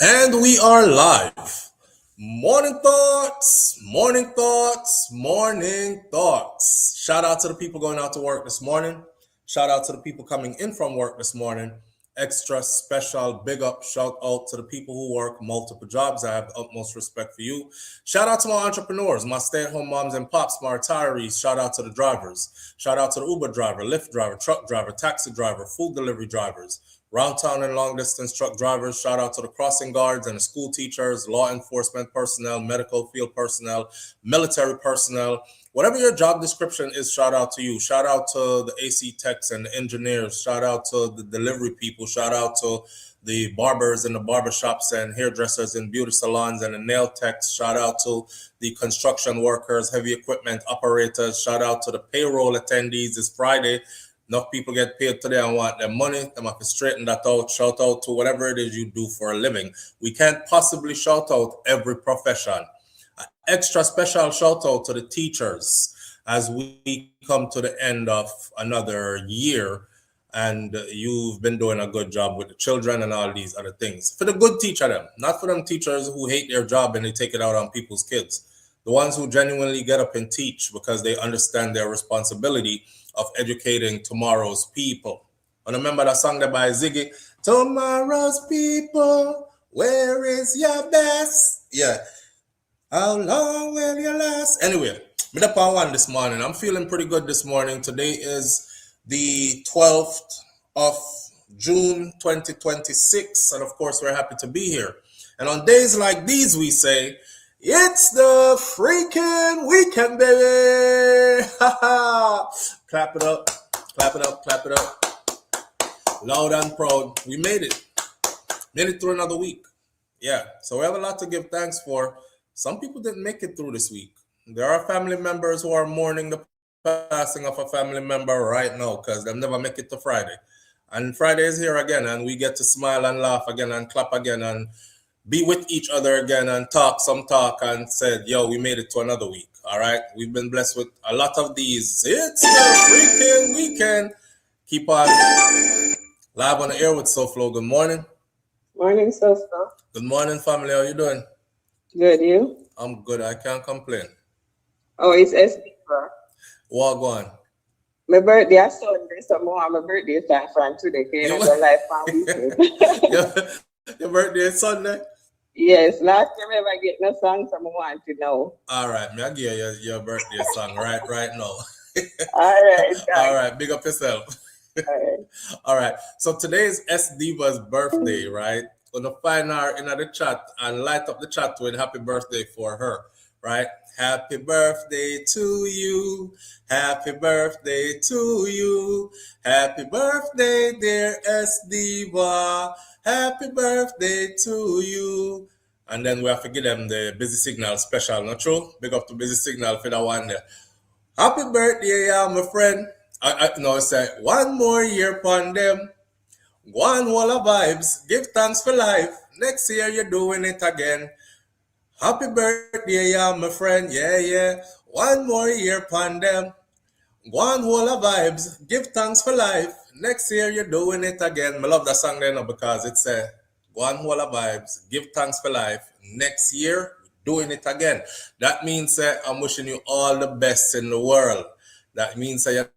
And we are live. Morning thoughts, morning thoughts, morning thoughts. Shout out to the people going out to work this morning. Shout out to the people coming in from work this morning. Extra special big up shout out to the people who work multiple jobs. I have the utmost respect for you. Shout out to my entrepreneurs, my stay-at-home moms and pops, my retirees. Shout out to the drivers. Shout out to the Uber driver, Lyft driver, truck driver, taxi driver, food delivery drivers. Round town and long distance truck drivers, shout out to the crossing guards and the school teachers, law enforcement personnel, medical field personnel, military personnel. Whatever your job description is, shout out to you. Shout out to the AC techs and the engineers. Shout out to the delivery people. Shout out to the barbers in the barbershops and hairdressers in beauty salons and the nail techs. Shout out to the construction workers, heavy equipment operators. Shout out to the payroll attendees. It's Friday. Enough people get paid today and want their money. They have to straighten that out. Shout out to whatever it is you do for a living. We can't possibly shout out every profession. An extra special shout out to the teachers as we come to the end of another year. And you've been doing a good job with the children and all these other things. For the good teacher them, not for them teachers who hate their job and they take it out on people's kids. The ones who genuinely get up and teach because they understand their responsibility of educating tomorrow's people. And remember that song there by Ziggy, Tomorrow's People, where is your best? Yeah. How long will you last? Anyway, I'm up on one this morning. I'm feeling pretty good this morning. Today is the 12th of June 2026. And of course, we're happy to be here. And on days like these, we say, it's the freaking weekend, baby! Clap it up, clap it up, clap it up. Loud and proud. We made it. Made it through another week. Yeah, so we have a lot to give thanks for. Some people didn't make it through this week. There are family members who are mourning the passing of a family member right now because they'll never make it to Friday. And Friday is here again, and we get to smile and laugh again and clap again and be with each other again and talk some talk and said, yo, we made it to another week. All right. We've been blessed with a lot of these. It's the freaking weekend. Keep on live on the air with SouFLo. Good morning. Morning, SouFLo. Good morning, family. How you doing? Good, you? I'm good. I can't complain. Oh, it's SB. What going? My birthday is Sunday, so more my birthday time from today. You know, life on weekend. Your birthday is Sunday? Yes, last time I ever get no song, so I want to know. All right, me I give you your birthday song right now. All right. All right, big up yourself. All right. All right, so today is S Diva's birthday, right? Gonna find her in the chat and light up the chat with happy birthday for her, right? Happy birthday to you. Happy birthday to you. Happy birthday, dear S Diva. Happy birthday to you. And then we have to give them the Busy Signal special, not true? Big up to Busy Signal for that one there. Happy birthday, yeah, my friend. I say one more year upon them. One wall of vibes. Give thanks for life. Next year you're doing it again. Happy birthday, yeah, my friend. Yeah. One more year upon them. One whole of vibes. Give thanks for life. Next year you're doing it again. I love that song there now because it's a one whole of vibes. Give thanks for life. Next year, doing it again. That means I'm wishing you all the best in the world. That means you're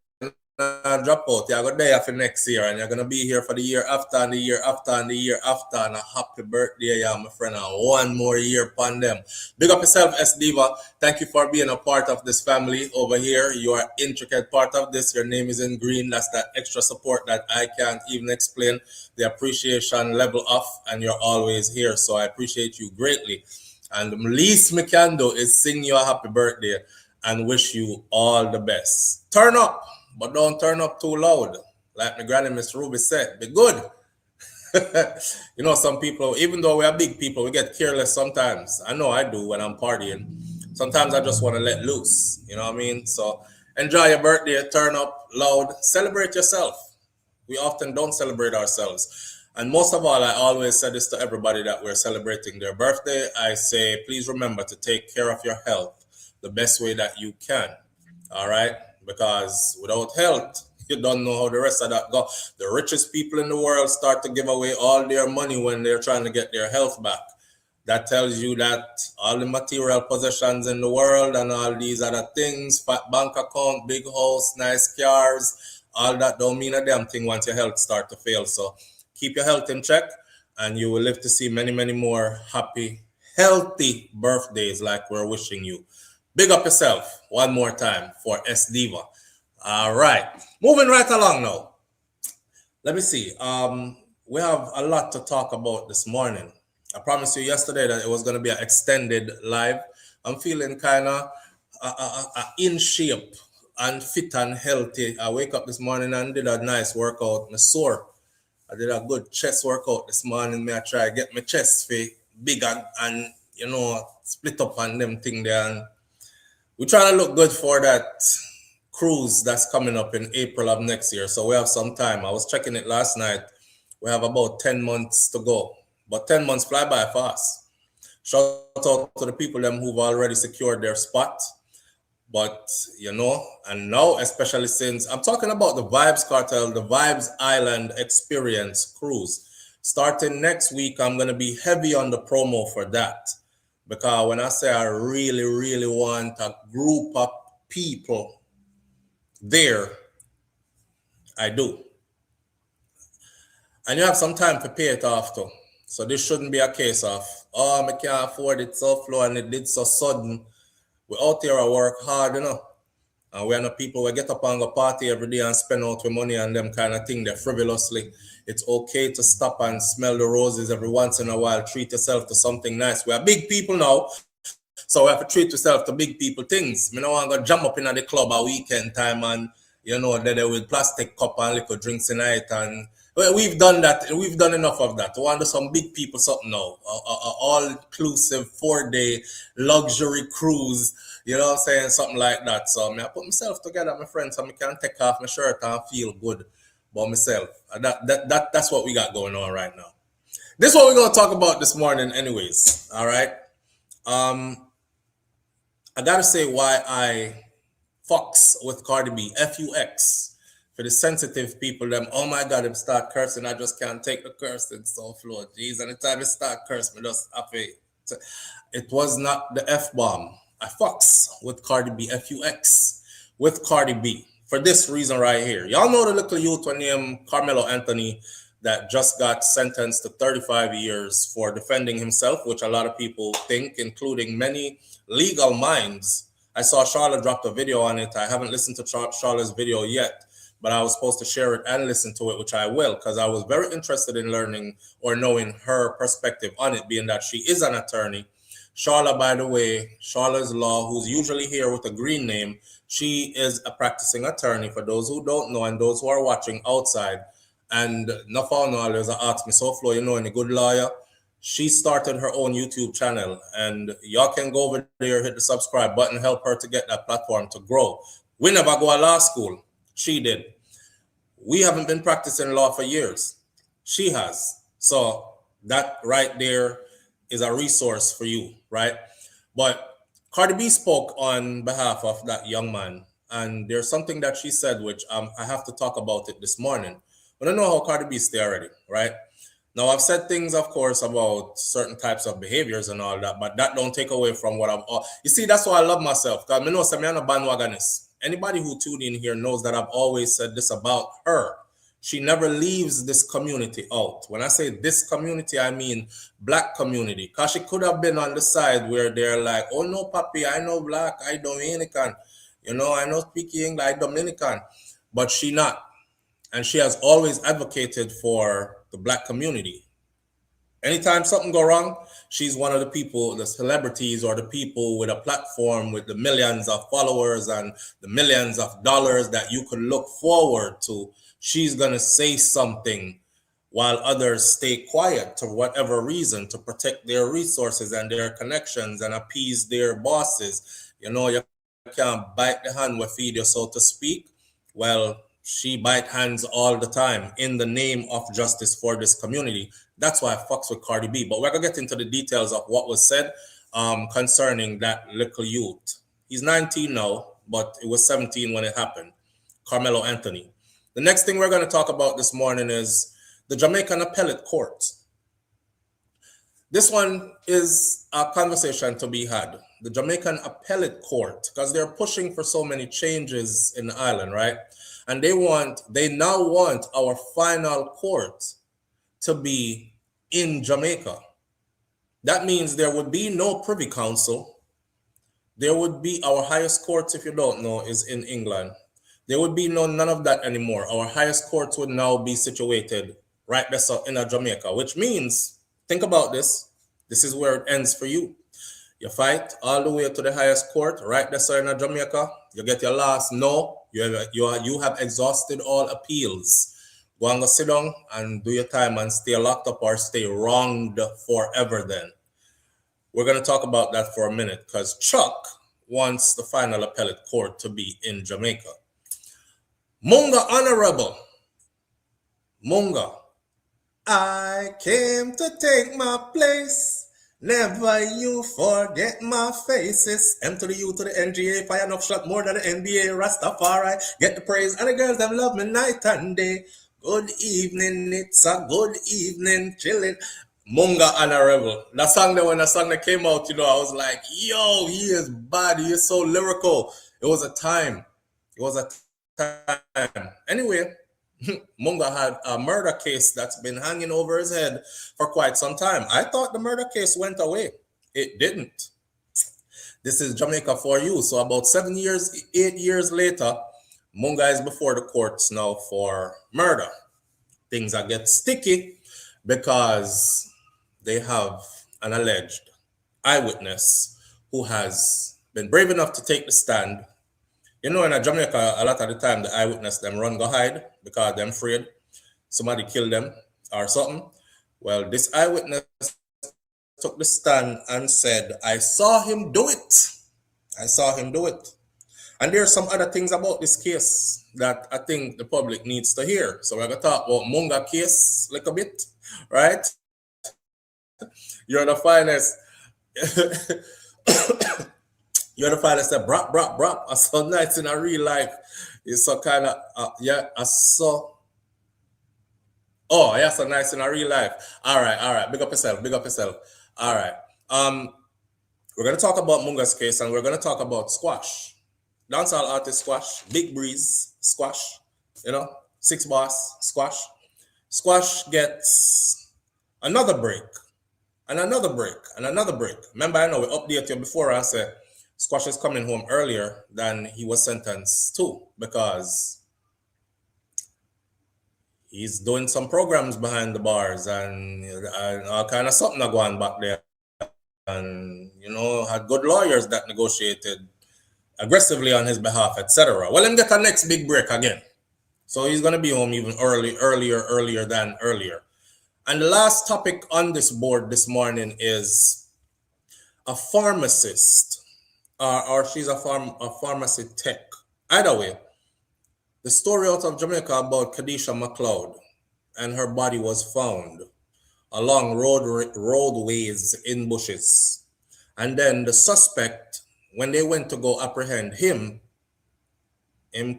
drop out. You're going to die for next year and you're going to be here for the year after and the year after and the year after. And a happy birthday, yeah, my friend. And one more year upon them. Big up yourself, S Diva. Thank you for being a part of this family over here. You are an intricate part of this. Your name is in green. That's that extra support that I can't even explain the appreciation level of. And you're always here. So I appreciate you greatly. And the least me can do is sing you a happy birthday and wish you all the best. Turn up. But don't turn up too loud. Like my granny, Miss Ruby said, be good. You know, some people, even though we are big people, we get careless sometimes. I know I do when I'm partying. Sometimes I just want to let loose. You know what I mean? So enjoy your birthday, turn up loud, celebrate yourself. We often don't celebrate ourselves. And most of all, I always say this to everybody that we're celebrating their birthday. I say, please remember to take care of your health the best way that you can. All right? Because without health, You don't know how the rest of that go. The richest people in the world start to give away all their money when they're trying to get their health back. That tells you that all the material possessions in the world and all these other things, fat bank account, big house, nice cars, all that don't mean a damn thing once your health start to fail. So keep your health in check and you will live to see many, many more happy, healthy birthdays like we're wishing you. Big up yourself one more time for S Diva. All right, moving right along now. Let me see. We have a lot to talk about this morning. I promised you yesterday that it was going to be an extended live. I'm feeling kind of in shape and fit and healthy. I wake up this morning and did a nice workout. I'm sore. I did a good chest workout this morning. I try to get my chest big and split up on them thing there. And we're trying to look good for that cruise that's coming up in April of next year. So we have some time. I was checking it last night. We have about 10 months to go. But 10 months fly by fast. Shout out to the people them who've already secured their spot. But, and now, especially since I'm talking about the Vibes Cartel, the Vibes Island Experience Cruise. Starting next week, I'm going to be heavy on the promo for that. Because when I say I really, really want a group of people there, I do. And you have some time to pay it off too. So this shouldn't be a case of, I can't afford it so flow and it did so sudden. We're out here at work hard, And we're not people who get up and go party every day and spend out with money and them kind of thing. They're frivolously. It's okay to stop and smell the roses every once in a while. Treat yourself to something nice. We're big people now. So we have to treat yourself to big people things. I don't want to go jump up in the club at weekend time and, there with plastic cup and liquor drinks tonight. And we've done that. We've done enough of that. We want to do some big people something now. All-inclusive 4-day luxury cruise. You know what I'm saying? Something like that. So I put myself together, my friends, so I can take off my shirt and feel good about myself. That's what we got going on right now. This is what we're going to talk about this morning anyways. All right? I got to say why I fucks with Cardi B. F-U-X. For the sensitive people, them, oh my God, them start cursing. I just can't take the cursing. SouFLo. Jeez, anytime they start cursing, me just happy. It was not the F-bomb. I fucks with Cardi B. F-U-X. With Cardi B. For this reason right here. Y'all know the little youth named Carmelo Anthony that just got sentenced to 35 years for defending himself, which a lot of people think, including many legal minds. I saw Charlotte dropped a video on it. I haven't listened to Charlotte's video yet, but I was supposed to share it and listen to it, which I will, because I was very interested in learning or knowing her perspective on it, being that she is an attorney. Charlotte, by the way, Charlotte's Law, who's usually here with a green name, she is a practicing attorney, for those who don't know and those who are watching outside. And no found always asked me, SouFLo, any good lawyer? She started her own YouTube channel, and y'all can go over there, hit the subscribe button, help her to get that platform to grow. We never go to law school. She did. We haven't been practicing law for years. She has. So that right there is a resource for you, right? But Cardi B spoke on behalf of that young man, and there's something that she said, which I have to talk about it this morning. I don't know how Cardi B stay already, right? Now, I've said things, of course, about certain types of behaviors and all that, but that don't take away from what I'm... You see, that's why I love myself, because I know I'm a bandwagonist. Anybody who tuned in here knows that I've always said this about her. She never leaves this community out. When I say this community, I mean Black community, because she could have been on the side where they're like, oh, no, papi, I know Black, I Dominican. I know speak English, I Dominican. But she not. And she has always advocated for the Black community. Anytime something go wrong, she's one of the people, the celebrities or the people with a platform with the millions of followers and the millions of dollars that you could look forward to. She's going to say something while others stay quiet for whatever reason, to protect their resources and their connections and appease their bosses. You can't bite the hand we feed you, so to speak. Well, she bite hands all the time in the name of justice for this community. That's why I fucks with Cardi B. But we're going to get into the details of what was said concerning that little youth. He's 19 now, but it was 17 when it happened. Carmelo Anthony. The next thing we're going to talk about this morning is the Jamaican Appellate Court. This one is a conversation to be had. The Jamaican Appellate Court, because they're pushing for so many changes in the island, right? And they now want our final court to be in Jamaica. That means there would be no Privy Council. There would be our highest court, if you don't know, is in England. There would be none of that anymore. Our highest courts would now be situated right there in Jamaica, which means, think about this. This is where it ends for you. You fight all the way to the highest court, right there in Jamaica. You get your last no. You have exhausted all appeals. Go and go sit down and do your time and stay locked up or stay wronged forever then. We're going to talk about that for a minute because Chuck wants the final appellate court to be in Jamaica. Munga Honorable. Munga. I came to take my place. Never you forget my faces. M to the U to the NGA. Fire enough shot more than the NBA. Rastafari. Get the praise. And the girls them love me night and day. Good evening. It's a good evening. Chilling. Munga Honorable. That song when the song that came out, I was like, yo, he is bad. He is so lyrical. It was a time. Anyway, Munga had a murder case that's been hanging over his head for quite some time. I thought the murder case went away. It didn't. This is Jamaica for you. So about 8 years later, Munga is before the courts now for murder. Things are get sticky because they have an alleged eyewitness who has been brave enough to take the stand. In Jamaica, a lot of the time, the eyewitness, them run go hide because they're afraid somebody killed them or something. Well, this eyewitness took the stand and said, I saw him do it. I saw him do it. And there are some other things about this case that I think the public needs to hear. So we're going to talk about Munga case a little bit, right? You're the finest. You're the finest that brap. I saw nights in a real life. It's so kind of, I saw. Oh, yeah, so nice in a real life. All right. Big up yourself. All right. We're going to talk about Munga's case and we're going to talk about Squash. Dancehall artist Squash, Big Breeze, Squash, 6 Boss, Squash. Squash gets another break. And another break. Remember, I know we updated you before. I said Squash is coming home earlier than he was sentenced to because he's doing some programs behind the bars and all kind of something going back there. And, had good lawyers that negotiated aggressively on his behalf, etc. Well, him get a next big break again. So he's going to be home even earlier than earlier. And the last topic on this board this morning is a pharmacist, or she's a pharmacy tech. Either way, the story out of Jamaica about Kadisha McLeod and her body was found along roadways in bushes. And then the suspect, when they went to go apprehend him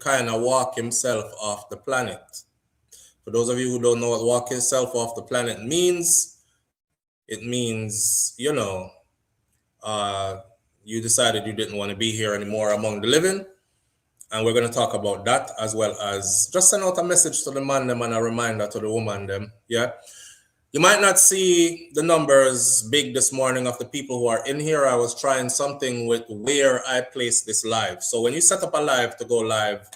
kind of walk himself off the planet. For those of you who don't know what walk yourself off the planet means, it means, you decided you didn't want to be here anymore among the living. And we're going to talk about that as well as just send out a message to the man them and a reminder to the woman them. Yeah. You might not see the numbers big this morning of the people who are in here. I was trying something with where I place this live. So when you set up a live to go live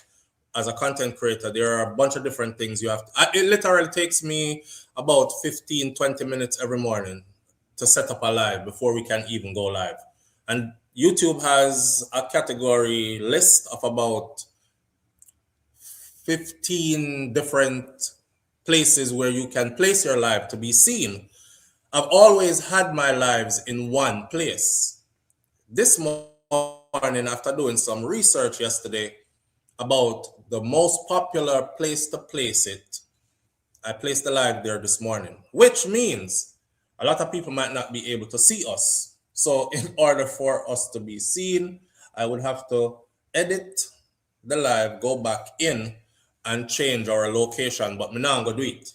as a content creator, there are a bunch of different things you have to. It literally takes me about 15-20 minutes every morning to set up a live before we can even go live. And YouTube has a category list of about 15 different places where you can place your live to be seen. I've always had my lives in one place. This morning, after doing some research yesterday about the most popular place to place it, I placed the live there this morning, which means a lot of people might not be able to see us. So in order for us to be seen, I would have to edit the live, go back in and change our location, but I'm not going to do it.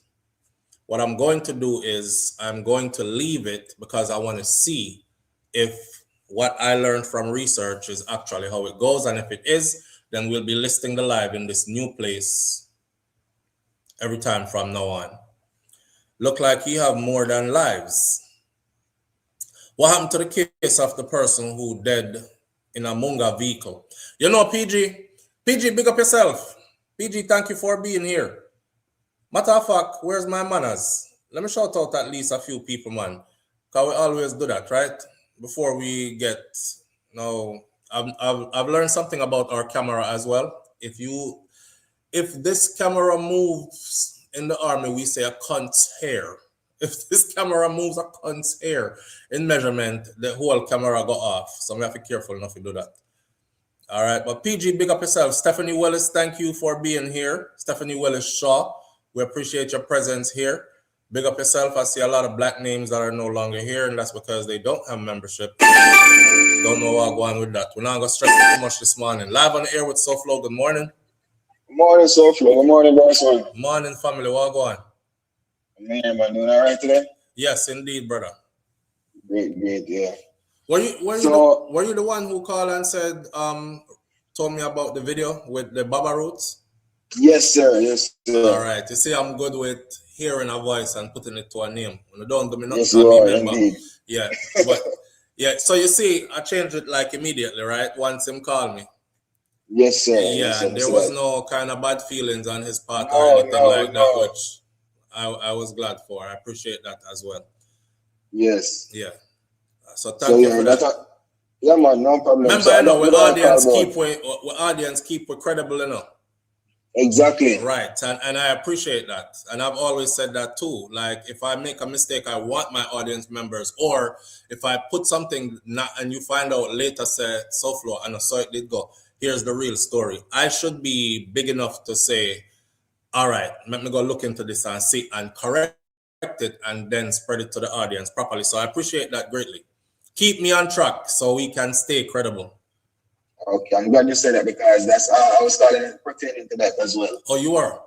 What I'm going to do is I'm going to leave it because I want to see if what I learned from research is actually how it goes. And if it is, then we'll be listing the live in this new place every time from now on. Look like you have more than lives. What happened to the case of the person who dead in a Munga vehicle? You know, PG, big up yourself. PG, thank you for being here. Matter of fact, where's my manners? Let me shout out at least a few people, man. Because we always do that, right? Before we get, I've learned something about our camera as well. If this camera moves in the army, we say a cunt's hair. If this camera moves a cunt's hair in measurement, the whole camera go off. So we have to be careful enough to do that. All right, but PG, big up yourself. Stephanie Willis, thank you for being here. Stephanie Willis Shaw, we appreciate your presence here. Big up yourself. I see a lot of black names that are no longer here, and that's because they don't have membership. Don't know what I'm going with that. We're not going to stress it too much this morning. Live on the air with SouFLo. Good morning. Good morning, SouFLo. Good morning, boss. Morning, family. What going? Man, am I doing all right today? Yes, indeed, brother. Great, yeah. Were you the one who called and said, told me about the video with the Baba Roots? Yes, sir. All right. You see, I'm good with hearing a voice and putting it to a name. When I don't do me nothing, yes, you are, indeed. Yeah, but yeah. So you see, I changed it like immediately, right? Once him called me. Yes, sir. Yeah, yes, sir. And there was no kind of bad feelings on his part or anything that, which I was glad for. I appreciate that as well. Yes. Yeah. So thank you for that. Yeah, man, no problem. Remember, so with audience keep we credible enough. Exactly. Right, and I appreciate that, and I've always said that too. Like, if I make a mistake, I want my audience members, or if I put something and you find out later, say SouFLo, and I saw it did go. Here's the real story. I should be big enough to say, all right, let me go look into this and see and correct it, and then spread it to the audience properly. So I appreciate that greatly. Keep me on track so we can stay credible. Okay, I'm glad you said that because that's I was pertaining to that as well. Oh, you are?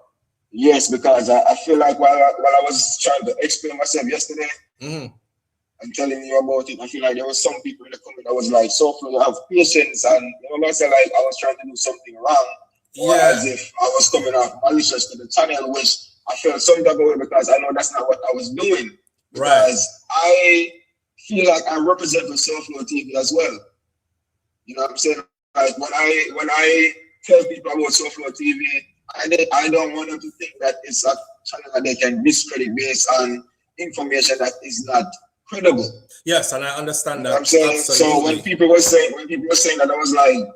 Yes, because I feel like while I was trying to explain myself yesterday and telling you about it, I feel like there was some people in the comment that was like, SouFLo, you have patience, and I said like I was trying to do something wrong, or as if I was coming off malicious to the channel, which I felt some type of way because I know that's not what I was doing. Because I feel like I represent the SouFLoTV as well. You know what I'm saying? Like when I tell people about SouFLoTV, I don't want them to think that it's a channel that they can discredit based on information that is not credible. Yes, and I understand that. You know what I'm saying? So when people were saying that, I was like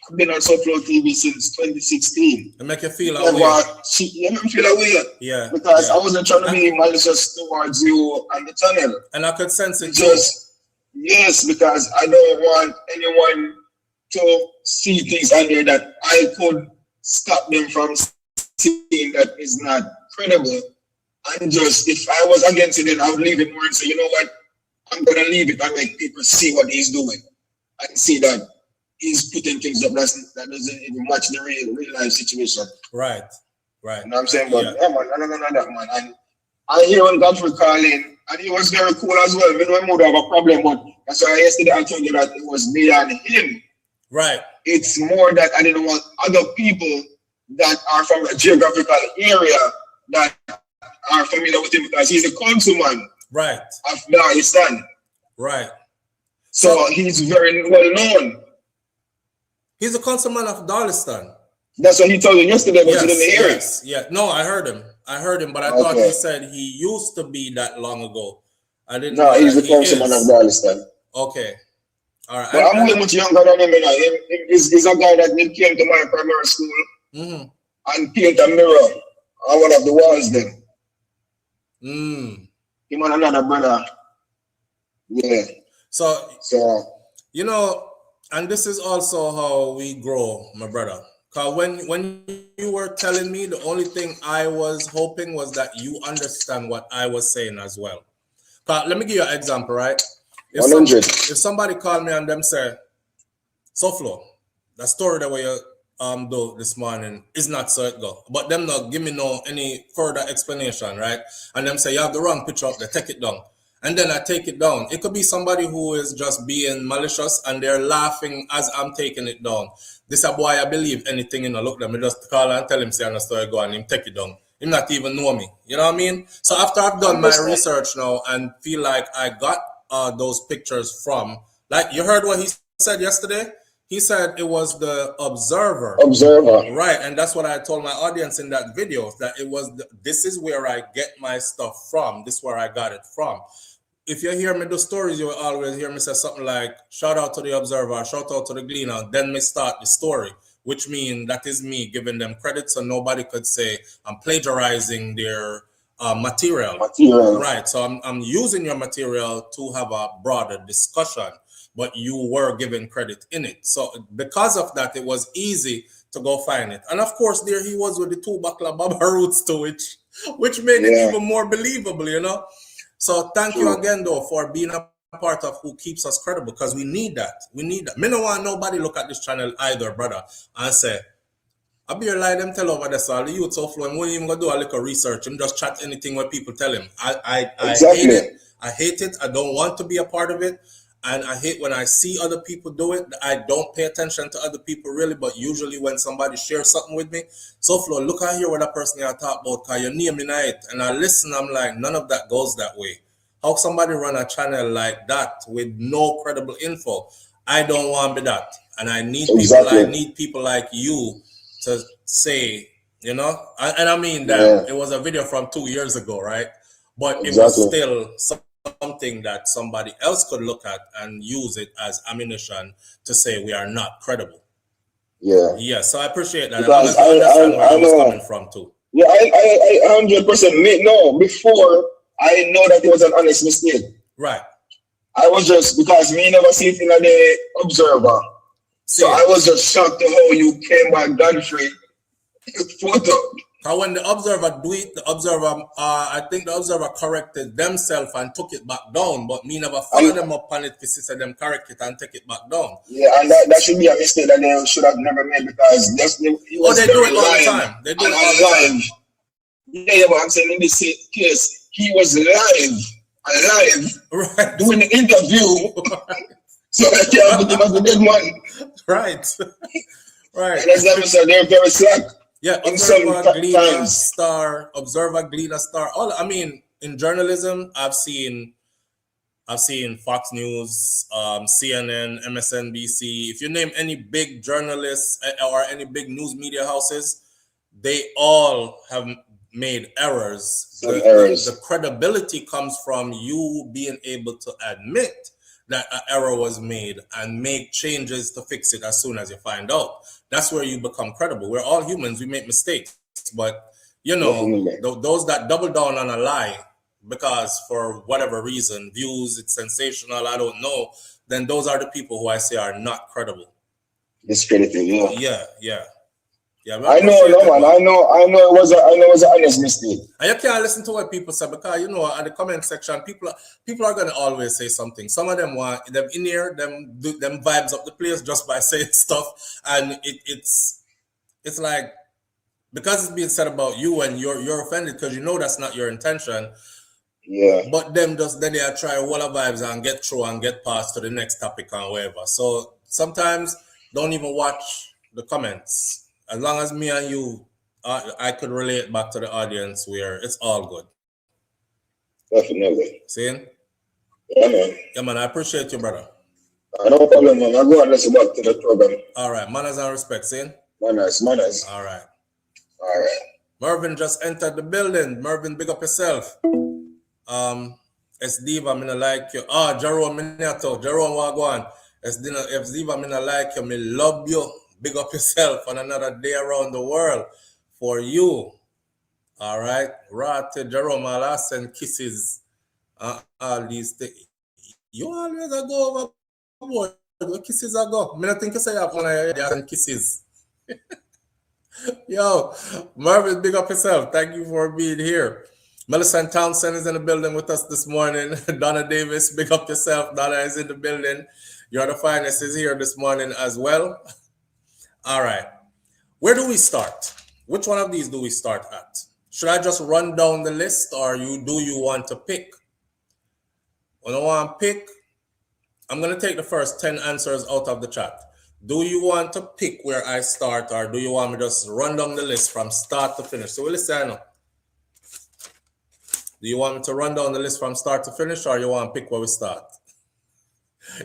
I've been on SouFLoTV since 2016. It make you feel weird. You make me feel weird. Yeah. Because I wasn't trying to be malicious towards you and the channel. And I could sense it yes, because I don't want anyone to see things on there that I could stop them from seeing that is not credible. And just, if I was against it, then I would leave it more and say, you know what, I'm going to leave it and make people see what he's doing and see that he's putting things up that doesn't even match the real life situation. Right. You know what I'm saying? But yeah, man, man. And I hear when Godfrey calling, and he was very cool as well. Me and my mother have a problem, but that's why yesterday I told you that it was me and him. Right. It's more that I didn't want other people that are from a geographical area that are familiar with him because he's a councilman. Right. Of Dagestan. Right. So he's very well known. He's a councilman of Dagestan. That's what he told you yesterday, but you didn't hear it. Yeah. No, I heard him, but I thought he said he used to be that long ago. I didn't know. No, he's the councilman of Dagestan. Okay. All right. But I'm way much younger than him, you know. He's a guy that came to my primary school and painted a mirror on one of the walls then. Him and another brother. Yeah. So you know, and this is also how we grow, my brother. Because when you were telling me, the only thing I was hoping was that you understand what I was saying as well. Let me give you an example, right? If somebody called me and them say, SouFLo, that story that way though this morning is not so it go. But them not give me no any further explanation, right? And them say you have the wrong picture up there, take it down. And then I take it down. It could be somebody who is just being malicious and they're laughing as I'm taking it down. This a boy I believe anything in a look them. I just call and tell him say I'm story go and him take it down. Him not even know me. You know what I mean? So after I've done my research now and feel like I got those pictures from, like you heard what he said yesterday? He said it was the Observer. Right, and that's what I told my audience in that video, that it was, this is where I get my stuff from. This is where I got it from. If you hear me do stories, you will always hear me say something like, shout out to the Observer, shout out to the Gleaner, then me start the story, which means that is me giving them credit so nobody could say I'm plagiarizing their material. Right, so I'm using your material to have a broader discussion, but you were given credit in it. So because of that, it was easy to go find it. And of course, there he was with the two Bakla Baba roots to which made it even more believable, you know? So thank you again, though, for being a part of who keeps us credible, because we need that. We need that. Me no want nobody look at this channel either, brother, and say, I'll be your lie, them tell over there, so the youth SouFlo, and we even gonna do a little research and just chat anything what people tell him. I hate it. I hate it. I don't want to be a part of it. And I hate when I see other people do it. I don't pay attention to other people really, but usually when somebody shares something with me, SouFlo, look at here what that person I talk about, because your name in it. And I listen, I'm like, none of that goes that way. How somebody run a channel like that with no credible info? I don't want to be that. And I need people like you to say, you know, and I mean that it was a video from 2 years ago, right? But it was still something that somebody else could look at and use it as ammunition to say we are not credible. Yeah, so I appreciate that. Because I understand where I was coming from too. Yeah, I 100% no. Before I know that it was an honest mistake. Right. I was just, because me never see it in the Observer. So I was just shocked to how you came back Godfrey photo. How when the Observer do it, the Observer, I think the Observer corrected themselves and took it back down, but me never follow them up on it to see them correct it and take it back down. Yeah, and that should be a mistake that they should have never made, because they do it all the time. They do it all the time. Yeah, but I'm saying in this case, he was alive, doing the interview. So I can't put him as a dead man. Right. Right. And as I they're very slack. Yeah, Observer, Gleaner, Star, Observer, Gleaner, Star. All I mean, in journalism, I've seen Fox News, CNN, MSNBC. If you name any big journalists or any big news media houses, they all have made errors. The credibility comes from you being able to admit that an error was made and make changes to fix it as soon as you find out. That's where you become credible. We're all humans. We make mistakes. But, you know, those that double down on a lie because for whatever reason, views, it's sensational, I don't know, then those are the people who I say are not credible. Discredited, Yeah. I know it was an honest mistake. And you can't listen to what people say, because you know, at the comment section, people are gonna always say something. Some of them want them in here, them vibes up the place just by saying stuff, and it's like, because it's being said about you and you're offended because you know that's not your intention. Yeah. But then they are trying wall of vibes and get through and get past to the next topic and whatever. So sometimes don't even watch the comments. As long as me and you, I could relate back to the audience where it's all good. Definitely. See? Yeah, man. Yeah, man, I appreciate you, brother. No problem, man. I'll go and listen back to the program. All right. Manners and respect, see? Manners. All right. Mervin just entered the building. Mervin, big up yourself. Diva, me not like you. Jerome, me not talk. Jerome, Wagwan. Diva, me not like you. Me love you. Big up yourself on another day around the world for you. All right. Right, Jerome, I'll send kisses. All these things. You always go overboard. The kisses are go. I don't think you say you have one of your kisses. Yo, Marvin, big up yourself. Thank you for being here. Millicent Townsend is in the building with us this morning. Donna Davis, big up yourself. Donna is in the building. You're the finest is here this morning as well. All right. Where do we start? Which one of these do we start at? Should I just run down the list, or do you want to pick? When I want to pick, I'm going to take the first 10 answers out of the chat. Do you want to pick where I start, or do you want me to just run down the list from start to finish? So listen up. Do you want me to run down the list from start to finish, or you want to pick where we start?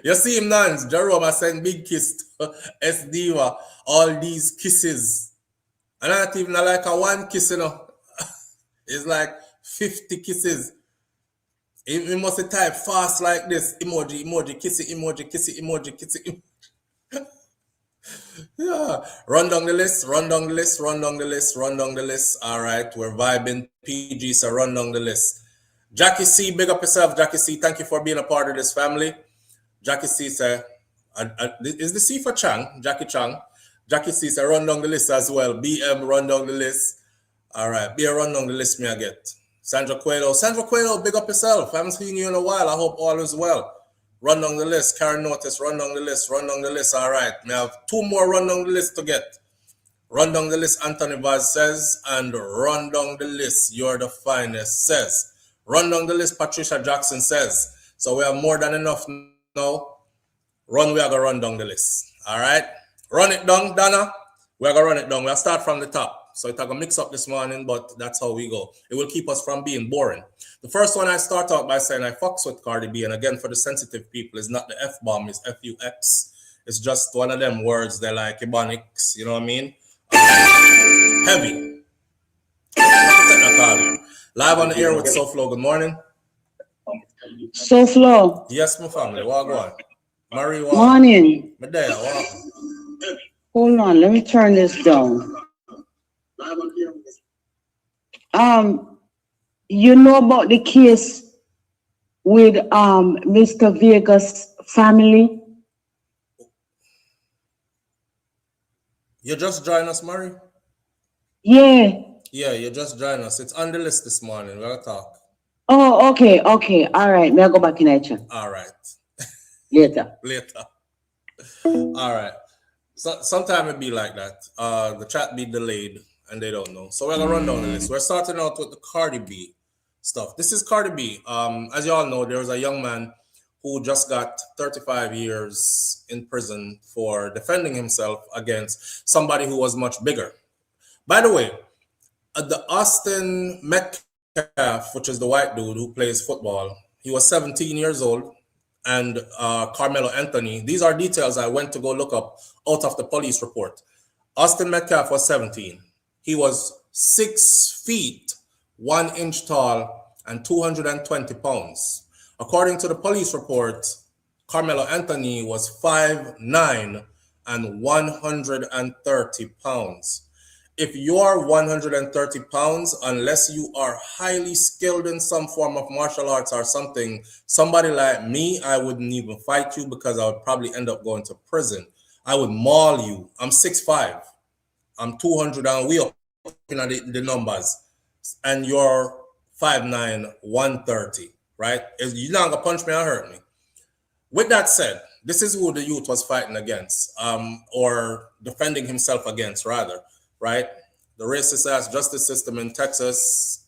You see him, Nans. Jerome, I send big kiss to S Diva. All these kisses. And not even like a one kiss, you know. It's like 50 kisses. You must type fast like this. Emoji, emoji, kissy, emoji, kissy, emoji, kissy. Yeah. Run down the list, run down the list, run down the list, run down the list. All right, we're vibing. PG, so run down the list. Jackie C, big up yourself, Jackie C. Thank you for being a part of this family. Jackie C said, is the C for Chang? Jackie Chang. Jackie C said, run down the list as well. BM, run down the list. All right, be a run down the list, me I get. Sandra Cueto, big up yourself. I haven't seen you in a while. I hope all is well. Run down the list. Karen Notice, run down the list, run down the list. All right, we have 2 more run down the list to get. Run down the list, Anthony Vaz says, and run down the list, you're the finest says. Run down the list, Patricia Jackson says. So we have more than enough now. We are going to run down the list. All right? Run it down, Donna. We are going to run it down. We'll start from the top. So it's going to mix up this morning, but that's how we go. It will keep us from being boring. The first one I start out by saying I fucks with Cardi B. And again, for the sensitive people, it's not the F-bomb, it's F-U-X. It's just one of them words. They're like ebonics, you know what I mean? Heavy. Live on the air with SouFLo. Good morning. SouFLo. Yes, my family. What go on? Marie, what? Morning. Medea, what? Hold on, let me turn this down. You know about the case with Mr. Vegas' family? You just joined us, Marie? Yeah. Yeah, you just joined us. It's on the list this morning. We're gonna talk. Oh, okay. All right. May I go back in that chat? All right. Later. All right. So sometimes it be like that. The chat be delayed and they don't know. So we're gonna run down the list. We're starting out with the Cardi B stuff. This is Cardi B. As you all know, there was a young man who just got 35 years in prison for defending himself against somebody who was much bigger. By the way, the Austin Metcalf, which is the white dude who plays football, he was 17 years old, and Carmelo Anthony. These are details I went to go look up out of the police report. Austin Metcalf was 17. He was 6 feet, 1 inch tall, and 220 pounds. According to the police report, Carmelo Anthony was 5'9" and 130 pounds. If you're 130 pounds, unless you are highly skilled in some form of martial arts or something, somebody like me, I wouldn't even fight you because I would probably end up going to prison. I would maul you. I'm 6'5". I'm 200 and we up in the numbers. And you're 5'9", 130, right? You're not gonna punch me or hurt me. With that said, this is who the youth was fighting against, or defending himself against, rather. Right? The racist ass justice system in Texas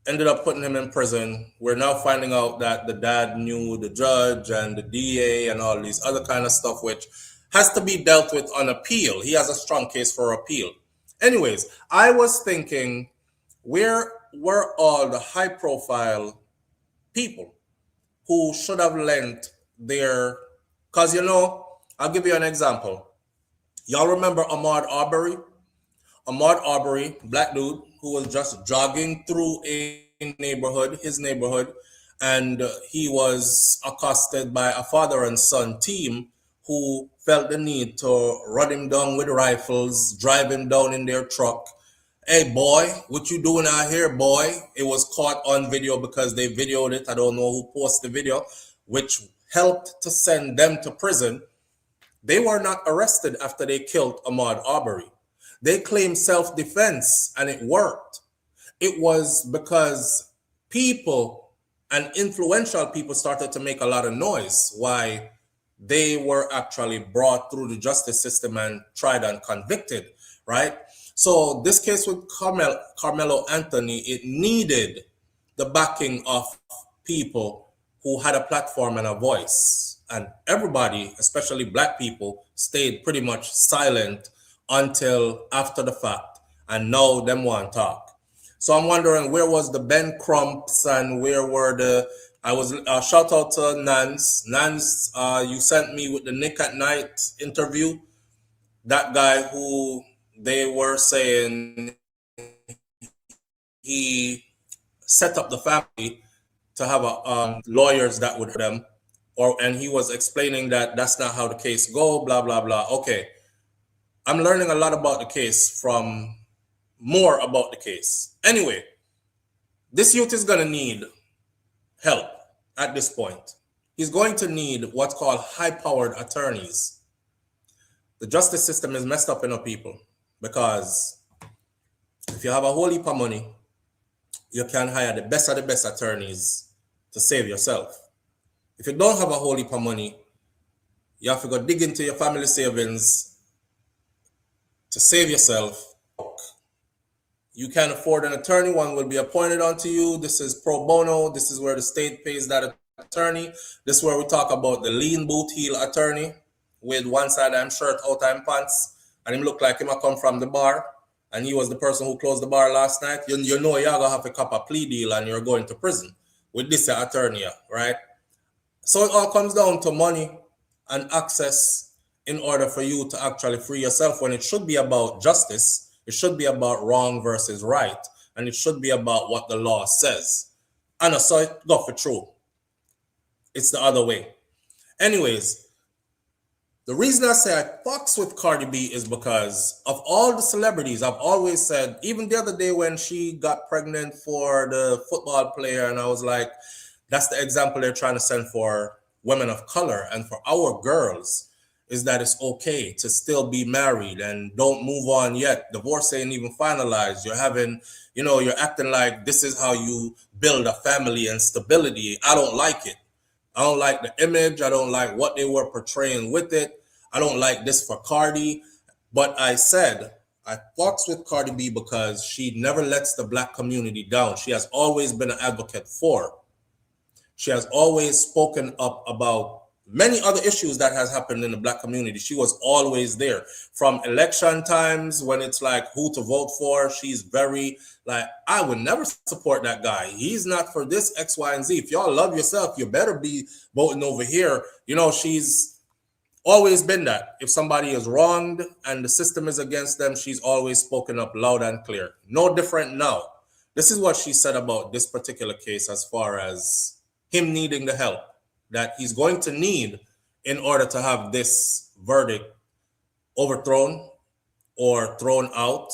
ended up putting him in prison. We're now finding out that the dad knew the judge and the DA and all these other kind of stuff, which has to be dealt with on appeal. He has a strong case for appeal. Anyways, I was thinking, where were all the high profile people who should have lent their, because I'll give you an example. Y'all remember Ahmaud Arbery? Ahmaud Arbery, black dude, who was just jogging through his neighborhood, and he was accosted by a father and son team who felt the need to run him down with rifles, drive him down in their truck. Hey, boy, what you doing out here, boy? It was caught on video because they videoed it. I don't know who posted the video, which helped to send them to prison. They were not arrested after they killed Ahmaud Arbery. They claimed self-defense, and it worked. It was because people and influential people started to make a lot of noise why they were actually brought through the justice system and tried and convicted, right? So this case with Carmelo Anthony, it needed the backing of people who had a platform and a voice. And everybody, especially black people, stayed pretty much silent until after the fact. And now them want to talk. So I'm wondering, where was the Ben Crumps and where were the... I was shout out to Nance. Nance, you sent me with the Nick at Night interview. That guy who they were saying he set up the family to have lawyers that would help them, and he was explaining that that's not how the case go. Blah blah blah. Okay, I'm learning a lot about the case from more about the case. Anyway, this youth is gonna need help at this point. He's going to need what's called high-powered attorneys. The justice system is messed up enough, people, because if you have a whole heap of money, you can hire the best of the best attorneys to save yourself. If you don't have a whole heap of money, you have to go dig into your family savings to save yourself. You can't afford an attorney, one will be appointed onto you. This is pro bono. This is where the state pays that attorney. This is where we talk about the lean boot heel attorney with one side I'm shirt, out I'm pants, and him look like him a come from the bar, and he was the person who closed the bar last night. You know you're gonna have to cop a plea deal and you're going to prison with this attorney, right? So it all comes down to money and access in order for you to actually free yourself, when it should be about justice. It should be about wrong versus right, and it should be about what the law says. And I saw it go for true. It's the other way. Anyways, the reason I say I fucks with Cardi B is because of all the celebrities. I've always said, even the other day when she got pregnant for the football player, and I was like, that's the example they're trying to send for women of color and for our girls, is that it's okay to still be married and don't move on yet. Divorce ain't even finalized. You're having, you're acting like this is how you build a family and stability. I don't like it. I don't like the image. I don't like what they were portraying with it. I don't like this for Cardi. But I said, I fucks with Cardi B because she never lets the black community down. She has always been an advocate for. She has always spoken up about many other issues that has happened in the black community. She was always there. From election times when it's like who to vote for, she's very like, I would never support that guy. He's not for this X, Y, and Z. If y'all love yourself, you better be voting over here. She's always been that. If somebody is wronged and the system is against them, she's always spoken up loud and clear. No different now. This is what she said about this particular case as far as him needing the help that he's going to need in order to have this verdict overthrown or thrown out.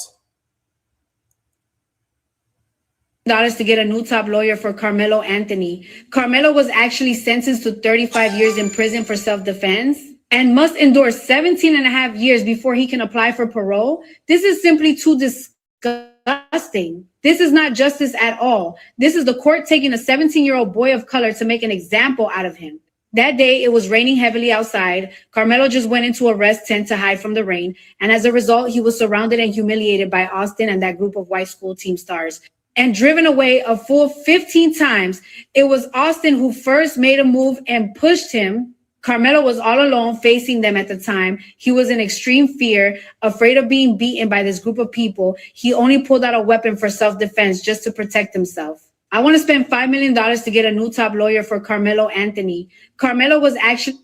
$1 to get a new top lawyer for Carmelo Anthony. Carmelo was actually sentenced to 35 years in prison for self-defense and must endure 17 and a half years before he can apply for parole. This is simply too disgusting. This is not justice at all. This is the court taking a 17-year-old boy of color to make an example out of him. That day, it was raining heavily outside. Carmelo just went into a rest tent to hide from the rain. And as a result, he was surrounded and humiliated by Austin and that group of white school team stars and driven away a full 15 times. It was Austin who first made a move and pushed him. Carmelo was all alone facing them at the time. He was in extreme fear, afraid of being beaten by this group of people. He only pulled out a weapon for self-defense just to protect himself. I want to spend $5 million to get a new top lawyer for Carmelo Anthony. Carmelo was actually...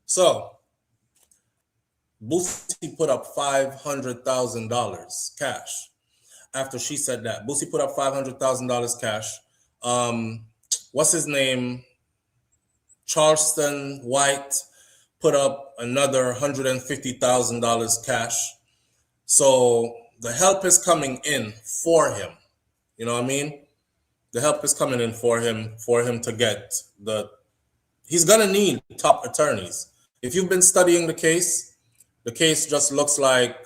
So, Boosie put up $500,000 cash. After she said that, Boosie put up $500,000 cash. What's his name? Charleston White put up another $150,000 cash. So the help is coming in for him. You know what I mean? The help is coming in for him to get he's gonna need top attorneys. If you've been studying the case just looks like,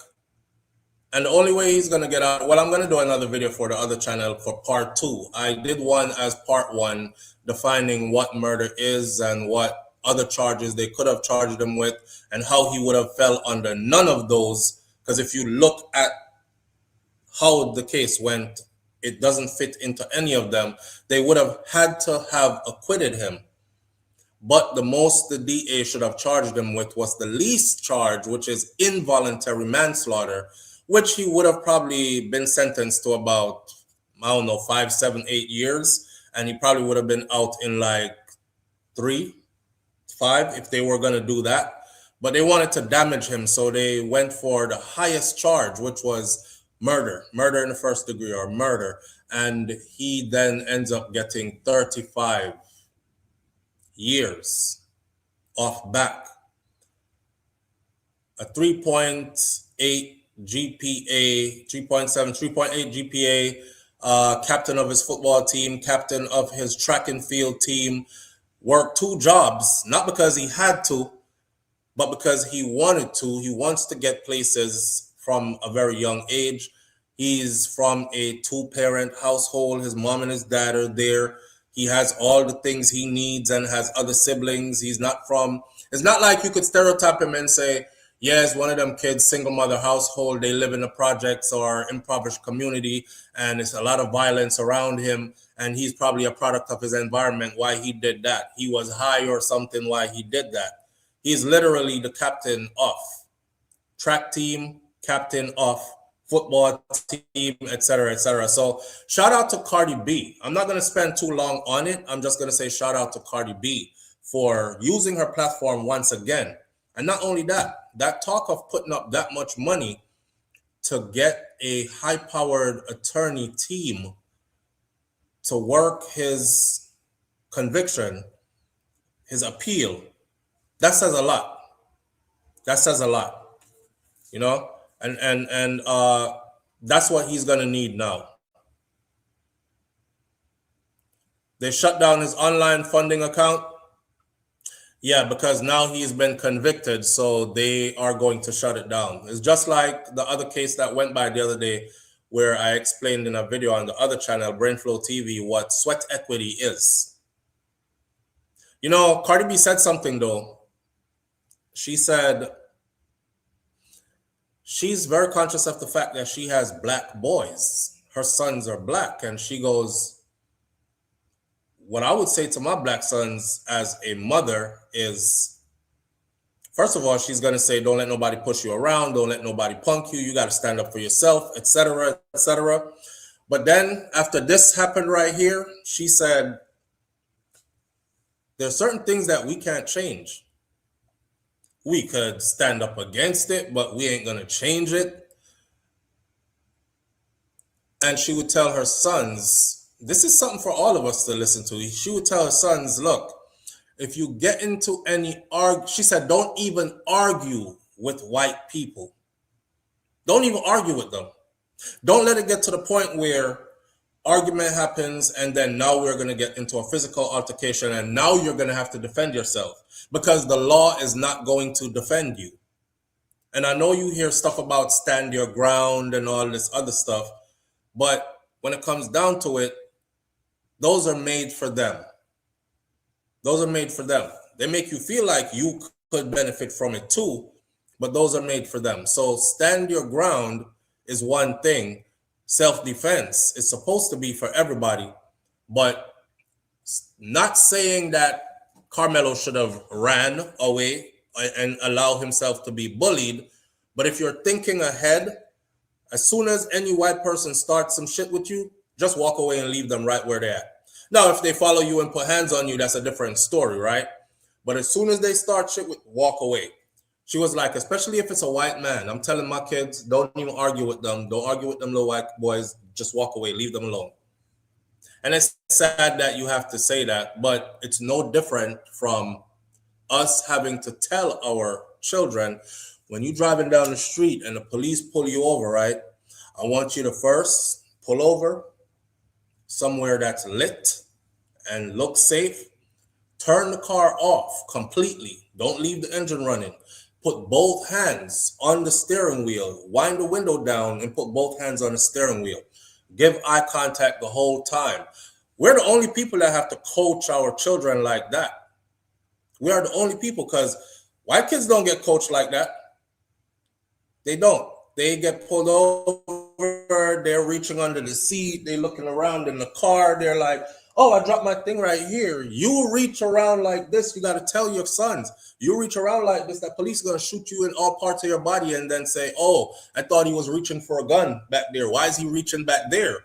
and the only way he's gonna get out, well, I'm gonna do another video for the other channel for part 2. I did one as part 1, defining what murder is and what other charges they could have charged him with, and how he would have fell under none of those. Because if you look at how the case went, it doesn't fit into any of them. They would have had to have acquitted him. But the most the DA should have charged him with was the least charge, which is involuntary manslaughter, which he would have probably been sentenced to about, I don't know, 5, 7, 8 years. And he probably would have been out in like 3, 5 if they were going to do that. But they wanted to damage him, so they went for the highest charge, which was murder in the first degree, or murder. And he then ends up getting 35 years off back. A 3.8 GPA, 3.7, 3.8 GPA, captain of his football team, captain of his track and field team, worked 2 jobs, not because he had to, but because he wanted to. He wants to get places from a very young age. He's from a 2-parent household. His mom and his dad are there. He has all the things he needs and has other siblings. It's not like you could stereotype him and say, yes, one of them kids, single mother household, they live in the projects or impoverished community, and it's a lot of violence around him, and he's probably a product of his environment why he did that. He was high or something why he did that. He's literally the captain of track team, captain of football team, etc., etc. So shout out to Cardi B. I'm not going to spend too long on it. I'm just going to say shout out to Cardi B for using her platform once again. And not only that, that talk of putting up that much money to get a high-powered attorney team to work his conviction, his appeal, that says a lot. That says a lot, you know? And that's what he's going to need now. They shut down his online funding account. Yeah, because now he's been convicted, so they are going to shut it down. It's just like the other case that went by the other day where I explained in a video on the other channel, SouFLoTV, what sweat equity is. You know, Cardi B said something though. She said she's very conscious of the fact that she has black boys. Her sons are black. And she goes, what I would say to my black sons as a mother is, first of all, she's going to say, don't let nobody push you around. Don't let nobody punk you. You got to stand up for yourself, etc., etc. But then after this happened right here, she said, there are certain things that we can't change. We could stand up against it, but we ain't going to change it. And she would tell her sons, this is something for all of us to listen to. She would tell her sons, look, if you get into any she said, don't even argue with white people. Don't even argue with them. Don't let it get to the point where argument happens and then now we're going to get into a physical altercation and now you're going to have to defend yourself because the law is not going to defend you. And I know you hear stuff about stand your ground and all this other stuff, but when it comes down to it, those are made for them. Those are made for them. They make you feel like you could benefit from it too, but those are made for them. So stand your ground is one thing. Self-defense is supposed to be for everybody, but not saying that Carmelo should have ran away and allow himself to be bullied. But if you're thinking ahead, as soon as any white person starts some shit with you, just walk away and leave them right where they're at. Now, if they follow you and put hands on you, that's a different story, right? But as soon as they start shit with, walk away. She was like, especially if it's a white man, I'm telling my kids, don't even argue with them. Don't argue with them little white boys. Just walk away. Leave them alone. And it's sad that you have to say that, but it's no different from us having to tell our children, when you're driving down the street and the police pull you over, right? I want you to first pull over somewhere that's lit and looks safe. Turn the car off completely. Don't leave the engine running. Put both hands on the steering wheel, wind the window down and put both hands on the steering wheel. Give eye contact the whole time. We're the only people that have to coach our children like that. We are the only people, because white kids don't get coached like that. They don't. They get pulled over, they're reaching under the seat, they're looking around in the car, they're like, oh, I dropped my thing right here. You reach around like this, you got to tell your sons. You reach around like this, that police is going to shoot you in all parts of your body and then say, oh, I thought he was reaching for a gun back there. Why is he reaching back there?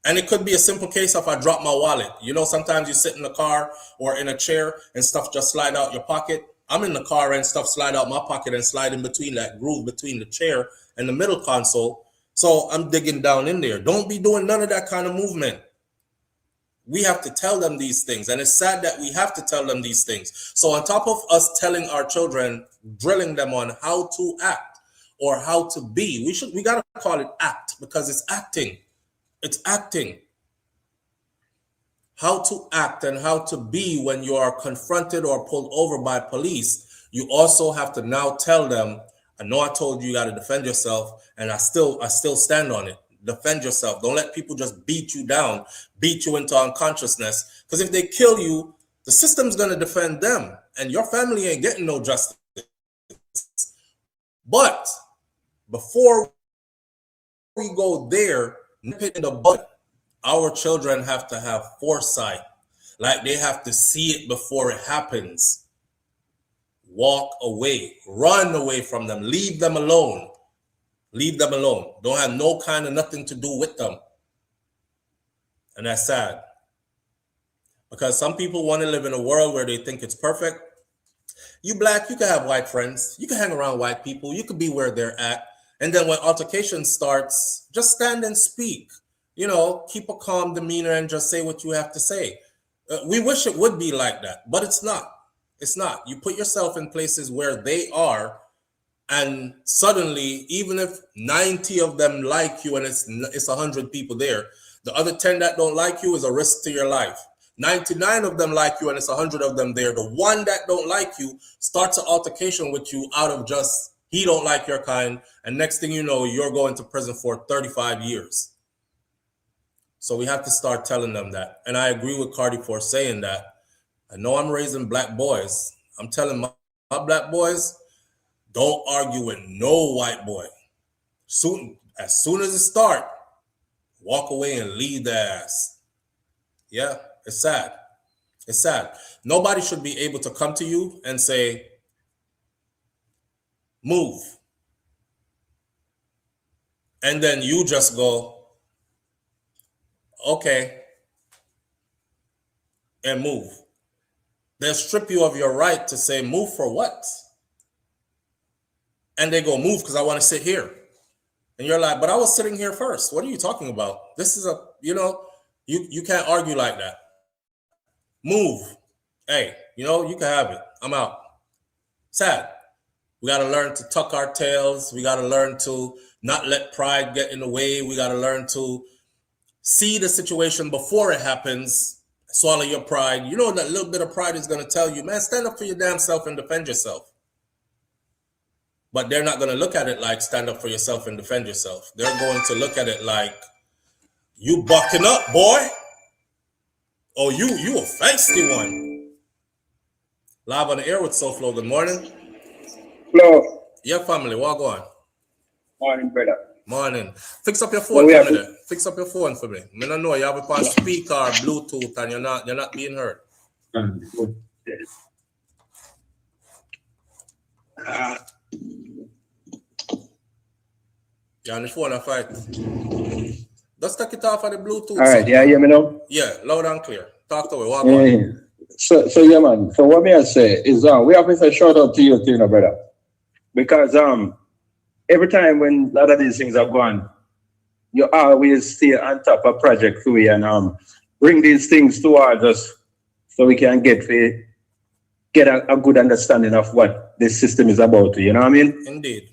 And it could be a simple case of I dropped my wallet. You know, sometimes you sit in the car or in a chair and stuff just slide out your pocket. I'm in the car and stuff slide out my pocket and slide in between that groove between the chair and the middle console. So I'm digging down in there. Don't be doing none of that kind of movement. We have to tell them these things. And it's sad that we have to tell them these things. So on top of us telling our children, drilling them on how to act or how to be, we got to call it act, because it's acting. It's acting. How to act and how to be when you are confronted or pulled over by police. You also have to now tell them, I know I told you you got to defend yourself, and I still stand on it. Defend yourself. Don't let people just beat you down, beat you into unconsciousness. Because if they kill you, the system's going to defend them, and your family ain't getting no justice. But before we go there, nip it in the butt. Our children have to have foresight. Like they have to see it before it happens. Walk away. Run away from them. Leave them alone. Leave them alone. Don't have no kind of nothing to do with them. And that's sad. Because some people want to live in a world where they think it's perfect. You black, you can have white friends. You can hang around white people. You can be where they're at. And then when altercation starts, just stand and speak. You know, keep a calm demeanor and just say what you have to say. We wish it would be like that, but it's not. It's not. You put yourself in places where they are, and suddenly, even if 90 of them like you and it's 100 people there, the other 10 that don't like you is a risk to your life. 99 of them like you and it's 100 of them there. The one that don't like you starts an altercation with you out of just, he don't like your kind, and next thing you know, you're going to prison for 35 years. So we have to start telling them that. And I agree with Cardi for saying that. I know I'm raising black boys. I'm telling my black boys, don't argue with no white boy. As soon as it start, walk away and leave the ass. Yeah, it's sad. It's sad. Nobody should be able to come to you and say, move. And then you just go, okay, and move. They'll strip you of your right to say, move for what? And they go, move because I want to sit here. And you're like, but I was sitting here first. What are you talking about? This is you can't argue like that. Move. Hey, you can have it. I'm out. Sad. We got to learn to tuck our tails. We got to learn to not let pride get in the way. We got to learn to see the situation before it happens. Swallow your pride. You know that little bit of pride is going to tell you, man, stand up for your damn self and defend yourself. But they're not going to look at it like stand up for yourself and defend yourself. They're going to look at it like, you bucking up, boy. Oh, you a feisty one. Live on the air with SouFLo. Good morning. Hello. Yeah, family, what go on? Morning, brother. Morning. Fix up your phone for me there. Fix up your phone for me. I don't know, you have it on speaker or Bluetooth and you're not being heard. You're on the phone, I fight. Just take it off of the Bluetooth. All right, yeah, hear me now? Yeah, loud and clear. Talk to me. What on? So yeah, man. So what may I say is we have to say shout out to you, brother. Because every time when a lot of these things have gone, you always stay on top of Project Free and bring these things towards us so we can get a good understanding of what this system is about. You know what I mean? Indeed.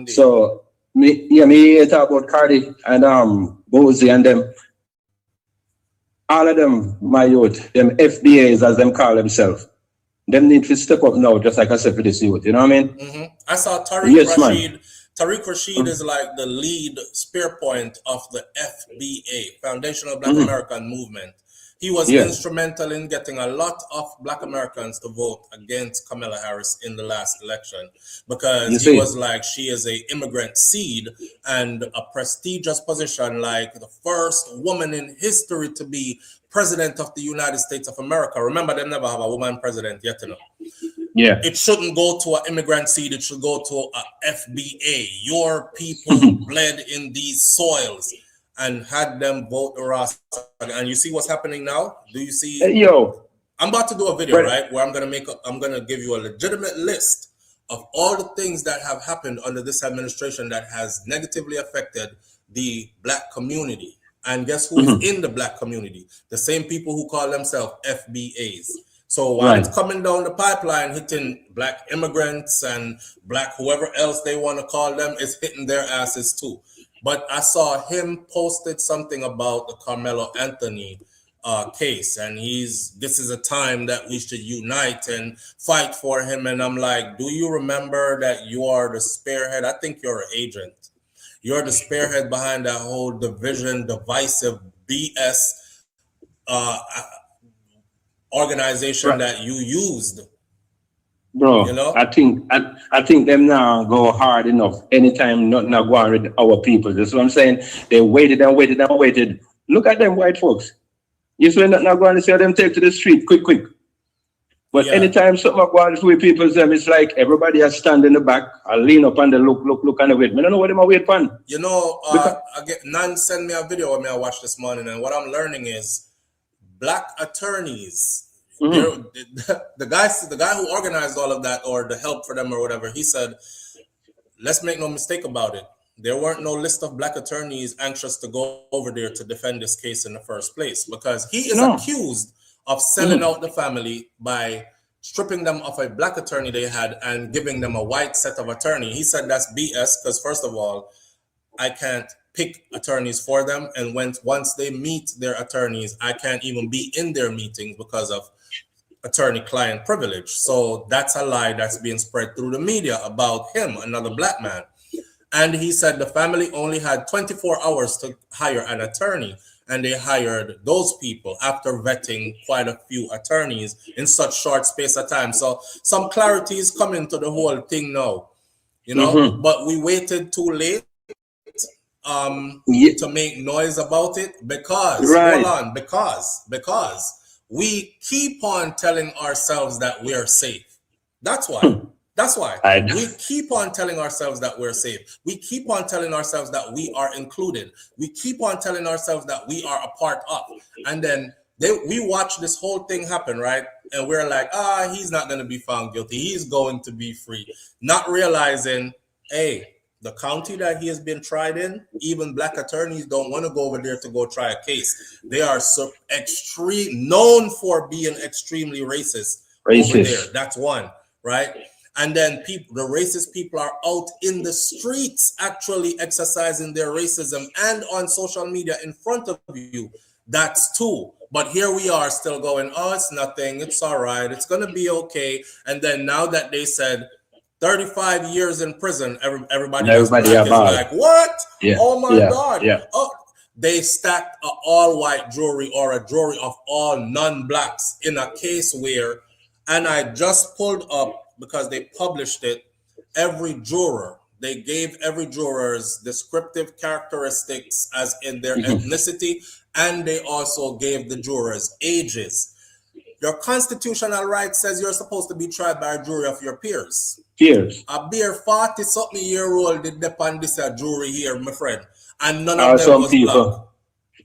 So me talk about Cardi and Bozy and them. All of them, my youth, them FBAs as them call themselves. Them need to step up now, just like I said for this youth. You know what I mean? Mm-hmm. I saw Tariq Rashid. Man. Tariq Rashid is like the lead spear point of the FBA, Foundational Black American Movement. He was instrumental in getting a lot of Black Americans to vote against Kamala Harris in the last election, because he was like, she is a immigrant seed and a prestigious position, like the first woman in history to be president of the United States of America. Remember, they never have a woman president yet, you know. Yeah. It shouldn't go to an immigrant seed. It should go to a FBA. Your people bled in these soils, and had them vote the Rasta. And you see what's happening now? Do you see? I'm about to do a video, right, where I'm gonna give you a legitimate list of all the things that have happened under this administration that has negatively affected the Black community. And guess who is in the Black community? The same people who call themselves FBAs. So while it's coming down the pipeline, hitting Black immigrants and Black whoever else they want to call them, it's hitting their asses too. But I saw him posted something about the Carmelo Anthony case, and this is a time that we should unite and fight for him. And I'm like, do you remember that you are the spearhead? I think you're an agent. You're the spearhead behind that whole divisive BS organization that you used. Bro, you know? I think them now go hard enough. Anytime nothing go on with our people. That's what I'm saying. They waited and waited and waited. Look at them white folks. You see nothing go on, they say them take to the street quick. But anytime something go on with people, it's like everybody has stand in the back, I lean up and they look and they wait. I don't know what them are waiting for. You know, Nan sent me a video of me I watched this morning, and what I'm learning is Black attorneys. The guy who organized all of that, or the help for them or whatever, he said, let's make no mistake about it. There weren't no list of Black attorneys anxious to go over there to defend this case in the first place, because he is accused of selling out the family by stripping them of a Black attorney they had and giving them a white set of attorney. He said that's BS, because first of all, I can't pick attorneys for them, and once they meet their attorneys, I can't even be in their meetings because of attorney-client privilege. So that's a lie that's being spread through the media about him, another Black man. And he said the family only had 24 hours to hire an attorney, and they hired those people after vetting quite a few attorneys in such short space of time. So some clarity is coming to the whole thing now, you know, but we waited too late to make noise about it, because hold on, because we keep on telling ourselves that we're safe. That's why. We keep on telling ourselves that we're safe. We keep on telling ourselves that we are included. We keep on telling ourselves that we are a part of. And then we watch this whole thing happen, right? And we're like, he's not going to be found guilty. He's going to be free. Not realizing, hey, the county that he has been tried in, even Black attorneys don't want to go over there to go try a case. They are known for being extremely racist over there. That's one, right? And then the racist people are out in the streets actually exercising their racism, and on social media in front of you. That's two. But here we are still going, it's nothing. It's all right. It's going to be okay. And then now that they said 35 years in prison, everybody is like, what? Oh my God. Oh, they stacked an all-white jury, or a jury of all non-Blacks, in a case where, and I just pulled up, because they published it, every juror, they gave every juror's descriptive characteristics as in their ethnicity, and they also gave the jurors ages. Your constitutional right says you're supposed to be tried by a jury of your peers. A bare 40-something-year-old did depend this jury here, my friend, and none of them was Black.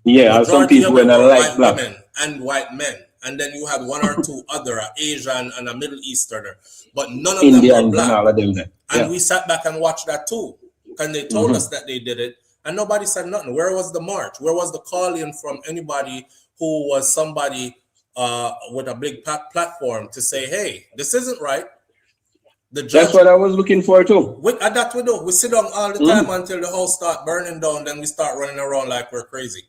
Yeah, some people were like Black women and white men. And then you had one or two other, Asian and a Middle Easterner, but none of them were Black. And we sat back and watched that too. And they told us that they did it, and nobody said nothing. Where was the march? Where was the call-in from anybody who was somebody with a big platform to say, hey, this isn't right? The judge, that's what I was looking for too. That we do. We sit down all the time until the house start burning down, then we start running around like we're crazy.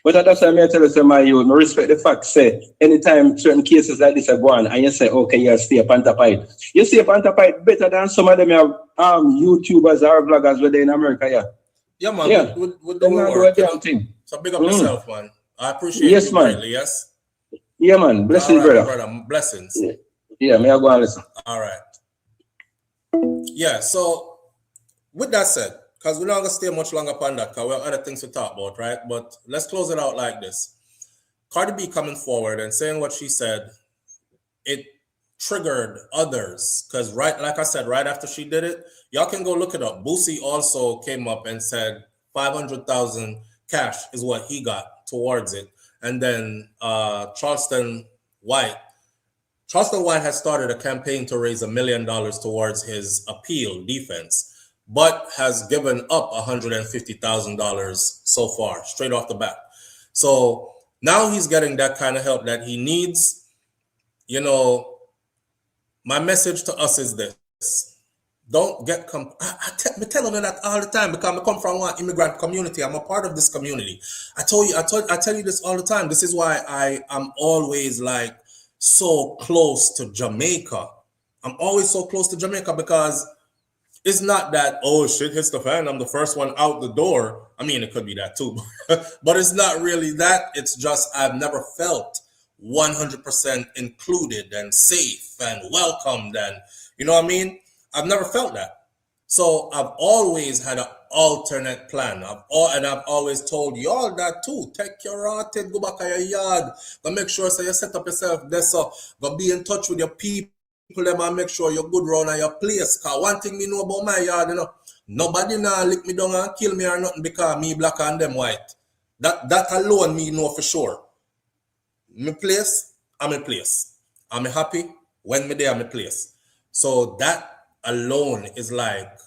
But that's why I tell you, my youth, I respect the fact, say, anytime certain cases like this are going, and you say, okay, you stay up on top of it. You stay up on top of it better than some of them YouTubers or vloggers where they in America, Yeah, man. We'll do our thing. So big up yourself, man. I appreciate Yes, you man. greatly, yes? Yeah, man. Blessings, All right, brother. Blessings. Yeah, may I go and listen? All right. Yeah, so with that said, because we're not going to stay much longer upon that, because we have other things to talk about, right? But let's close it out like this. Cardi B coming forward and saying what she said, it triggered others. Because like I said, right after she did it, y'all can go look it up. Boosie also came up and said 500,000 cash is what he got towards it. And then Charleston White has started a campaign to raise $1 million towards his appeal defense, but has given up $150,000 so far, straight off the bat. So now he's getting that kind of help that he needs. You know, my message to us is this. Don't get I tell them that all the time because I come from one immigrant community. I'm a part of this community. I tell you this all the time. This is why I am always like so close to Jamaica. I'm always so close to Jamaica because it's not that, oh, shit hits the fan, I'm the first one out the door. I mean, it could be that too, but it's not really that. It's just I've never felt 100% included and safe and welcomed, and you know what I mean? I've never felt that. So I've always had an alternate plan. I've always told y'all that too. Take your rotten, go back to your yard, but make sure so you set up yourself there, so go be in touch with your people. Them and make sure you're good round your place. Cause one thing me know about my yard, you know, nobody now lick me down and kill me or nothing because me black and them white. That alone me know for sure. My place, I'm in place. I'm happy when me there, I'm in place. So that alone is like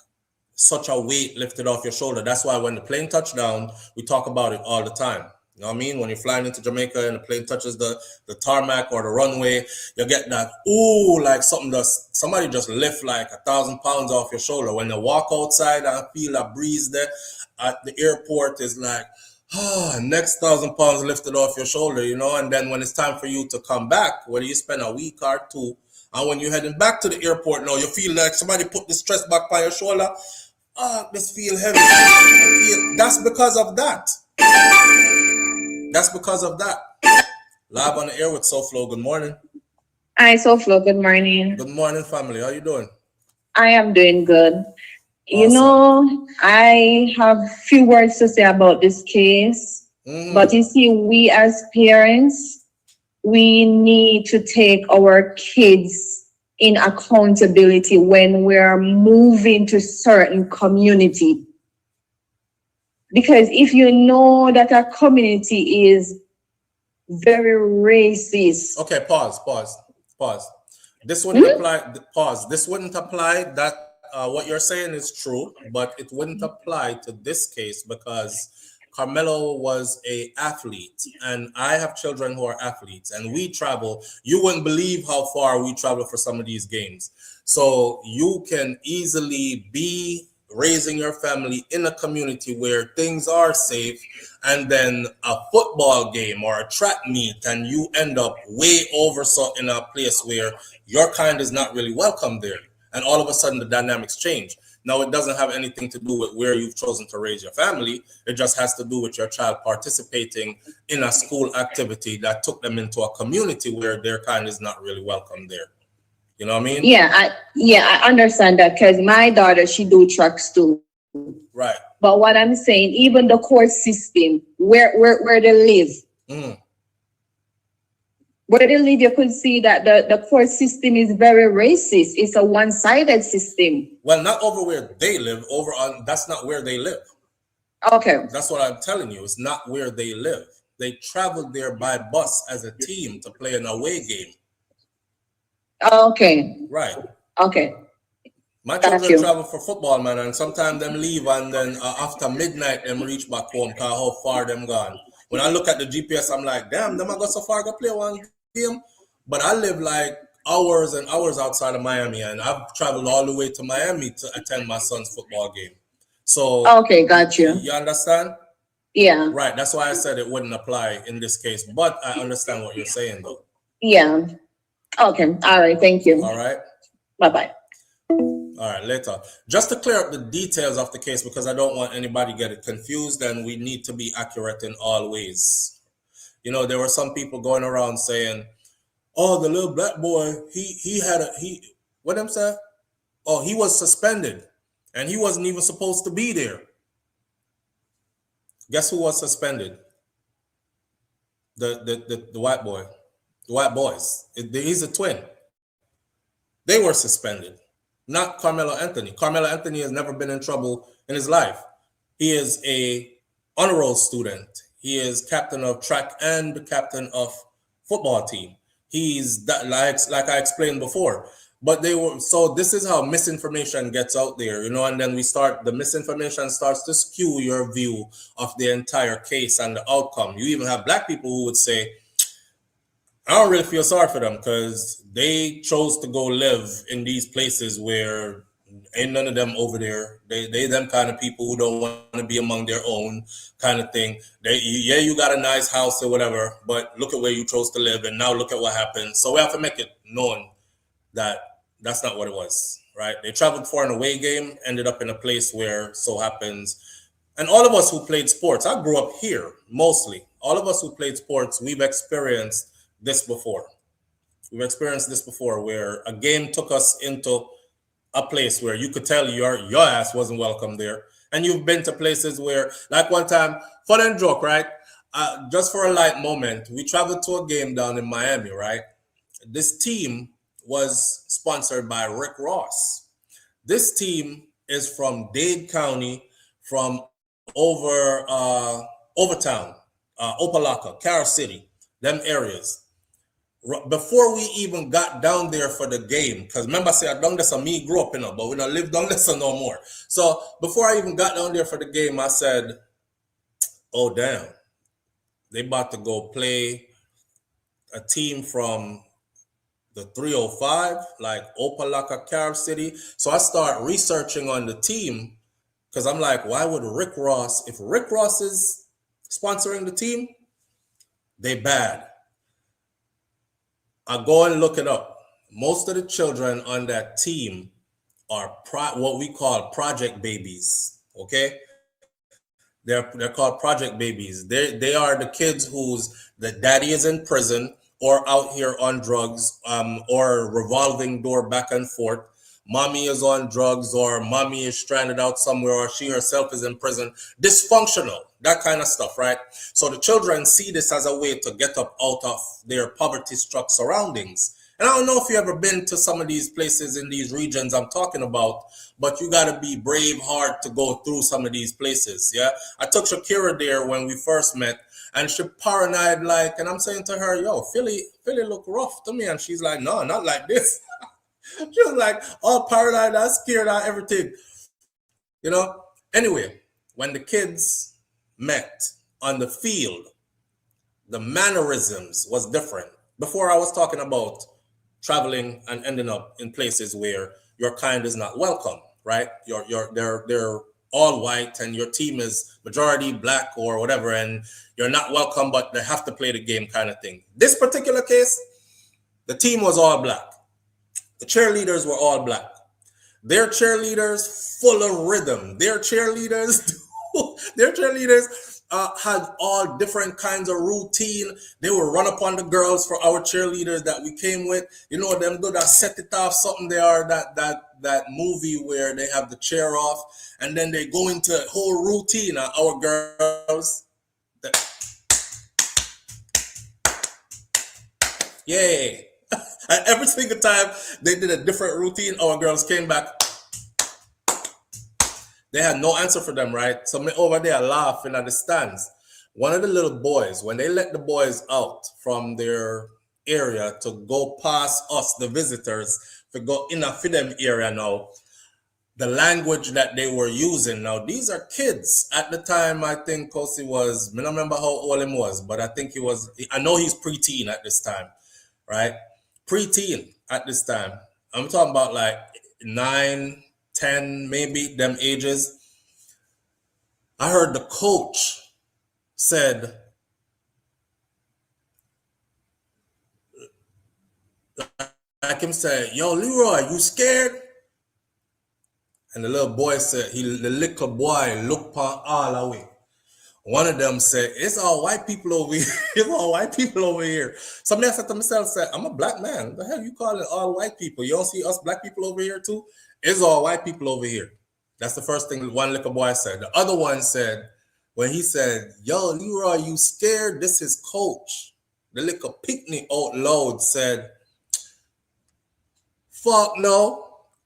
such a weight lifted off your shoulder. That's why when the plane touched down, we talk about it all the time. You know what I mean? When you're flying into Jamaica and the plane touches the tarmac or the runway, you get that, ooh, like somebody just lift like 1,000 pounds off your shoulder. When you walk outside and feel a breeze there at the airport, is like, next 1,000 pounds lifted off your shoulder, you know? And then when it's time for you to come back, whether you spend a week or two, and when you're heading back to the airport now, you feel like somebody put the stress back on your shoulder. This feel heavy. That's because of that. That's because of that. Live on the air with SouFLo. Good morning. Hi, SouFLo. Good morning. Good morning, family. How you doing? I am doing good. Awesome. You know, I have few words to say about this case. But you see, we as parents, we need to take our kids in accountability when we're moving to certain community. Because if you know that a community is very racist. Okay, pause. This wouldn't apply. Pause. This wouldn't apply. That what you're saying is true, but it wouldn't apply to this case because Carmelo was an athlete, and I have children who are athletes, and we travel. You wouldn't believe how far we travel for some of these games. So you can easily be raising your family in a community where things are safe, and then a football game or a track meet, and you end up way over in a place where your kind is not really welcome there. And all of a sudden the dynamics change. Now, it doesn't have anything to do with where you've chosen to raise your family. It just has to do with your child participating in a school activity that took them into a community where their kind is not really welcome there. You know what I mean? Yeah, I understand that because my daughter, she do tracks too. Right. But what I'm saying, even the court system, where they live, where they live, you could see that the court system is very racist. It's a one-sided system. Well, not over where they live. That's not where they live. Okay. That's what I'm telling you. It's not where they live. They traveled there by bus as a team to play an away game. Okay. Right. Okay. My children travel for football, man, and sometimes them leave and then after midnight them reach back home because how far them gone. When I look at the GPS, I'm like, damn, them I go so far go play one game. But I live like hours and hours outside of Miami, and I've traveled all the way to Miami to attend my son's football game. So okay, got you. You understand? Yeah. Right. That's why I said it wouldn't apply in this case. But I understand what you're saying, though. Yeah. Okay. All right. Thank you. All right. Bye-bye. All right, later. Just to clear up the details of the case, because I don't want anybody to get it confused, and we need to be accurate in all ways. you know, there were some people going around saying, "Oh, the little black boy, what them say? Oh, he was suspended, and he wasn't even supposed to be there." Guess who was suspended? The white boy, the white boys. He's a twin. They were suspended, not Carmelo Anthony. Carmelo Anthony has never been in trouble in his life. He is a honor roll student. He is captain of track and captain of football team. He's that, like I explained before. But this is how misinformation gets out there, you know, and then the misinformation starts to skew your view of the entire case and the outcome. You even have black people who would say, I don't really feel sorry for them because they chose to go live in these places where ain't none of them over there. They them kind of people who don't want to be among their own kind of thing. You got a nice house or whatever, but look at where you chose to live, and now look at what happened. So we have to make it known that that's not what it was, right? They traveled for an away game, ended up in a place where so happens. And all of us who played sports, I grew up here mostly. All of us who played sports, we've experienced this before. We've experienced this before where a game took us into a place where you could tell your ass wasn't welcome there. And you've been to places where, like one time, fun and joke, right? Just for a light moment, we traveled to a game down in Miami, right? This team was sponsored by Rick Ross. This team is from Dade County, from Overtown, Opelika, Carol City, them areas. Before we even got down there for the game, because remember I said I done this, me grew up, but we don't live down this no more. So before I even got down there for the game, I said, oh damn, they about to go play a team from the 305, like Opelika, Carol City. So I start researching on the team because I'm like, why would Rick Ross, if Rick Ross is sponsoring the team, they bad. I go and look it up. Most of the children on that team are what we call project babies, okay? They're called project babies. They are the kids the daddy is in prison or out here on drugs, or revolving door back and forth. Mommy is on drugs, or mommy is stranded out somewhere, or she herself is in prison. Dysfunctional, that kind of stuff, right? So the children see this as a way to get up out of their poverty-struck surroundings. And I don't know if you've ever been to some of these places in these regions I'm talking about, but you got to be brave hard to go through some of these places, yeah? I took Shakira there when we first met, and she paranoid like, and I'm saying to her, yo, Philly look rough to me. And she's like, no, not like this. She was like, all paranoid, I scared out everything. You know? Anyway, when the kids met on the field, the mannerisms was different. Before I was talking about traveling and ending up in places where your kind is not welcome, right? They're all white and your team is majority black or whatever, and you're not welcome, but they have to play the game kind of thing. This particular case, the team was all black. The cheerleaders were all black. Their cheerleaders full of rhythm. Their cheerleaders had all different kinds of routine. They would run up on the girls for our cheerleaders that we came with. You know, them do that set it off something. They are that movie where they have the chair off and then they go into a whole routine. Our girls, yay. And every single time they did a different routine, our girls came back. They had no answer for them, right? So me over there laughing at the stands. One of the little boys, when they let the boys out from their area to go past us, the visitors, to go in a for them area now, the language that they were using. Now, these are kids. At the time, I think Kosi was, I don't remember how old he was, but I think I know he's preteen at this time, right? Preteen at this time. I'm talking about like 9, 10, maybe them ages. I heard the coach said, like him say, yo, Leroy, you scared? And the little boy said, the little boy looked all away. One of them said, "It's all white people over here. It's all white people over here." Somebody said to myself, "said I'm a black man. What the hell you call it all white people? You don't see us black people over here too? It's all white people over here." That's the first thing one little boy said. The other one said, when he said, "Yo, Leroy, you scared? This is coach." The little picnic out loud said, "Fuck no.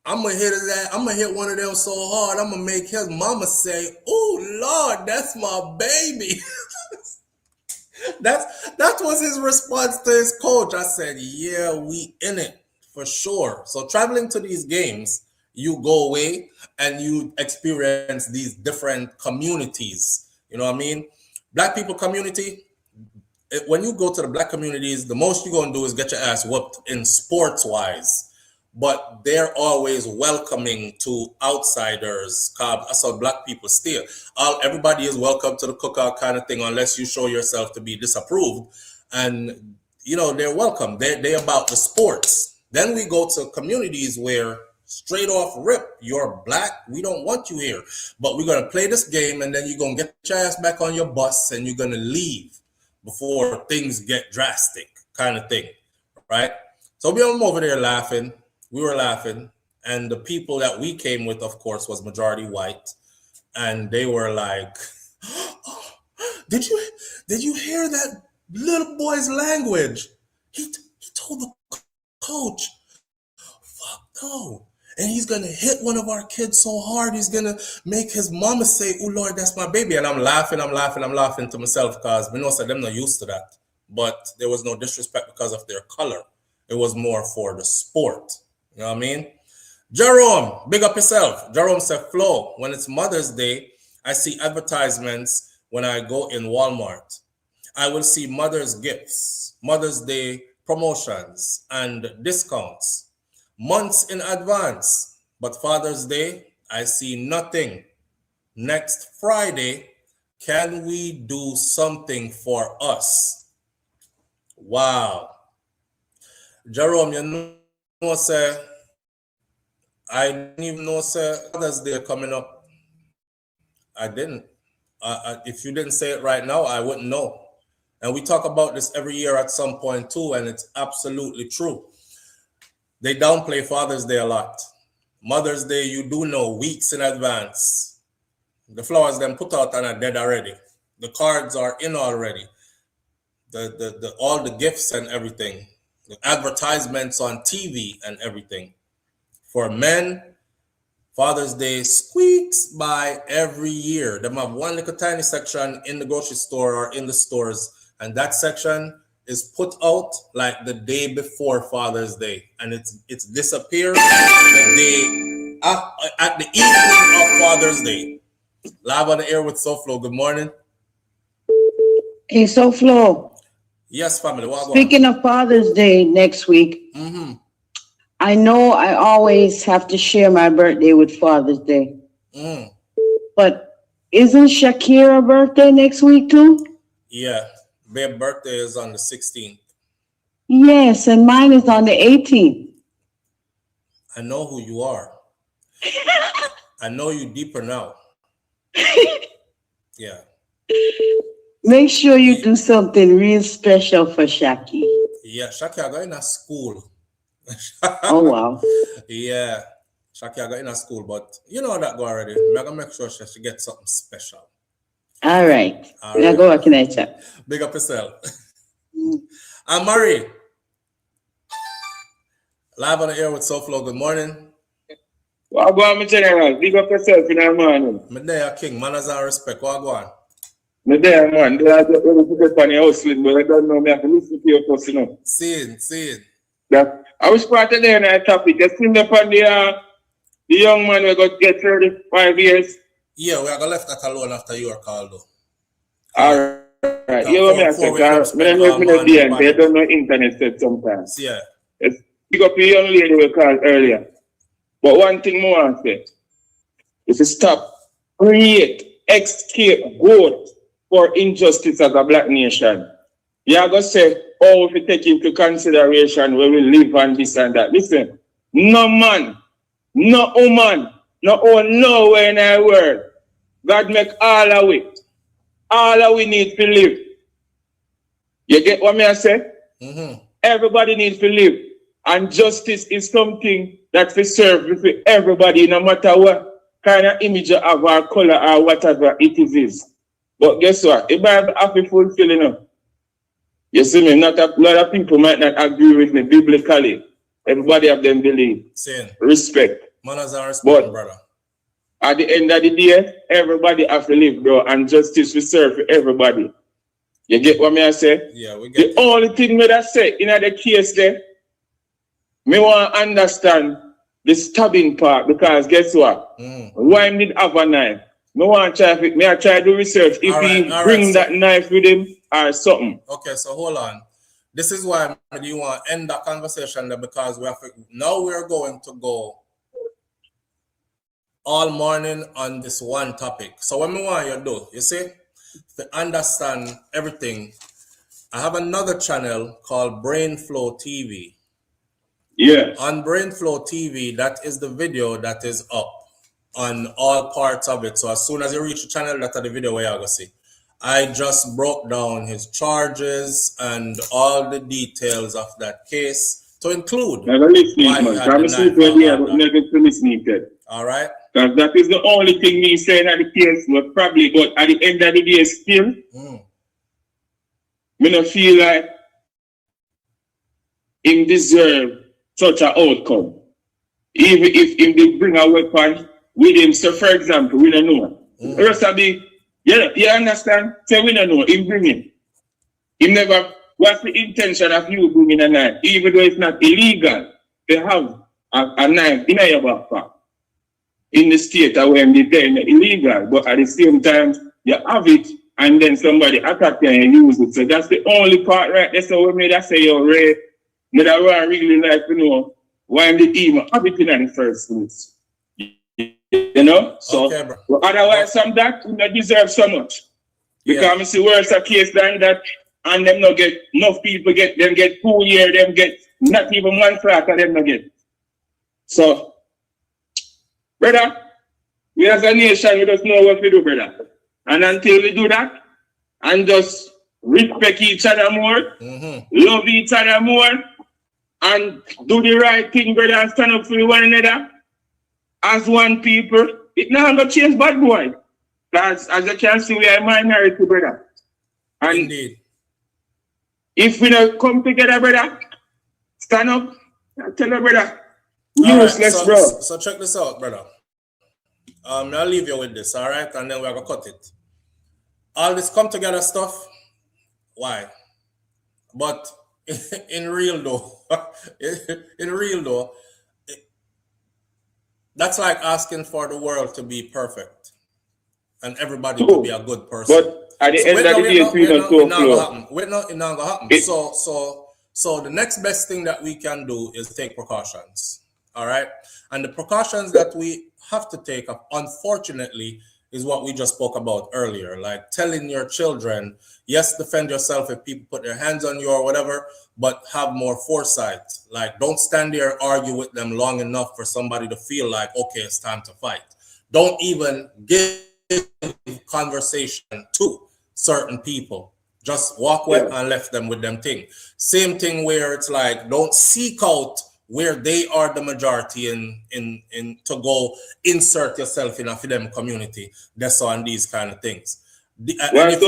I'm gonna hit that. I'm gonna hit one of them so hard. I'm gonna make his mama say, 'Oh Lord, that's my baby.'" that was his response to his coach. I said, "Yeah, we in it for sure." So traveling to these games, you go away and you experience these different communities. You know what I mean? Black people community. When you go to the black communities, the most you're gonna do is get your ass whooped in sports wise. But they're always welcoming to outsiders. I saw black people still. Everybody is welcome to the cookout kind of thing, unless you show yourself to be disapproved. And they're welcome. They're about the sports. Then we go to communities where straight off rip, you're black, we don't want you here. But we're gonna play this game, and then you're gonna get your ass back on your bus and you're gonna leave before things get drastic, kind of thing, right? So we were over there laughing. We were laughing, and the people that we came with, of course, was majority white, and they were like, "Oh, did you hear that little boy's language? He told the coach, 'Fuck no,' and he's gonna hit one of our kids so hard he's gonna make his mama say, 'Oh Lord, that's my baby.'" And I'm laughing to myself, because we know that them not used to that, but there was no disrespect because of their color. It was more for the sport. You know what I mean? Jerome, big up yourself. Jerome said, "Flo, when it's Mother's Day, I see advertisements when I go in Walmart. I will see Mother's gifts, Mother's Day promotions, and discounts months in advance. But Father's Day, I see nothing. Next Friday, can we do something for us?" Wow. Jerome, say, I didn't even know, say, Father's Day coming up. I didn't. If you didn't say it right now, I wouldn't know. And we talk about this every year at some point too, and it's absolutely true. They downplay Father's Day a lot. Mother's Day, you do know weeks in advance. The flowers then put out and are dead already. The cards are in already. The all the gifts and everything. The advertisements on TV and everything. For men, Father's Day squeaks by every year. They have one little tiny section in the grocery store or in the stores, and that section is put out like the day before Father's Day, and it's disappeared the day at the evening of Father's Day. Live on the air with SouFLo. Good morning. Hey, SouFLo. Yes, family. Speaking of Father's Day next week, I know I always have to share my birthday with Father's Day. But isn't Shakira's birthday next week too? Yeah, their birthday is on the 16th. Yes, and mine is on the 18th. I know who you are. I know you deeper now. Yeah. Make sure you do something real special for Shaki. Yeah, Shaki, I got in a school. Oh, wow. Yeah, Shaki, I got in a school, but you know that go already. I'm going to make sure she gets something special. All right. Now go back in that chat. Big up yourself. I'm Murray. Live on the air with SouFLo. Good morning. What go on, my general? Big up yourself in the morning. My day, king. Manners and respect. What go on? My day, man. They are just ready to get on your house with, but I don't know. I have to listen to your post, you know. Seeing. That I was part of the night topic. You seen the young man we got get 35 years. Yeah, we are gonna left that alone after you are called though. All right. You know me, I said, they don't know internet set sometimes. Yeah. It's pick up a young lady we called earlier. But one thing more I say, if you stop, create, scapegoat for injustice as a black nation, you are going to say, oh, if you take into consideration where we live and this and that. Listen, no man, no woman, no nowhere in our world. God make all of it. all that we need to live. You get what I say? Everybody needs to live. And justice is something that we serve for everybody, no matter what kind of image you have or color or whatever it is. But guess what? It might be happy fulfilling enough. You see me? Not a lot of people might not agree with me biblically. Everybody have them belief. Respect. Manners and respect, brother. At the end of the day, everybody have to live, bro, and justice we serve for everybody. You get what I say? Yeah, we get the only thing that I say in the case there, me want to understand the stabbing part, because guess what? Why did have a knife? Me want to try to do research if he bring that knife with him or something. Okay, so hold on. This is why you want to end that conversation there, because now we're going to go all morning on this one topic. So what we want you to do, you see, to understand everything, I have another channel called SouFLoTV. Yeah. On SouFLoTV, that is the video that is up on all parts of it. So as soon as you reach the channel, that's the video where you're going to see. I just broke down his charges and all the details of that case to include all right. Because that is the only thing me saying at the case, but probably, but at the end of the day still, me not feel like him deserve such an outcome. Even if him did bring a weapon with him. So for example, we don't know. The rest of the, you understand? So we don't know. Him bring him. He never, what's the intention of you bringing a knife? Even though it's not illegal, they have a knife in your backpack. In the state where they are illegal, but at the same time, you have it, and then somebody attack you and use it. So that's the only part right there. So when I say you're Ray, that I really like to know why did even have it in the first place. You know? So okay, but otherwise from that, you don't deserve so much. Because I see worse a case than that, and them not get enough people get 2 years, them get not even 1 flat of them not get. So brother, we as a nation, we just know what we do, brother. And until we do that, and just respect each other more, love each other more, and do the right thing, brother, and stand up for one another, as one people, it not going to change bad boy. Because as you can see, we are a minority, brother. And indeed, if we don't come together, brother, stand up, and tell the brother, useless, bro. So check this out, brother. I'll leave you with this, all right? And then we're going to cut it. All this come together stuff, why? But in real though, that's like asking for the world to be perfect and everybody to be a good person. But at the end of the day, it's not going to happen. So the next best thing that we can do is take precautions. All right. And the precautions that we have to take, unfortunately, is what we just spoke about earlier. Like telling your children, yes, defend yourself if people put their hands on you or whatever, but have more foresight. Like don't stand there and argue with them long enough for somebody to feel like, okay, it's time to fight. Don't even give conversation to certain people. Just walk away and left them with them thing. Same thing where it's like, don't seek out where they are the majority in to go insert yourself in a them community. That's on these kind of things. If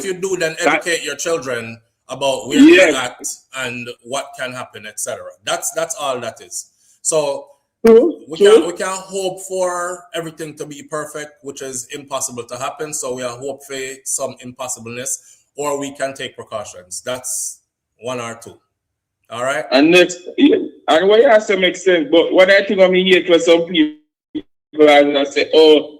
you do, then educate your children about where they act and what can happen, etc. That's all that is. So we can't hope for everything to be perfect, which is impossible to happen. So we are hope for some impossibleness. Or we can take precautions. That's one or two. All right? And next, and what you have to make sense, but what I think I mean here for some people, I say, oh,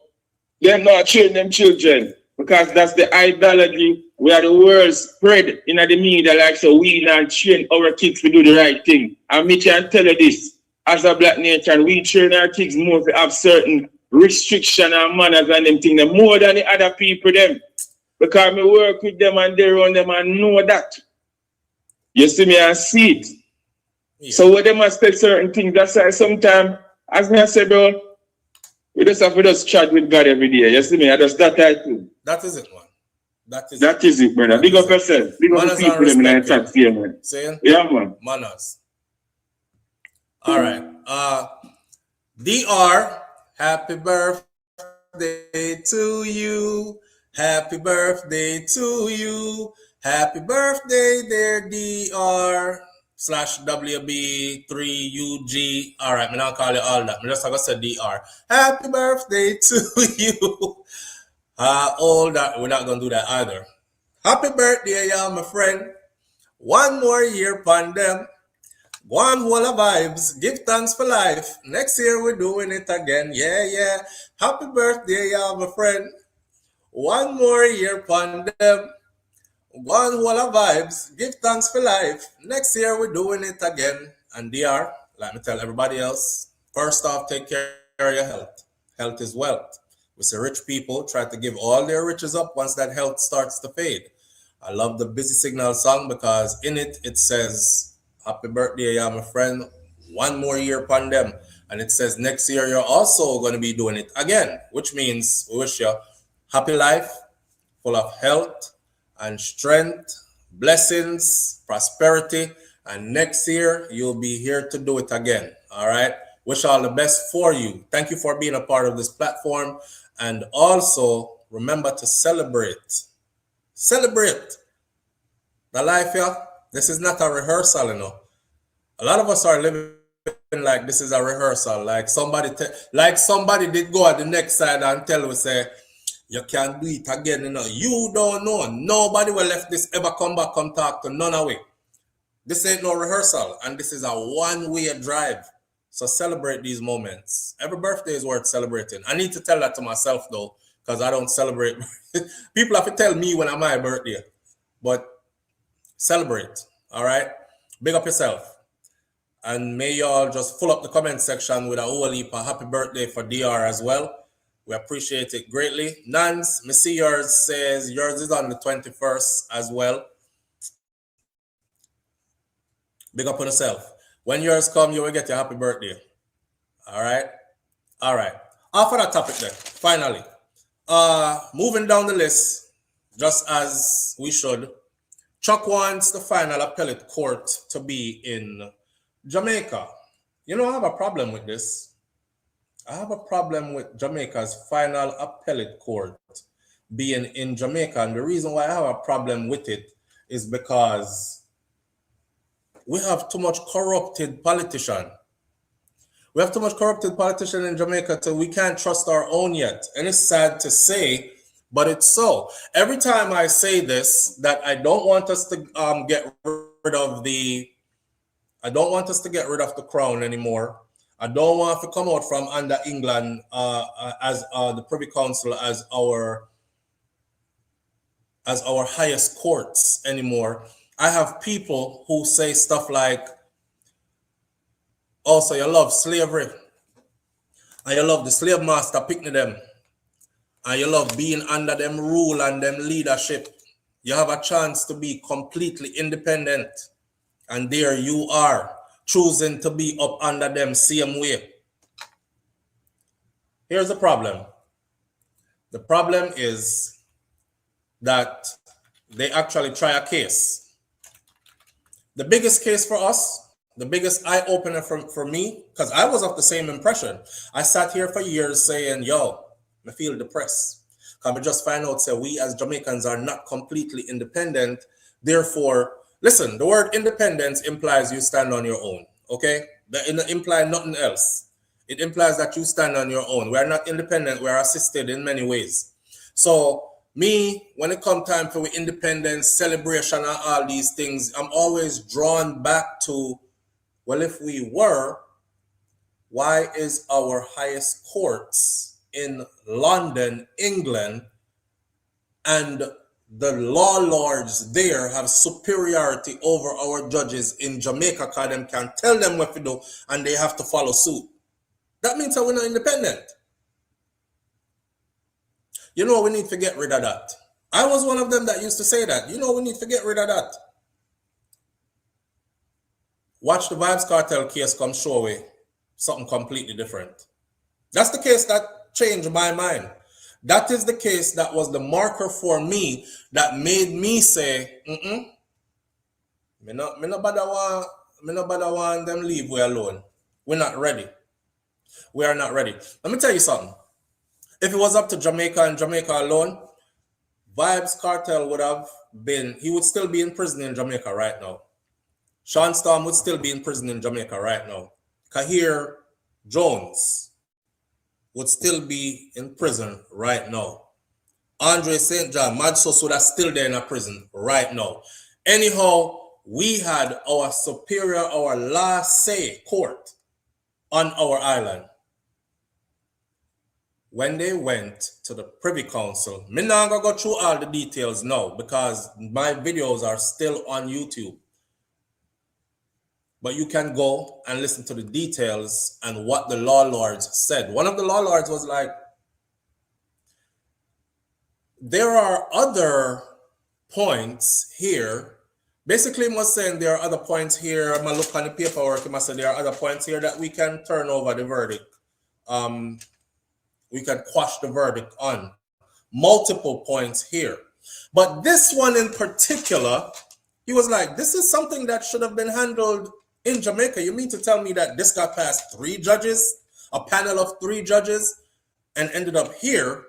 they're not training them children, because that's the ideology where the world spread in the media, like so we not train our kids to do the right thing. And me can tell you this, as a black nation, we train our kids more to have certain restriction and manners and them things, more than the other people them. Because I work with them and they run them and know that. You see me and see it. Yeah. So when they must take certain things, that's why sometimes, as I said, bro, We just have to just chat with God every day. You see me? I just that type too. That is it, man. That is it, brother. Big up yourself. Big up the people in the chat here, man. Saying? Yeah, man. Manners. All right. DR, happy birthday to you. Happy birthday to you. Happy birthday, dear DR. /WB3UG. All right, I'm not call you all that. I'm just going to say DR. Happy birthday to you. All that. We're not going to do that either. Happy birthday, y'all, my friend. One more year upon them. One whole of vibes. Give thanks for life. Next year we're doing it again. Yeah. Happy birthday, y'all, my friend. One more year upon them. One whole of vibes. Give thanks for life. Next year we're doing it again. And DR, let me tell everybody else, first off, take care of your health. Health is wealth. We see rich people try to give all their riches up once that health starts to fade. I love the Busy Signal song because in it says, happy birthday, yeah, my friend. One more year upon them. And it says next year you're also going to be doing it again, which means we wish you happy life, full of health and strength, blessings, prosperity. And next year you'll be here to do it again. All right. Wish all the best for you. Thank you for being a part of this platform. And also remember to celebrate. Celebrate the life here. This is not a rehearsal, you know. A lot of us are living like this is a rehearsal. Like somebody did go at the next side and tell us, say, you can't do it again, you know. You don't know. Nobody will let this ever come back and talk to none of it. This ain't no rehearsal, and this is a one-way drive. So celebrate these moments. Every birthday is worth celebrating. I need to tell that to myself though, because I don't celebrate. People have to tell me when I'm my birthday. But celebrate. All right. Big up yourself. And may y'all just fill up the comment section with a whole heap of happy birthday for DR as well. We appreciate it greatly. Nance, me see yours says yours is on the 21st as well. Big up on yourself. When yours come, you will get your happy birthday. All right. Off of that topic then, finally. Moving down the list, just as we should. Chuck wants the final appellate court to be in Jamaica. You know, I have a problem with this. I have a problem with Jamaica's final appellate court being in Jamaica. And the reason why I have a problem with it is because we have too much corrupted politician. We have too much corrupted politician in Jamaica till we can't trust our own yet. And it's sad to say, but it's so. Every time I say this, that I don't want us to get rid of the crown anymore. I don't want to come out from under England as the Privy Council as our highest courts anymore. I have people who say stuff like, oh, so you love slavery, and you love the slave master picking them, and you love being under them rule and them leadership. You have a chance to be completely independent, and there you are, choosing to be up under them same way. Here's the problem. The problem is that they actually try a case. The biggest case for us, the biggest eye-opener for me, because I was of the same impression. I sat here for years saying, yo, I feel depressed. Because I just find out, say, we as Jamaicans are not completely independent. Therefore, listen, the word independence implies you stand on your own, okay? It implies nothing else. It implies that you stand on your own. We are not independent. We are assisted in many ways. So, me, when it comes time for independence, celebration, and all these things, I'm always drawn back to, well, if we were, why is our highest courts in London, England, and the law lords there have superiority over our judges in Jamaica because them can tell them what to do and they have to follow suit? That means that we're not independent. You know, we need to get rid of that. I was one of them that used to say that. You know, we need to get rid of that. Watch the Vibes Cartel case come show away something completely different. That's the case that change my mind. That is the case that was the marker for me that made me say, me no bother want them leave we alone. We're not ready. We are not ready. Let me tell you something. If it was up to Jamaica and Jamaica alone, Vybz Kartel he would still be in prison in Jamaica right now. Sean Storm would still be in prison in Jamaica right now. Kahir Jones would still be in prison right now. Andre St. John, Mad Sos would have still there in a prison right now. Anyhow, we had our superior, our last say court on our island. When they went to the Privy Council, I'm not going to go through all the details now because my videos are still on YouTube. But you can go and listen to the details and what the law lords said. One of the law lords was like, there are other points here. Basically, he was saying there are other points here. I'm going to look on the paperwork. He must say there are other points here that we can turn over the verdict. We can quash the verdict on. Multiple points here. But this one in particular, he was like, this is something that should have been handled in Jamaica. You mean to tell me that this got past 3 judges, a panel of 3 judges, and ended up here?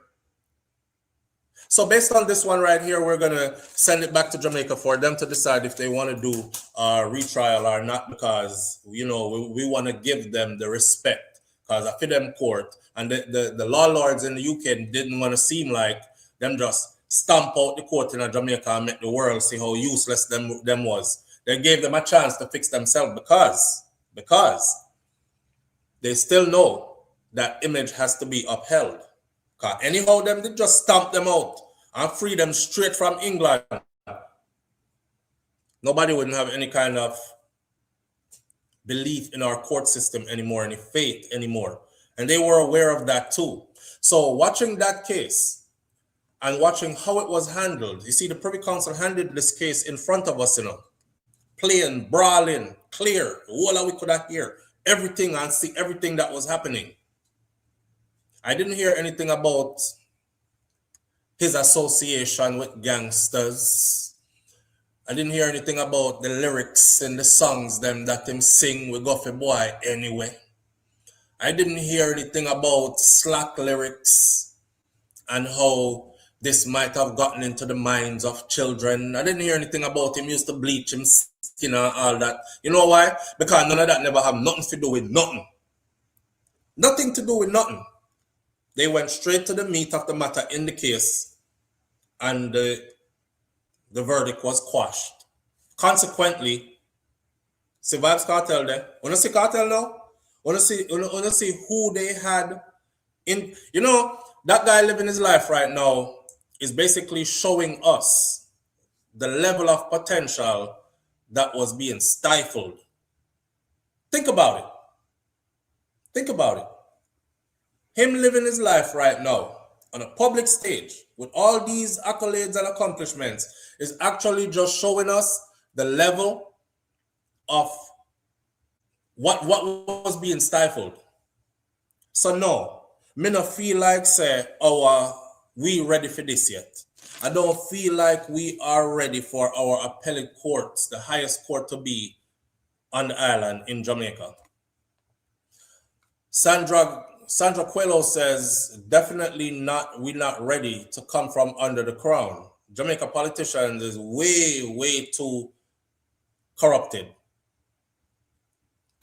So based on this one right here, we're going to send it back to Jamaica for them to decide if they want to do a retrial or not, because, you know, we want to give them the respect, because I feel them court and the law lords in the UK didn't want to seem like them just stamp out the court in Jamaica and make the world see how useless them was. They gave them a chance to fix themselves because they still know that image has to be upheld. Because anyhow, them they just stamp them out and free them straight from England. Nobody wouldn't have any kind of belief in our court system anymore, any faith anymore. And they were aware of that too. So watching that case and watching how it was handled, you see the Privy Council handled this case in front of us, you know. Plain, brawling, clear, all we could hear everything and see everything that was happening. I didn't hear anything about his association with gangsters. I didn't hear anything about the lyrics in the songs them that him sing with Guffy Boy anyway. I didn't hear anything about slack lyrics and how this might have gotten into the minds of children. I didn't hear anything about him used to bleach him skin and all that. You know why? Because none of that never have nothing to do with nothing. Nothing to do with nothing. They went straight to the meat of the matter in the case, and the verdict was quashed. Consequently, see Vybz Kartel there. Wanna see Kartel now? Wanna see who they had in? You know, that guy living his life right now is basically showing us the level of potential that was being stifled. Think about it. Think about it. Him living his life right now on a public stage with all these accolades and accomplishments is actually just showing us the level of what was being stifled. So no, me not feel like say, we ready for this yet. I don't feel like we are ready for our appellate courts, the highest court to be on the island in Jamaica. Sandra Coelho says, definitely not, we're not ready to come from under the crown. Jamaica politicians is way too corrupted.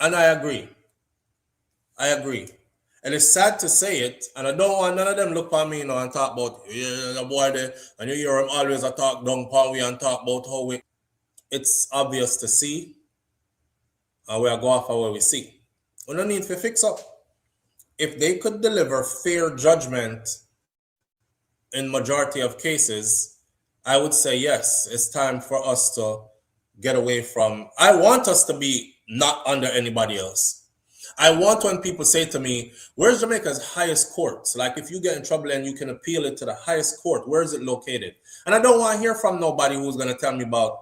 And I agree. And it's sad to say it, and I don't want none of them look at me, and talk about, yeah, the boy there, and you hear him always talk down upon we and talk about how we. It's obvious to see, and we'll go off of where we see. We don't need to fix up. If they could deliver fair judgment in majority of cases, I would say yes, it's time for us to get away from. I want us to be not under anybody else. I want when people say to me, where's Jamaica's highest courts? Like if you get in trouble and you can appeal it to the highest court, where is it located? And I don't want to hear from nobody who's going to tell me about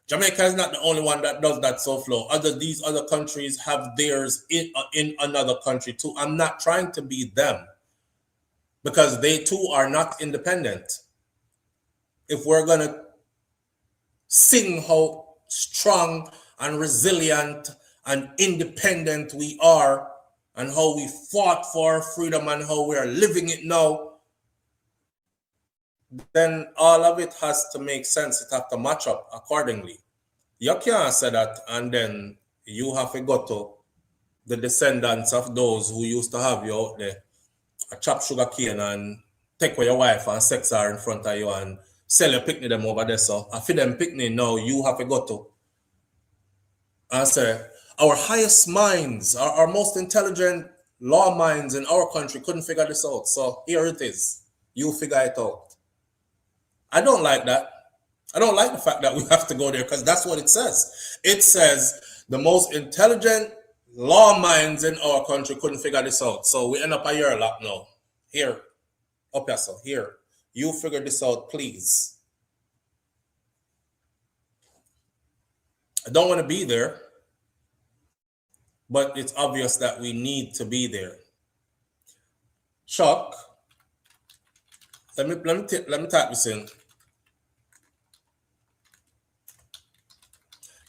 Jamaica is not the only one that does that SouFlo. These other countries have theirs in another country too. I'm not trying to be them. because they too are not independent. If we're going to sing how strong and resilient and independent we are and how we fought for our freedom and how we are living it now, then all of it has to make sense. It has to match up accordingly. You can't say that and then you have to go to the descendants of those who used to have you out there, a chop sugar cane and take away your wife and sex her in front of you and sell your picnic them over there. So I feel them picnic now, you have to go to and say, our highest minds, our most intelligent law minds in our country couldn't figure this out. So here it is. You figure it out. I don't like that. I don't like the fact that we have to go there because that's what it says. It says the most intelligent law minds in our country couldn't figure this out. So we end up a year lap now. Here, up here, so here. You figure this out, please. I don't want to be there, but it's obvious that we need to be there. Chuck, let me type this in.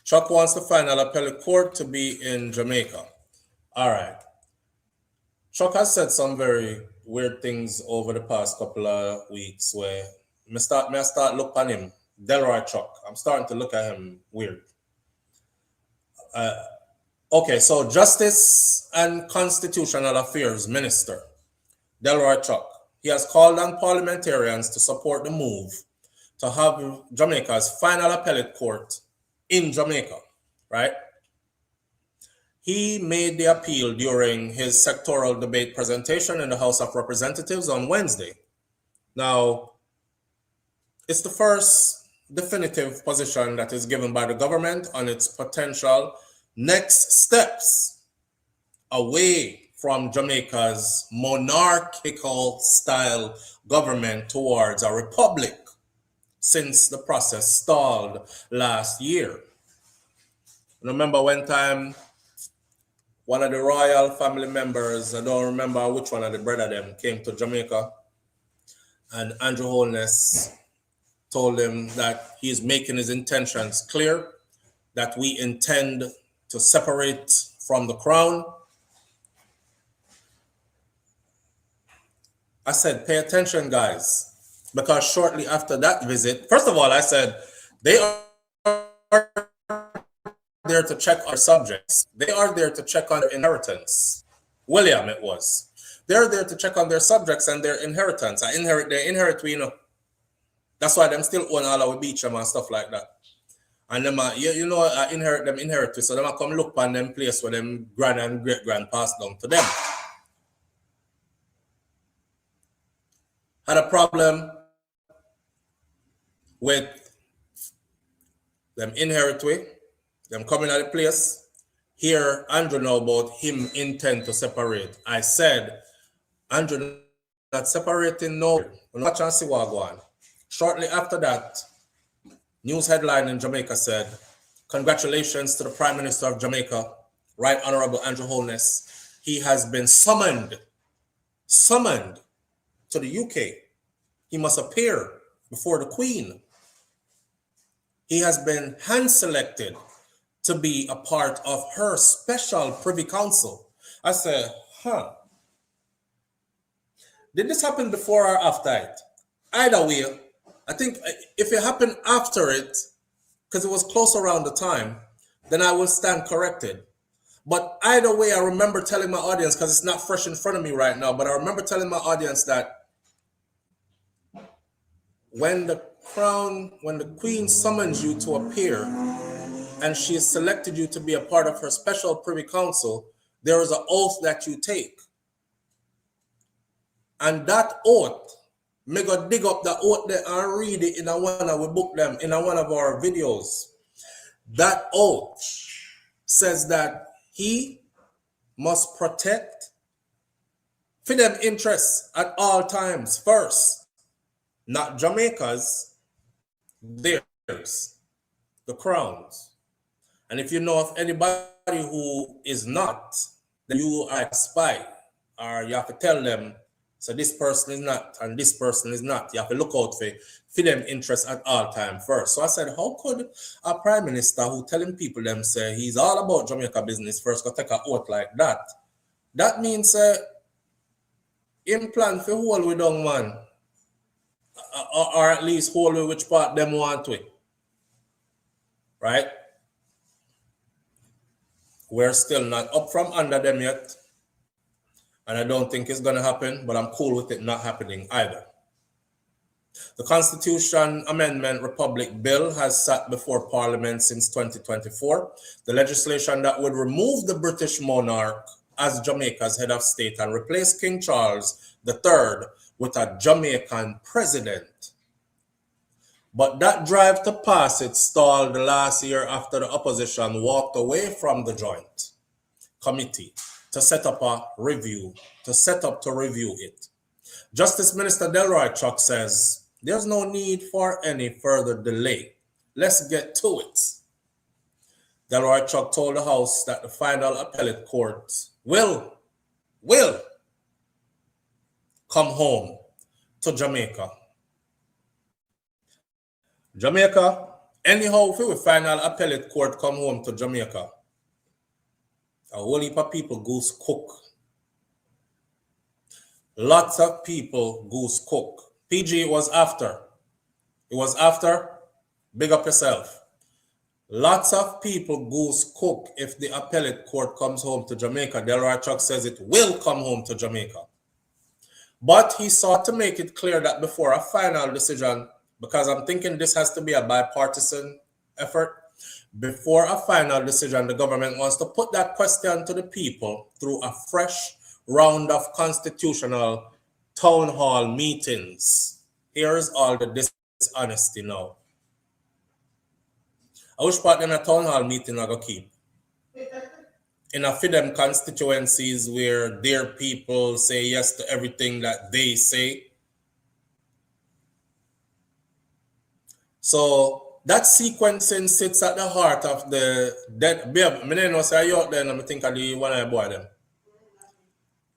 Chuck wants the final appellate court to be in Jamaica. All right. Chuck has said some very weird things over the past couple of weeks where I start look at him, Delroy Chuck. I'm starting to look at him weird. Okay, so Justice and Constitutional Affairs Minister, Delroy Chuck, he has called on parliamentarians to support the move to have Jamaica's final appellate court in Jamaica, right? He made the appeal during his sectoral debate presentation in the House of Representatives on Wednesday. Now, it's the first definitive position that is given by the government on its potential next steps away from Jamaica's monarchical style government towards a republic since the process stalled last year. Remember one time, one of the royal family members, I don't remember which one of the brother them, came to Jamaica, and Andrew Holness told him that he is making his intentions clear, that we intend to separate from the crown. I said, pay attention, guys, because shortly after that visit, first of all, I said, they are there to check our subjects. They are there to check on their inheritance. William, it was. They're there to check on their subjects and their inheritance. They inherit, you know. That's why them still own all our beach and stuff like that. And them, inherit. So them come look on them place where them grand and great grand passed down to them. Had a problem with them inherit way, them coming at the place. Here, Andrew know about him intend to separate. I said, Andrew not separating no. Watch and see what going on. Shortly after that, news headline in Jamaica said, congratulations to the Prime Minister of Jamaica, Right Honorable Andrew Holness. He has been summoned to the UK. He must appear before the Queen. He has been hand-selected to be a part of her special Privy Council. I said, did this happen before or after it? Either way, I think if it happened after it, because it was close around the time, then I will stand corrected. But either way, I remember telling my audience, because it's not fresh in front of me right now, but I remember telling my audience that when the Queen summons you to appear and she has selected you to be a part of her special Privy Council, there is an oath that you take. And that oath, me go dig up the oath there and read it in one of our book them, in one of our videos. That oath says that he must protect for them interests at all times first. Not Jamaica's, theirs, the Crown's. And if you know of anybody who is not, then you are a spy, or you have to tell them So this person is not, and this person is not. You have to look out for them interests at all time first. So I said, how could a prime minister who telling people them say he's all about Jamaica business first go take a oath like that? That means him plan for hold we down, man. Or at least hold with which part them want to. Right? We're still not up from under them yet. And I don't think it's going to happen, but I'm cool with it not happening either. The Constitution Amendment Republic Bill has sat before Parliament since 2024. The legislation that would remove the British monarch as Jamaica's head of state and replace King Charles III with a Jamaican president. But that drive to pass it stalled last year after the opposition walked away from the joint committee to set up to review it. Justice Minister Delroy Chuck says, there's no need for any further delay. Let's get to it. Delroy Chuck told the House that the final appellate court will come home to Jamaica. Anyhow, if the final appellate court come home to Jamaica, a whole heap of people goose cook. Lots of people goose cook. PG, it was after. Big up yourself. Lots of people goose cook if the appellate court comes home to Jamaica. Delroy Chuck says it will come home to Jamaica. But he sought to make it clear that before a final decision, because I'm thinking this has to be a bipartisan effort, before a final decision, the government wants to put that question to the people through a fresh round of constitutional town hall meetings. Here's all the dishonesty now. I wish part in a town hall meeting I go keep. In a few them constituencies where their people say yes to everything that they say. So that sequencing sits at the heart of the dead. I say you out there and I think of the one I boy them.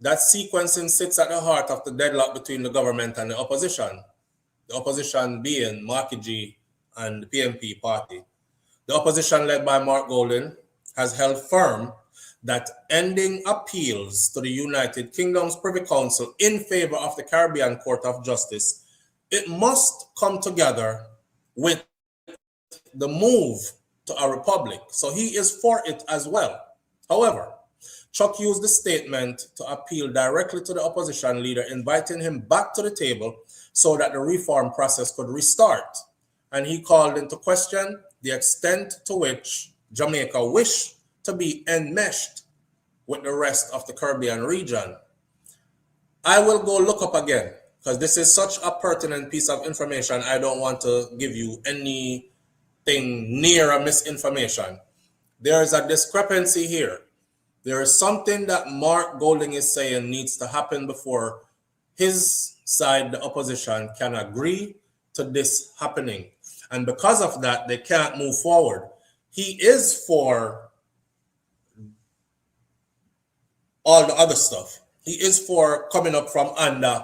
That sequencing sits at the heart of the deadlock between the government and the opposition. The opposition being Marky G and the PMP party. The opposition led by Mark Golden has held firm that ending appeals to the United Kingdom's Privy Council in favor of the Caribbean Court of Justice, it must come together with the move to a republic. So he is for it as well. However, Chuck used the statement to appeal directly to the opposition leader, inviting him back to the table so that the reform process could restart. And he called into question the extent to which Jamaica wished to be enmeshed with the rest of the Caribbean region. I will go look up again because this is such a pertinent piece of information. I don't want to give you anything near a misinformation. There is a discrepancy here. There is something that Mark Golding is saying needs to happen before his side, the opposition, can agree to this happening. And because of that, they can't move forward. He is for all the other stuff. He is for coming up from under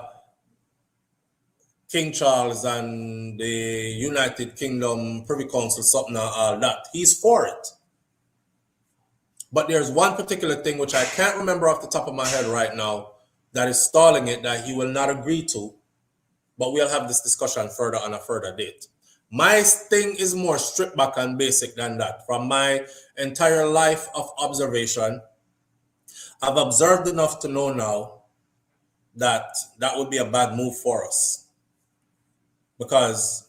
King Charles and the United Kingdom Privy Council, something and all that. He's for it. But there's one particular thing which I can't remember off the top of my head right now that is stalling it, that he will not agree to. But we'll have this discussion further on a further date. My thing is more stripped back and basic than that. From my entire life of observation, I've observed enough to know now that that would be a bad move for us. Because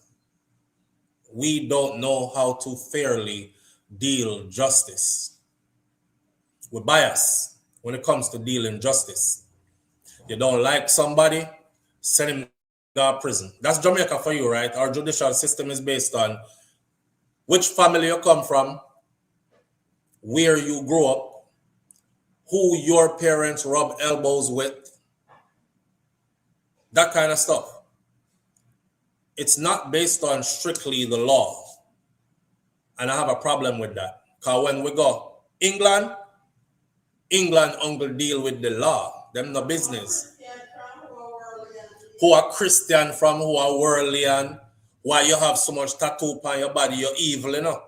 we don't know how to fairly deal justice. We're biased when it comes to dealing justice. You don't like somebody, send him to prison. That's Jamaica for you, right? Our judicial system is based on which family you come from, where you grew up, who your parents rub elbows with, that kind of stuff. It's not based on strictly the law. And I have a problem with that. Because when we go England only deal with the law. Them no business. who are Christian from who are worldly and why you have so much tattoo on your body, you're evil, you know.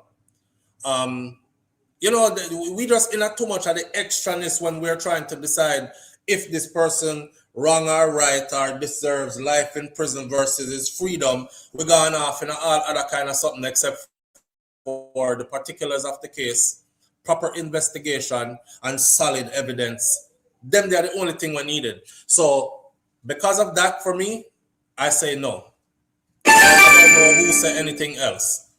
We just in too much of the extraness when we're trying to decide if this person wrong or right or deserves life in prison versus his freedom. We're going off in all other kind of something except for the particulars of the case, proper investigation, and solid evidence. Them, they're the only thing we needed. So because of that, for me, I say no. I don't know who said anything else.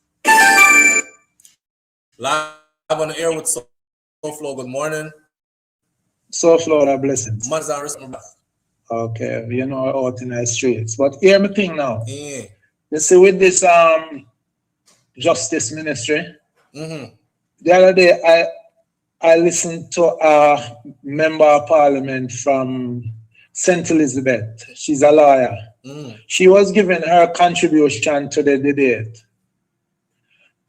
Live on the air with SouFLo. Good morning. SouFLo, blessings. Mazan. Okay, you know, out in the streets. But hear me thing now. Yeah. You see, with this justice ministry, the other day I listened to a member of parliament from St. Elizabeth. She's a lawyer. She was giving her contribution to the debate.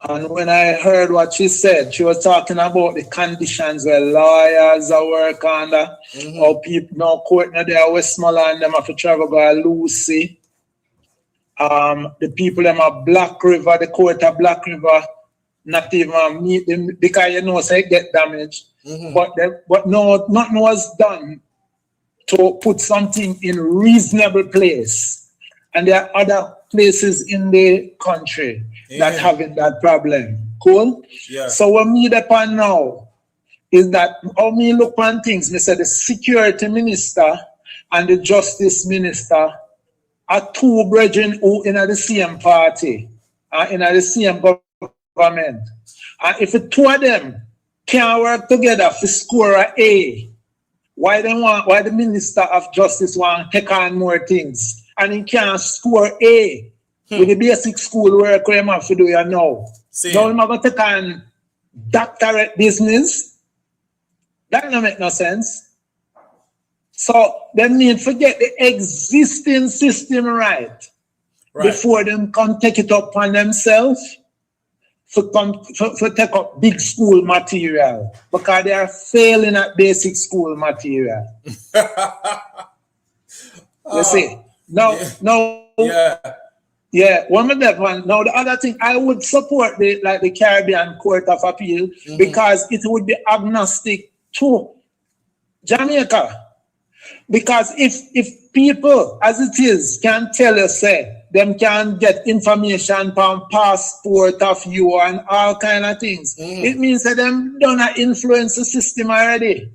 And when I heard what she said, she was talking about the conditions where lawyers are work under, or people now court now there Westmoreland, them have to travel go to Lucy. The people them at Black River, the court of Black River, not even meet them because you know say get damaged. But no, nothing was done to put something in reasonable place. And there are other places in the country that having that problem. Cool? Yeah. So what me depend now is that how me look on things, me say the security minister and the justice minister are two brethren who in the same party and in the same government. And if the two of them can't work together to score an A, why the minister of justice want to take on more things? And he can't score A with the basic school work where you have to do you know. Now I'm going to take on doctorate business. That don't make no sense. So they need to get the existing system right before them come take it up on themselves to take up big school material because they are failing at basic school material. You see? One of that one. Now the other thing, I would support the Caribbean Court of Appeal because it would be agnostic to Jamaica. Because if people, as it is, can tell us, say, them can get information from passport of you and all kind of things, it means that them don't influence the system already.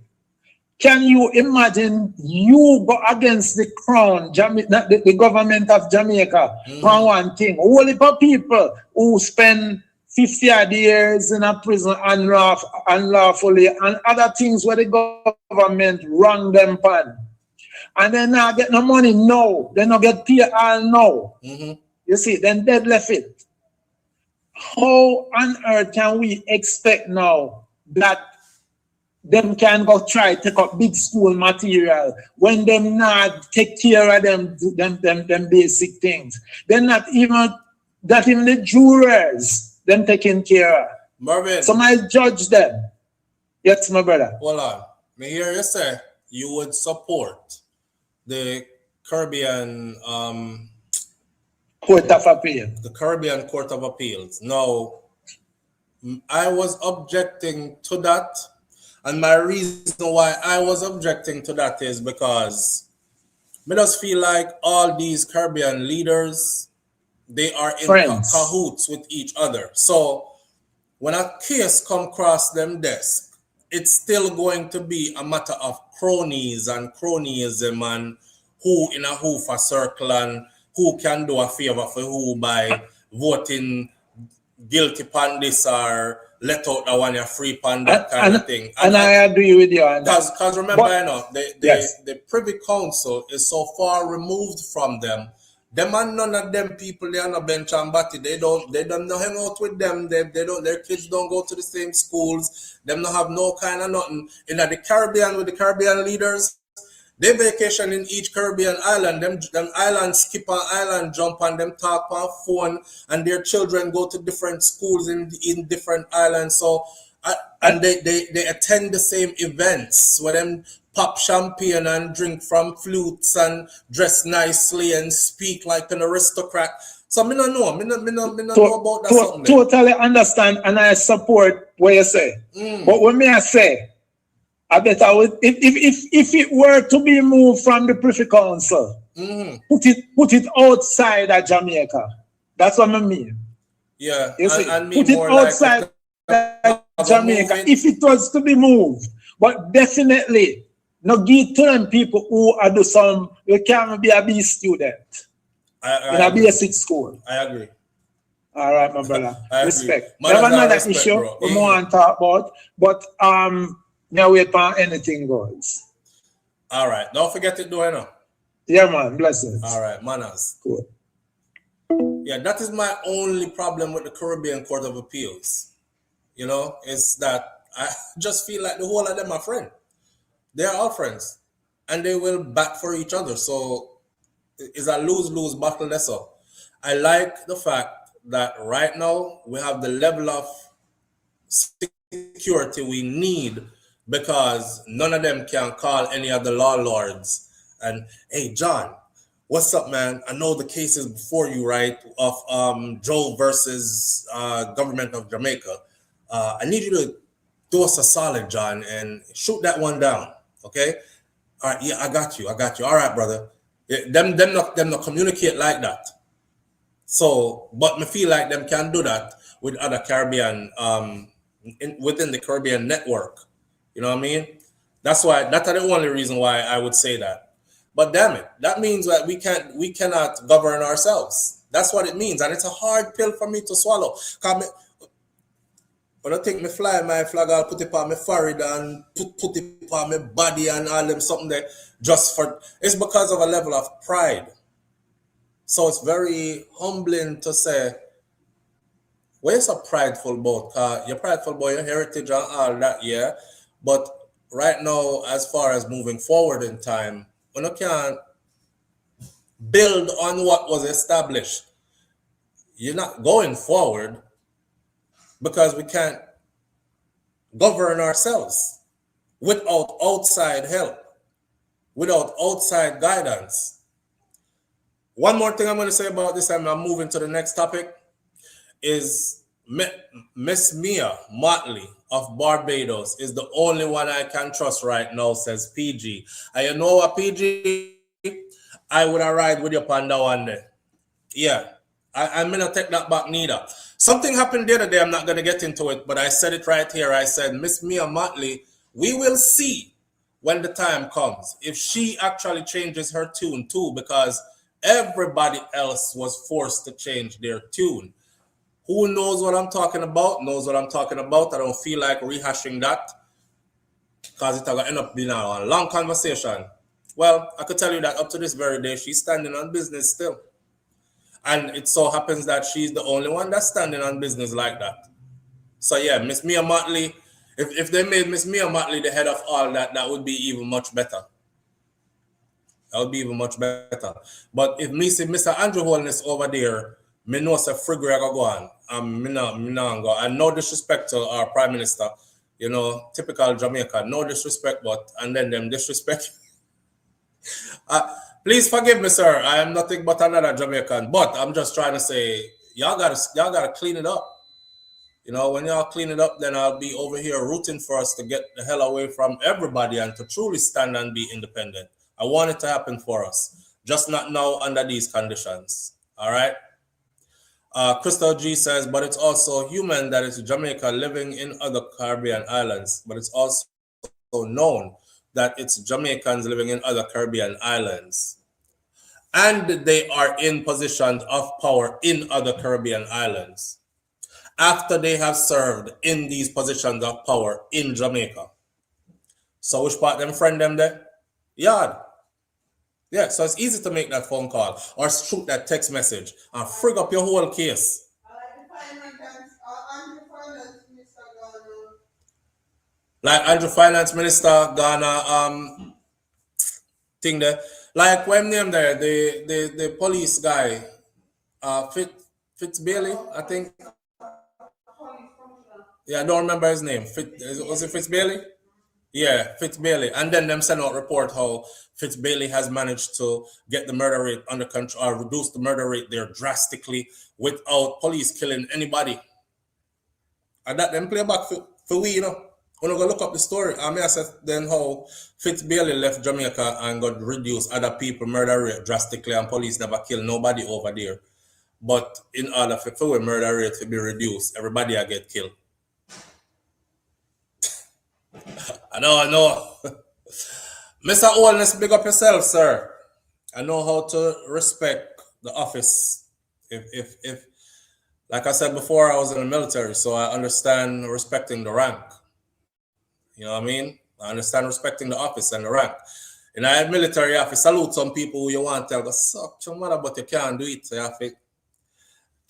Can you imagine you go against the crown, the government of Jamaica, for one thing? Only for people who spend 50 odd years in a prison unlawfully and other things where the government wrong them pan. And they not get no money, no. They not get paid all no. You see, then they left it. How on earth can we expect now that them can go try take up big school material when them not take care of them basic things? They're not even the jurors them taking care of. Marvin. So I judge them. Yes, my brother. Hold on. Me hear you say you would support the Caribbean Court of Appeal. The Caribbean Court of Appeals. Now, I was objecting to that. And my reason why I was objecting to that is because I just feel like all these Caribbean leaders, they are in cahoots with each other. So when a case come across them desk, it's still going to be a matter of cronies and cronyism and who in a who for circle and who can do a favor for who by voting guilty pan this or let out the one you're free pan that kind of thing. And I agree with you on that. Because remember, the Privy Council is so far removed from them. Them and none of them people they on a bench and batty. They don't hang out with them. They don't. Their kids don't go to the same schools. Them don't have no kind of nothing. In the Caribbean with the Caribbean leaders, they vacation in each Caribbean island. Them island skip on island jump and them talk on phone. And their children go to different schools in different islands. So and they attend the same events where them pop champagne and drink from flutes and dress nicely and speak like an aristocrat. So me don't know. Me don't know about that something. Totally understand and I support what you say. But when me I say, I bet I would if it were to be moved from the Privy Council, put it outside of Jamaica. That's what I mean. Yeah, and put it outside Jamaica if it was to be moved. But definitely, no give to them people who are do some, you can't be a B student in a basic school. I agree. All right, my brother. Respect. We have another respect, issue bro. we want to talk about, but now wait for anything goes. All right, don't forget to do it now. Yeah, man. Blessings. All right, manners. Cool. Yeah, that is my only problem with the Caribbean Court of Appeals. You know, is that I just feel like the whole of them are friends. They are all friends. And they will bat for each other. So it's a lose-lose battle that's all. I like the fact that right now we have the level of security we need because none of them can call any of the law lords and, hey, John, what's up, man? I know the case is before you, right? Of Joe versus government of Jamaica. I need you to do us a solid, John, and shoot that one down. Okay? All right, yeah, I got you. All right, brother. Yeah, them not communicate like that. So, but me feel like them can do that with other Caribbean, within the Caribbean network. You know what I mean? That's the only reason why I would say that. But damn it, that means that we cannot govern ourselves. That's what it means, and it's a hard pill for me to swallow. When I think me fly my flag, I'll put it on my forehead and put it on my body and all them something there it's because of a level of pride. So it's very humbling to say, well, you're so prideful about, you're prideful about your heritage and all that, yeah. But right now, as far as moving forward in time, we can't build on what was established. You're not going forward because we can't govern ourselves without outside help, without outside guidance. One more thing I'm going to say about this, and I'm moving to the next topic, is Miss Mia Motley of Barbados is the only one I can trust right now, says PG. And you know what, PG? I would have ride with you on that one day. Yeah, I'm going to take that back neither. Something happened the other day, I'm not going to get into it, but I said it right here. I said, Miss Mia Motley, we will see when the time comes if she actually changes her tune too, because everybody else was forced to change their tune. Who knows what I'm talking about, knows what I'm talking about. I don't feel like rehashing that because it's going to end up being a long conversation. Well, I could tell you that up to this very day, she's standing on business still. And it so happens that she's the only one that's standing on business like that. So yeah, Miss Mia Motley, if they made Miss Mia Motley the head of all that, that would be even much better. That would be even much better. But if me see Mr. Andrew Holness over there, me know say frigga go on. Me no go. And no disrespect to our Prime Minister, you know, typical Jamaica, no disrespect, but and then them disrespect. Please forgive me, sir. I am nothing but another Jamaican. But I'm just trying to say, y'all gotta clean it up. You know, when y'all clean it up, then I'll be over here rooting for us to get the hell away from everybody and to truly stand and be independent. I want it to happen for us, just not now under these conditions. All right. Crystal G says, but it's also human that it's Jamaica living in other Caribbean islands, but it's also known that it's Jamaicans living in other Caribbean islands. And they are in positions of power in other Caribbean islands after they have served in these positions of power in Jamaica. So which part them friend them there? Yard. Yeah, so it's easy to make that phone call or shoot that text message and frig up your whole case. Like Andrew Finance Minister Ghana thing there. Like when name there, the police guy, Fitz Bailey, I think. Yeah, I don't remember his name. Was it Fitz Bailey? Yeah, Fitzbailey. And then them send out report how Fitzbailey has managed to get the murder rate under control, or reduce the murder rate there drastically without police killing anybody. And that them play back for we, you know. When I go look up the story, I mean, I said then how Fitzbailey left Jamaica and got reduced other people murder rate drastically, and police never kill nobody over there. But in order for murder rate to be reduced, everybody will get killed. I know. Mr. Oldness, big up yourself, sir. I know how to respect the office. If like I said before, I was in the military, so I understand respecting the rank. You know what I mean? I understand respecting the office and the rank. In a military, you have to salute some people who you want to tell, go, suck your mother, but you can't do it. So you have to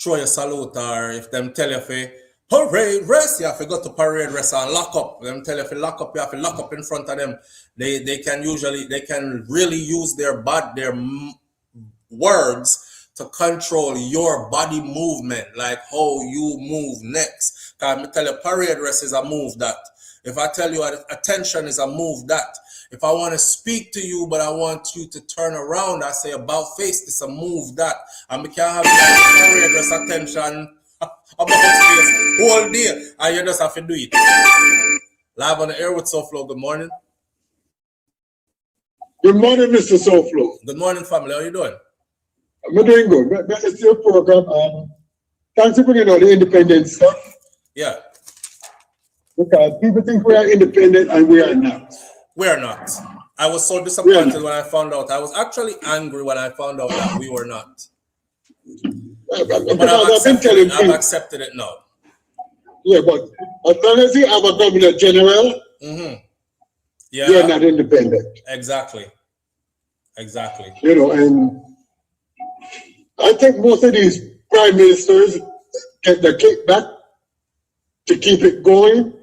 throw your salute, or if them tell you if parade rest, you have to go to parade rest and lock up. Them tell you if you lock up, you have to lock up in front of them. They can really use their words to control your body movement, like how you move next. Because I tell you, parade rest is a move that. If I tell you attention is a move that. If I want to speak to you, but I want you to turn around, I say about face, it's a move that. And we can't have parade rest attention about face whole day, and you just have to do it. Live on the air with SouFLo. Good morning. Good morning, Mr. SouFLo. Good morning, family. How are you doing? I'm doing good. That is your program. Thanks for bringing all the independent stuff. Yeah. Because people think we are independent and we are not. We are not. I was so disappointed when I found out. I was actually angry when I found out that we were not. But I've accepted it now. Yeah, but as long as you have a governor general, yeah, you're not independent. Exactly. You know, and I think most of these prime ministers get the kickback to keep it going.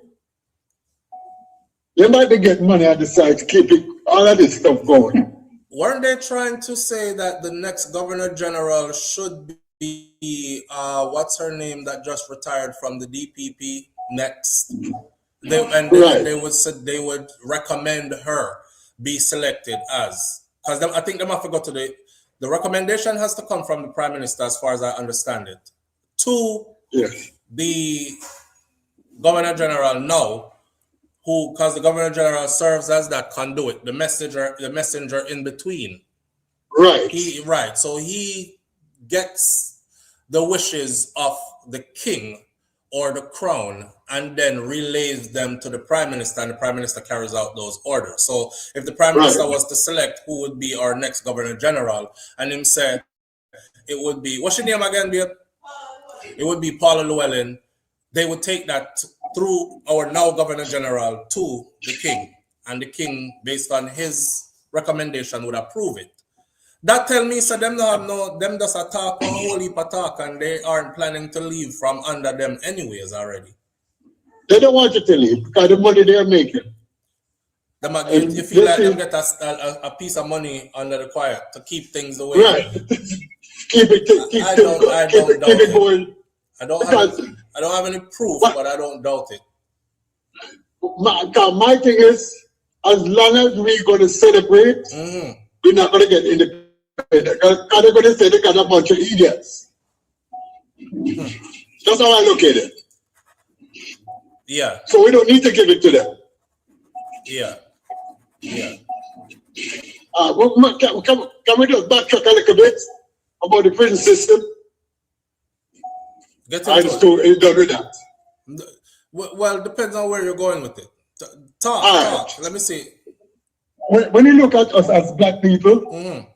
They might be getting money on the side to keep it, all of this stuff going. Weren't they trying to say that the next governor general should be, what's her name that just retired from the DPP next? They would recommend her be selected as, because I think they might forgot to the recommendation has to come from the prime minister, as far as I understand it, to the governor general now, who, because the governor general serves as that conduit, the messenger in between. Right. So he gets the wishes of the king or the crown and then relays them to the prime minister, and the prime minister carries out those orders. So if the prime minister was to select who would be our next governor general, and him said it would be, what's your name again, babe? It would be Paula Llewellyn. They would take that through our now governor general to the king, and the king, based on his recommendation, would approve it. That tell me, so them just a talk, a whole heap of talk, and they aren't planning to leave from under them anyways already. They don't want you to leave because the money they're making. You feel like them get a piece of money under the quiet to keep things the way. Right. keep it going. I don't have any proof, but I don't doubt it. My thing is, as long as we're going to celebrate, we're not going to get independent. Because they're going to say they got a bunch of idiots. That's how I look at it. Yeah. So we don't need to give it to them. Yeah. Can we just backtrack a little bit about the prison system? I just don't do that. Well, it depends on where you're going with it. Talk. Let me see. When you look at us as black people,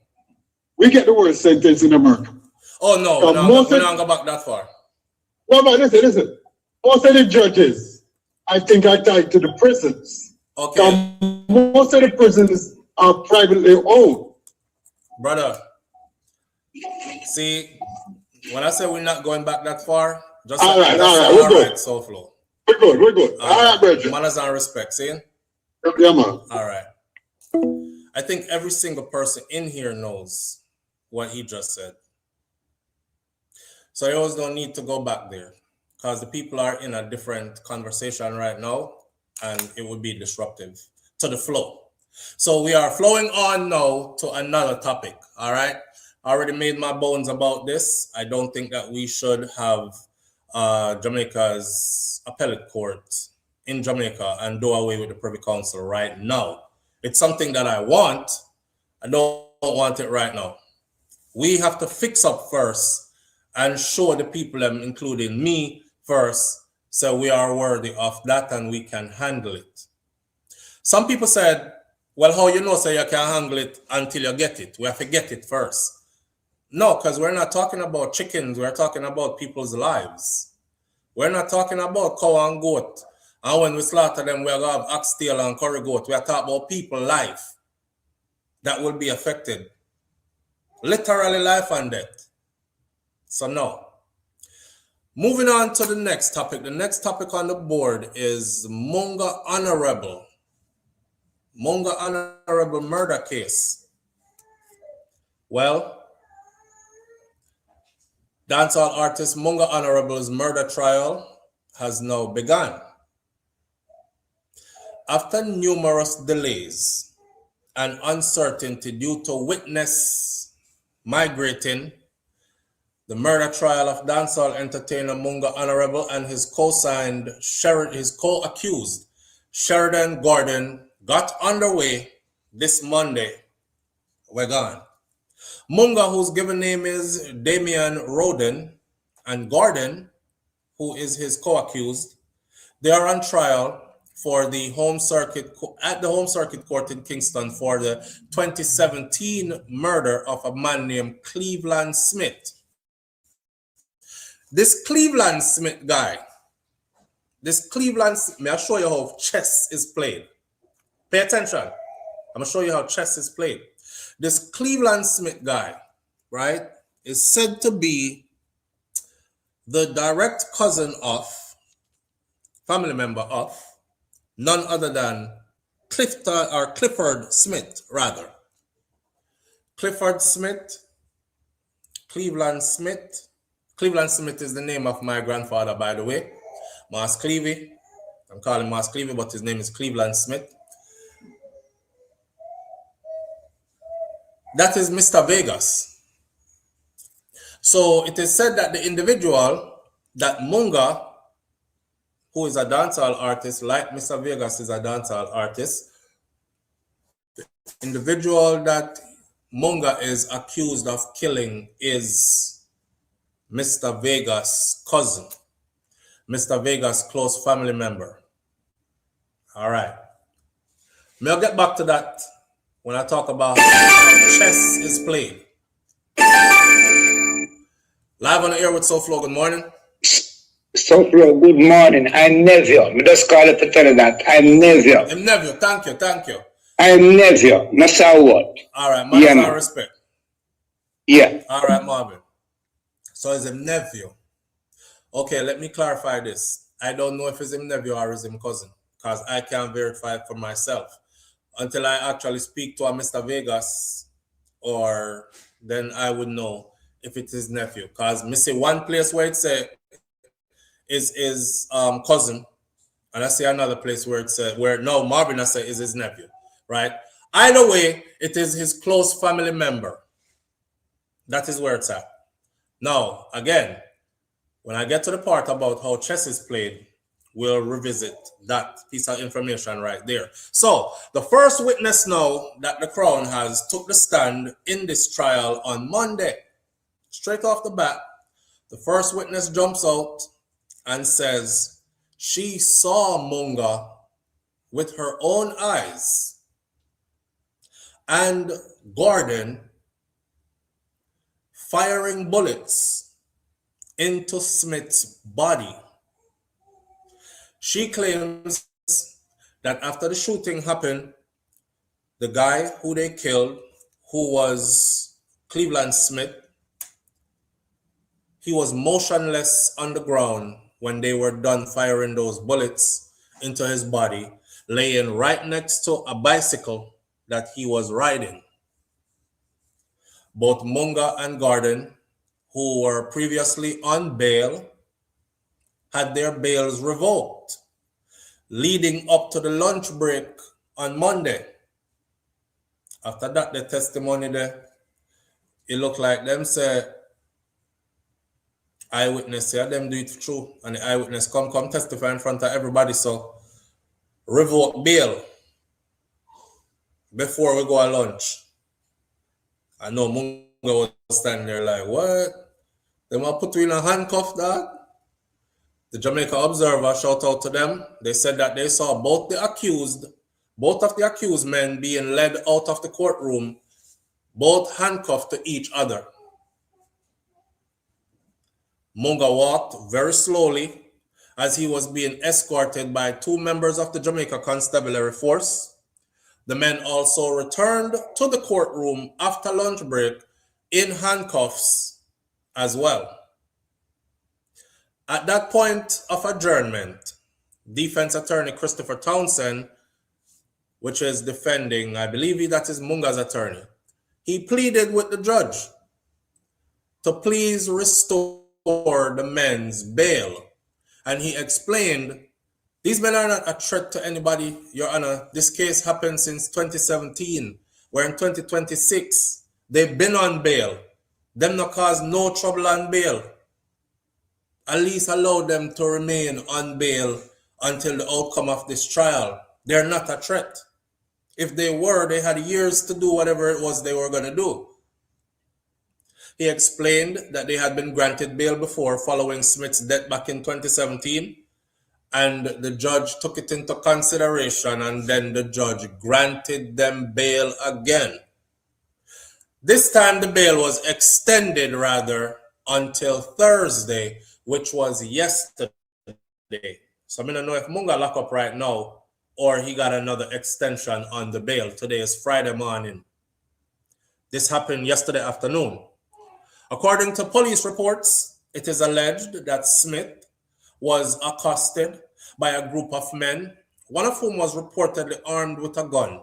we get the worst sentence in America. Oh, no. We're not going to go back that far. Well, but listen. Most of the judges, I think, are tied to the prisons. Okay. Most of the prisons are privately owned. Brother, see, when I say we're not going back that far, just all right, we're good. SouFLo. We're good. All right, brother. Manners and respect, see? Yeah, man. All right. I think every single person in here knows what he just said. So you always don't need to go back there, because the people are in a different conversation right now, and it would be disruptive. to the flow. So we are flowing on now to another topic. All right. I already made my bones about this. I don't think that we should have Jamaica's appellate court in Jamaica and do away with the Privy Council right now. It's something that I want. I don't want it right now. We have to fix up first and show the people, including me first, so we are worthy of that and we can handle it. Some people said, well, how you know so you can handle it until you get it? We have to get it first. No, because we're not talking about chickens. We're talking about people's lives. We're not talking about cow and goat. And when we slaughter them, we're going to have oxtail and curry goat. We're talking about people's life that will be affected. Literally life and death. So no. Moving on to the next topic. The next topic on the board is Munga Honorable. Munga Honorable murder case. Well, dancehall artist Munga Honorable's murder trial has now begun. After numerous delays and uncertainty due to witness migrating, the murder trial of dancehall entertainer Munga Honorable and his co-accused Sheridan Gordon got underway this Monday. We're gone. Munga, whose given name is Damian Roden, and Gordon, who is his co-accused, they are on trial for the home circuit court in Kingston for the 2017 murder of a man named Cleveland Smith. This Cleveland Smith guy, may I show you how chess is played? Pay attention. I'm going to show you how chess is played. This Cleveland Smith guy, right, is said to be the direct cousin of, family member of, none other than Clifford Smith, rather. Clifford Smith, Cleveland Smith. Cleveland Smith is the name of my grandfather, by the way. Mas Clevey. I'm calling Mas Clevey, but his name is Cleveland Smith. That is Mr. Vegas. So it is said that the individual, that Munga, who is a dancehall artist, like Mr. Vegas is a dancehall artist, the individual that Munga is accused of killing is Mr. Vegas' cousin, Mr. Vegas' close family member. All right. I'll get back to that when I talk about how chess is played. Live on the air with SouFLo, good morning. SouFLo, good morning. I'm Neville. I just call it to tell you that. I'm Neville. I'm Neville, thank you. I'm Neville. That's how what? All right, man, yeah, respect. Yeah. All right, Marvin. So it's him nephew. Okay, let me clarify this. I don't know if it's him nephew or it's him cousin, because I can't verify it for myself until I actually speak to a Mr. Vegas, or then I would know if it is nephew. Because me see one place where it say is cousin, and I see another place where it said no, Marvin I say is his nephew, right? Either way, it is his close family member. That is where it's at. Now, again, when I get to the part about how chess is played, we'll revisit that piece of information right there. So, the first witness now that the Crown has took the stand in this trial on Monday. Straight off the bat, the first witness jumps out and says she saw Munga with her own eyes and Gordon firing bullets into Smith's body. She claims that after the shooting happened, the guy who they killed, who was Cleveland Smith, he was motionless on the ground when they were done firing those bullets into his body, laying right next to a bicycle that he was riding. Both Munga and Gordon, who were previously on bail, had their bails revoked. Leading up to the lunch break on Monday. After that, the testimony there, it looked like them say eyewitness, yeah, them do it true, and the eyewitness come testify in front of everybody, so revoke bail before we go on lunch. I know Munga was standing there like, what? They want to put you in a handcuff, dog? The Jamaica Observer, shout out to them. They said that they saw both of the accused men being led out of the courtroom, both handcuffed to each other. Munga walked very slowly as he was being escorted by 2 members of the Jamaica Constabulary Force. The men also returned to the courtroom after lunch break in handcuffs as well. At that point of adjournment, defense attorney Christopher Townsend, which is defending, I believe that is Munga's attorney, he pleaded with the judge to please restore the men's bail. And he explained, these men are not a threat to anybody, Your Honor. This case happened since 2017. We're in 2026. They've been on bail. Them not cause no trouble on bail. At least allow them to remain on bail until the outcome of this trial. They're not a threat. If they were, they had years to do whatever it was they were going to do. He explained that they had been granted bail before following Smith's death back in 2017, and the judge took it into consideration, and then the judge granted them bail again. This time the bail was extended until Thursday, which was yesterday. So I don't know if Munga lock up right now or he got another extension on the bail. Today is Friday morning. This happened yesterday afternoon. According to police reports, it is alleged that Smith was accosted by a group of men, one of whom was reportedly armed with a gun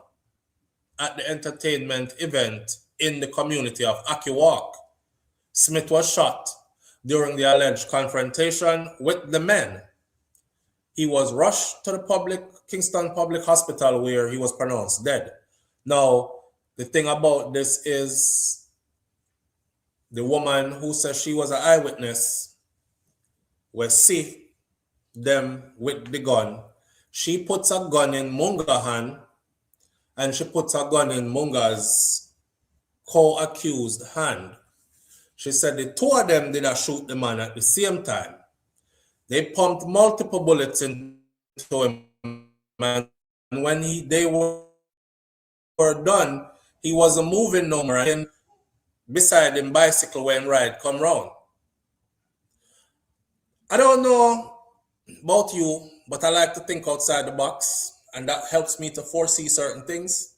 at the entertainment event in the community of Akiwalk. Smith was shot during the alleged confrontation with the men. He was rushed to the Kingston Public Hospital where he was pronounced dead. Now, the thing about this is the woman who says she was an eyewitness will see them with the gun. She puts a gun in Munga's hand and she puts a gun in Munga's co-accused hand. She said the 2 of them did shoot the man at the same time. They pumped multiple bullets into him, and when they were done, he wasn't moving no more. And beside him, bicycle when ride come round. I don't know about you, but I like to think outside the box, and that helps me to foresee certain things.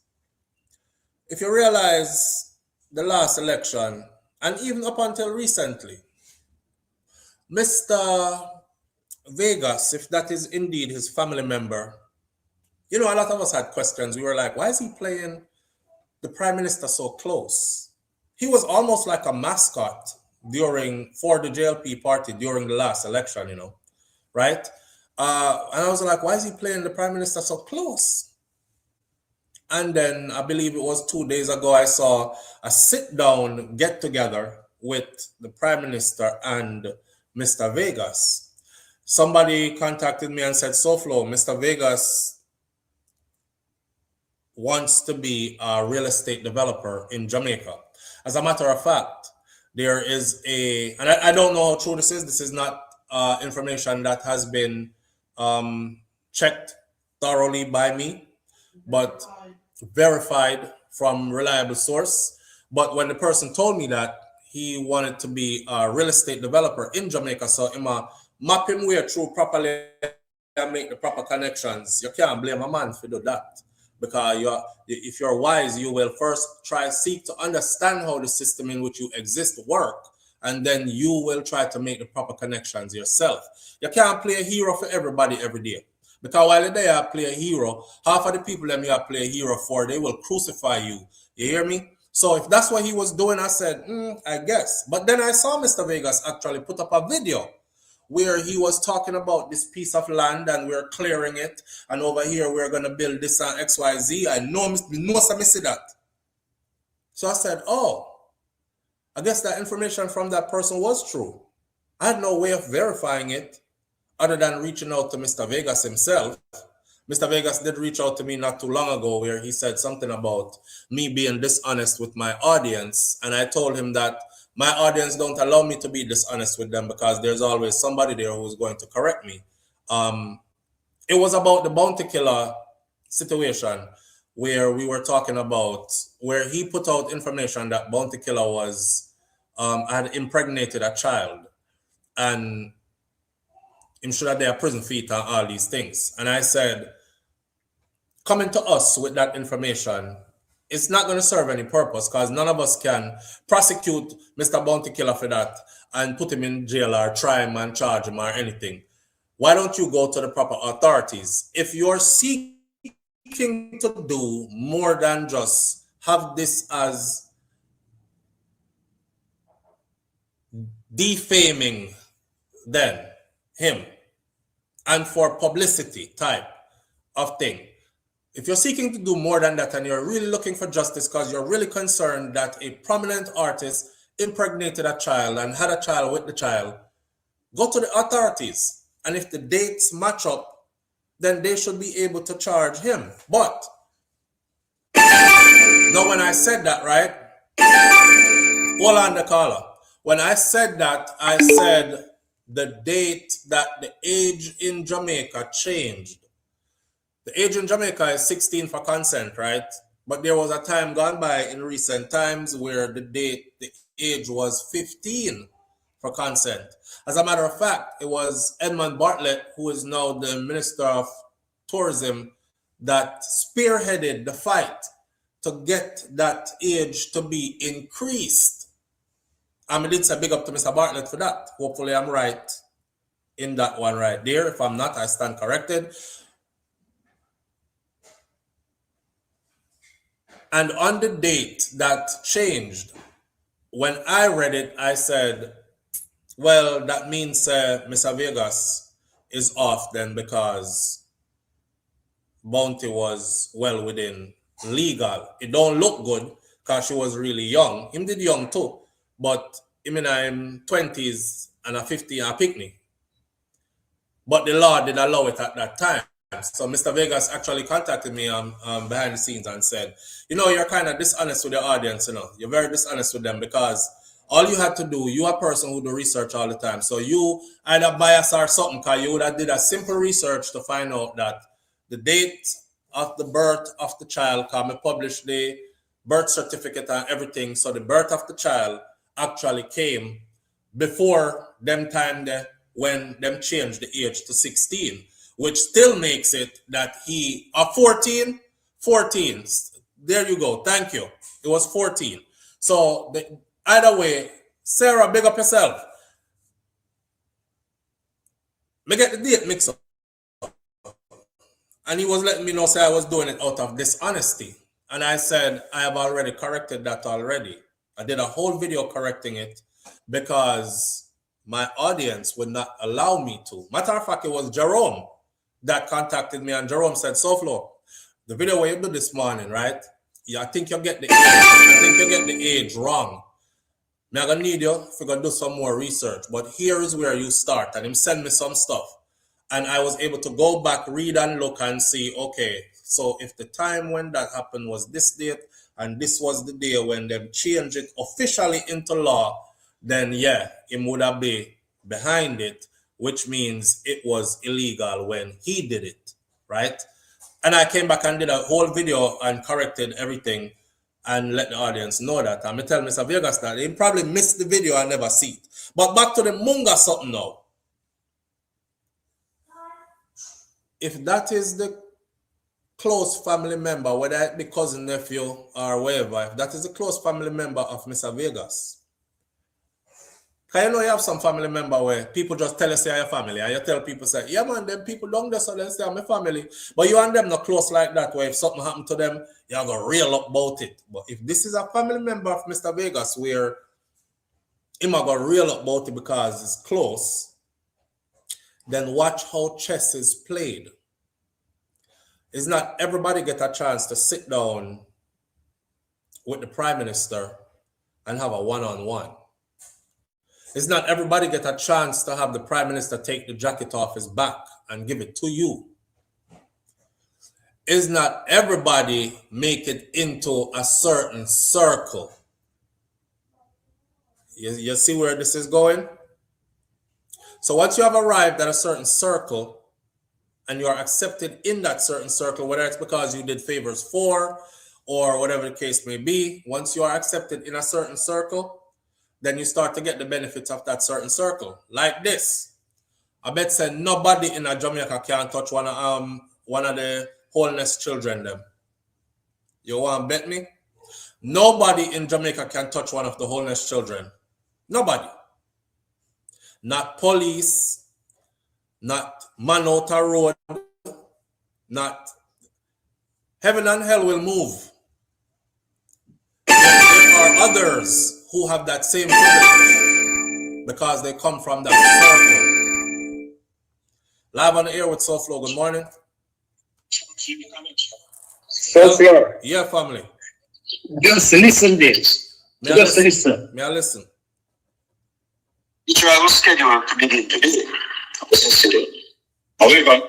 If you realize the last election, and even up until recently, Mr. Vegas, if that is indeed his family member, a lot of us had questions. We were like, why is he playing the prime minister so close? He was almost like a mascot for the JLP party during the last election, right? And I was like, why is he playing the prime minister so close? And then I believe it was 2 days ago, I saw a sit-down get-together with the prime minister and Mr. Vegas. Somebody contacted me and said, SouFLo, Mr. Vegas wants to be a real estate developer in Jamaica. As a matter of fact, there is and I don't know how true this is. This is not information that has been checked thoroughly by me, but verified from reliable source. But when the person told me that he wanted to be a real estate developer in Jamaica, so map him where through properly and make the proper connections. You can't blame a man for do that, because if you're wise, you will first seek to understand how the system in which you exist work, and then you will try to make the proper connections yourself. You can't play a hero for everybody every day, because while you're there, play a hero, half of the people that you play a hero for, they will crucify you. You hear me? So if that's what he was doing, I said, I guess. But then I saw Mr. Vegas actually put up a video where he was talking about this piece of land and we're clearing it, and over here we're going to build this on XYZ. I know some see that. So I said, oh, I guess that information from that person was true. I had no way of verifying it other than reaching out to Mr. Vegas himself. Mr. Vegas did reach out to me not too long ago where he said something about me being dishonest with my audience. And I told him that my audience don't allow me to be dishonest with them because there's always somebody there who's going to correct me. It was about the bounty killer situation where we were talking about where he put out information that bounty killer was had impregnated a child and him should have their prison feet and all these things. And I said, coming to us with that information, it's not going to serve any purpose because none of us can prosecute Mr. Bounty Killer for that and put him in jail or try him and charge him or anything. Why don't you go to the proper authorities? If you're seeking to do more than just have this as defaming then him and for publicity type of thing, if you're seeking to do more than that and you're really looking for justice because you're really concerned that a prominent artist impregnated a child and had a child with the child, go to the authorities. And if the dates match up, then they should be able to charge him. But now when I said that, right? Hold on the caller. When I said that, I said the date that the age in Jamaica changed. The age in Jamaica is 16 for consent, right? But there was a time gone by in recent times where the age was 15 for consent. As a matter of fact, it was Edmund Bartlett, who is now the Minister of Tourism, that spearheaded the fight to get that age to be increased. I did say big up to Mr. Bartlett for that. Hopefully I'm right in that one right there. If I'm not, I stand corrected. And on the date that changed, when I read it, I said, well, that means Mr. Vegas is off then because Bounty was well within legal. It don't look good because she was really young. Him did young too, but I'm 20s and a 50 and a picnic. But the law did allow it at that time. So Mr. Vegas actually contacted me behind the scenes and said, you know, you're kind of dishonest with your audience, you know. You're very dishonest with them because all you had to do, you are a person who do research all the time. So you either bias or something because you would have did a simple research to find out that the date of the birth of the child, because I published the birth certificate and everything. So the birth of the child actually came before them time when them changed the age to 16. Which still makes it that he 14. There you go. Thank you. It was 14. So either way, Sarah, big up yourself. Me get the date mixed up. And he was letting me know say I was doing it out of dishonesty. And I said, I have already corrected that already. I did a whole video correcting it because my audience would not allow me to. Matter of fact, it was Jerome that contacted me, and Jerome said, SouFlo, the video where you do this morning, right? Yeah, I think you get the age. I think you get the age wrong. I'm gonna need you if you're gonna do some more research. But here is where you start. And him send me some stuff. And I was able to go back, read and look and see, okay, so if the time when that happened was this date, and this was the day when they changed it officially into law, then yeah, him would have been behind it, which means it was illegal when he did it, right? And I came back and did a whole video and corrected everything and let the audience know that. I'm going to tell Mr. Vegas that he probably missed the video and never see it. But back to the Munga something now. If that is the close family member, whether it be cousin, nephew, or whatever, if that is a close family member of Mr. Vegas, because you know you have some family member where people just tell you say your family, and you tell people say, yeah man, them people don't there, so they say I'm a family. But you and them not close like that, where if something happened to them, you're going to reel up about it. But if this is a family member of Mr. Vegas where him going to reel up about it because it's close, then watch how chess is played. It's not everybody get a chance to sit down with the Prime Minister and have a one-on-one. It's not everybody get a chance to have the Prime Minister take the jacket off his back and give it to you. It's not everybody make it into a certain circle. You see where this is going? So once you have arrived at a certain circle and you are accepted in that certain circle, whether it's because you did favors for or whatever the case may be, once you are accepted in a certain circle, then you start to get the benefits of that certain circle. Like this. I bet say nobody in a Jamaica can touch one of the wholeness children them. You want to bet me? Nobody in Jamaica can touch one of the wholeness children. Nobody. Not police, not man out a road, not heaven and hell will move. There are others who have that same privilege because they come from that circle. Live on the air with SouFLo. Good morning. SouFLo. Yeah, family. Just listen this. Just listen. May I listen? The travel schedule to begin today. However,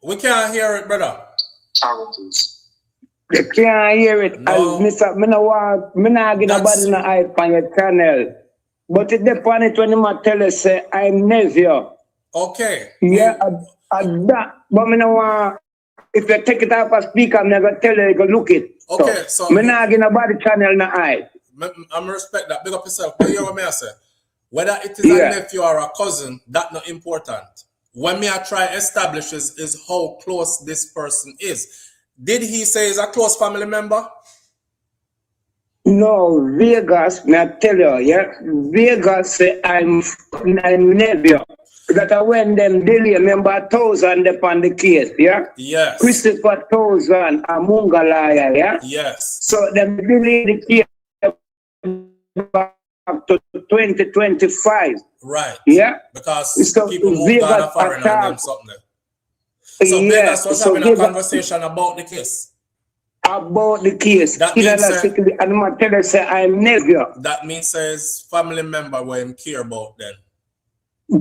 we can't hear it, brother. They can't hear it. No. Me not get nobody no hype on your channel. But it depends it when you tell us say I'm nephew. Okay. Yeah, that. But me no want. If you take it off a speaker, I'm not gonna tell you go look it. Okay, so me not get nobody channel no hype. I'm respect that. Big up yourself. But hear what me I say. Whether it is a nephew or a cousin, that's not important. What me I try establish is how close this person is. Did he say he's a close family member? No, Vegas, me I tell you, yeah. Vegas say I'm nephew. That when them delay member 1,000 upon the case, yeah? Yes. Christopher 1,000, a Munga lawyer, yeah? Yes. So them delay the case back to 2025. Right. Yeah? Because so people moved on a foreign and them something there. So Vegas was having a conversation about the case. About the case. That means and I'm tell you say I'm nephew. That means says family member where him care about then.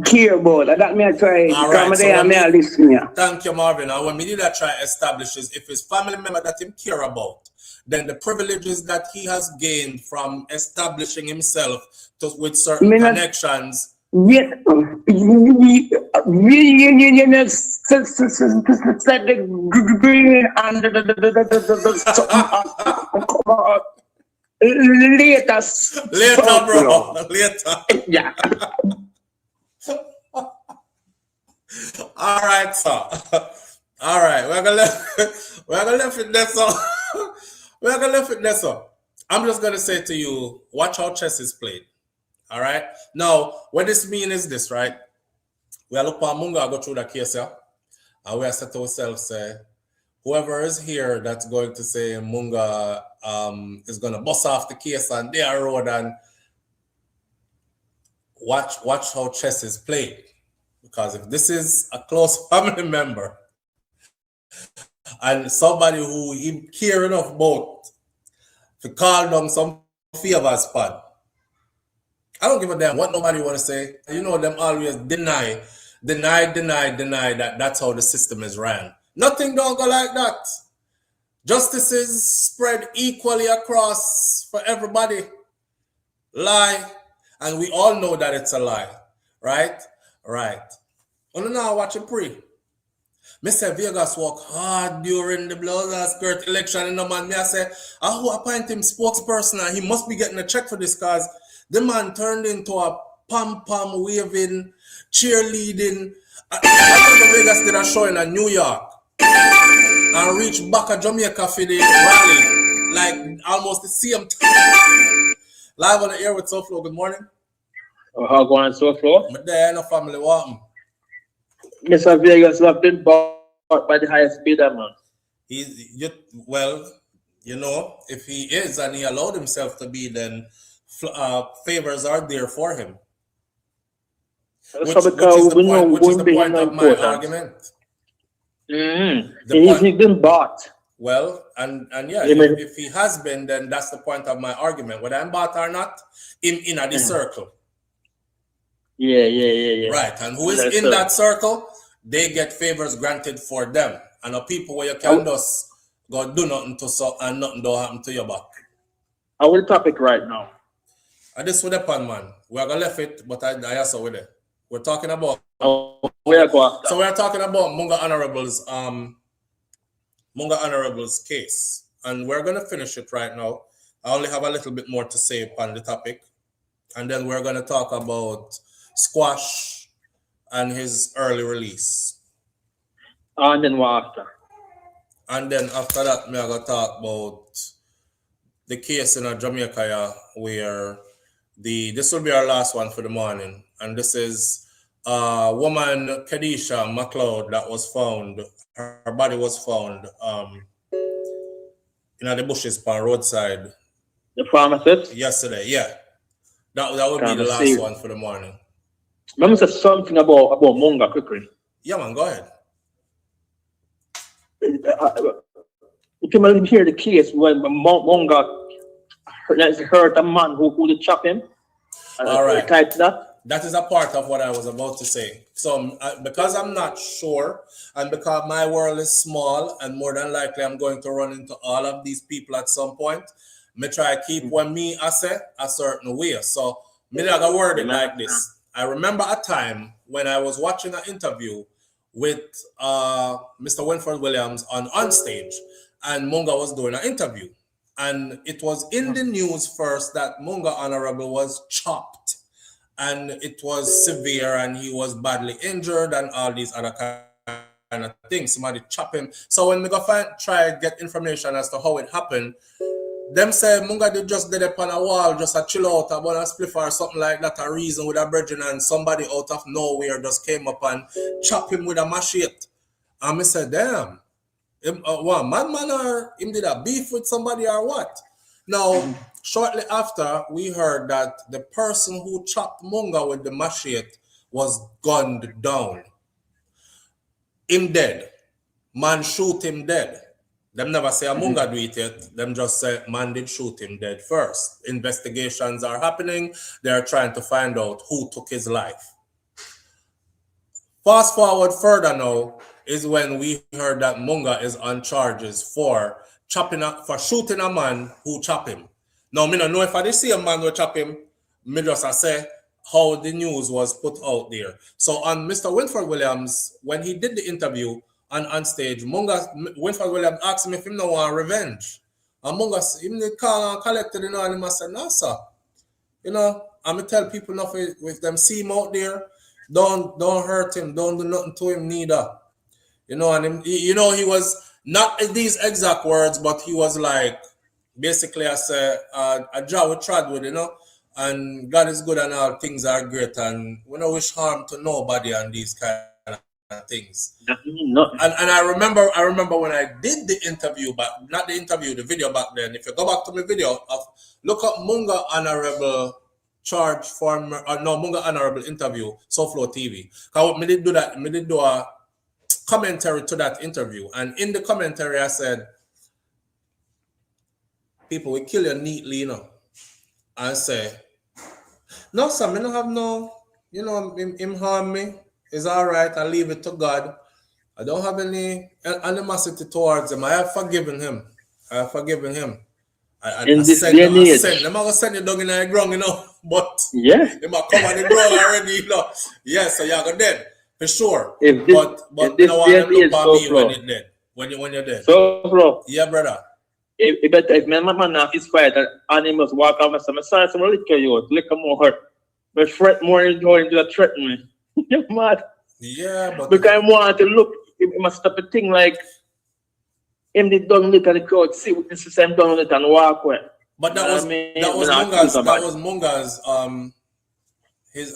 Care about that me I try all right, so listen here. Thank you, Marvin. And when we did that try establish is if it's family member that him care about, then the privileges that he has gained from establishing himself with certain connections. Yes, later, bro. Later. Yeah. All right, sir. All right, we're gonna left it there, so we're gonna left it there, so I'm just gonna say to you, watch how chess is played. All right. Now, what this means is this, right? We are looking for Munga go through the case, yeah, and we are set ourselves whoever is here that's going to say Munga is gonna bust off the case on their road and watch how chess is played. Because if this is a close family member and somebody who he care enough about to call down some favor spot, I don't give a damn what nobody want to say. You know them always deny that that's how the system is ran. Nothing don't go like that. Justice is spread equally across for everybody. Lie. And we all know that it's a lie. Right? Right. Oh, now watching pre. Mr. Vegas work hard during the blouse and skirt election, and no man, me I say, who appoint him spokesperson, and he must be getting a check for this because the man turned into a pom-pom waving, cheerleading. I remember Vegas did a show in New York and reached back at Jamaica for the rally, like almost the same time. Live on the air with SouFLo. Good morning. How going, SouFLo? But there ain't no family walking. Mr. Vegas have been bought by the highest bidder, man. Well, you know, if he is and he allowed himself to be, then favors are there for him. Which So is because the we know point, which is the women point are of my important. argument. He's been bought. Well, and yeah, if he has been, then that's the point of my argument. Whether I'm bought or not, him in the circle. Yeah. Right, and who is in that circle, they get favors granted for them. And the people where you can just go do nothing to so and nothing don't happen to your back. Our topic right now. And this with the pan, man. We are gonna left it, but I also with it. We're talking about So we are talking about Munga Honorable's case. And we're gonna finish it right now. I only have a little bit more to say upon the topic. And then we're gonna talk about Squash and his early release. And then what after? And then after that, I'm gonna talk about the case in Jamaica where this will be our last one for the morning. And this is woman Kadisha McLeod that was found. Her body was found in the bushes on roadside. The pharmacist? Yesterday, yeah. That would be the last one for the morning. Let me say something about Munga quickly. Yeah, man, go ahead. You can hear the case when Munga hurt a man who did chop him. All right. Type that. That is a part of what I was about to say. So because I'm not sure, and because my world is small, and more than likely I'm going to run into all of these people at some point, me try to keep when me I say a certain way. So me not gonna word it like this. I remember a time when I was watching an interview with Mr. Winford Williams on stage, and Munga was doing an interview. And it was in the news first that Munga Honorable was chopped, and it was severe, and he was badly injured, and all these other kind of things. Somebody chop him. So when we go try to get information as to how it happened, them say Munga did just did up on a wall, just a chill out about a spliff or something like that, a reason with a virgin, and somebody out of nowhere just came up and chop him with a machete. And I said, damn. What man or him did a beef with somebody or what? Now, shortly after, we heard that the person who chopped Munga with the machete was gunned down. Him dead. Man shoot him dead. Them never say a Munga do it yet. Them just say man did shoot him dead first. Investigations are happening. They're trying to find out who took his life. Fast forward further now is when we heard that Munga is on charges for shooting a man who chopped him. Now, me don't know if I did see a man who chop him. Me just say how the news was put out there. So on Mr. Winford Williams, when he did the interview on stage, Winford Williams asked him if he no want revenge. And Munga him call and collected, and he said, no, sir. I'm going to tell people nothing with them see him out there. Don't hurt him. Don't do nothing to him neither. And he was not these exact words, but he was like, basically, I say, a job we tried with, and God is good and all things are great, and we don't wish harm to nobody and these kind of things. And I remember when I did the interview, but not the interview, the video back then. If you go back to my video, look up Munga Honorable Munga Honorable interview, SouFLoTV. Because me did do that, me did do a commentary to that interview, and in the commentary I said, people will kill you neatly, and say, no, sir, me don't have no, him harm me. It's all right. I leave it to God. I don't have any animosity towards him. I have forgiven him. I'm going to send it down in the ground, but yeah, he might come on the ground already, Yeah, so you're dead, for sure. But you know what, look at me when you're dead. When you're dead. So, bro. Yeah, brother. If my man off his fight and he must walk off and say, I'm sorry, I'm lick you, lick more hurt. But threat more is going to threaten me. You're mad. Yeah, but because I want to look, he must stop a thing like him did done look at the crowd, see what this is done on it and walk away. But that was Munga's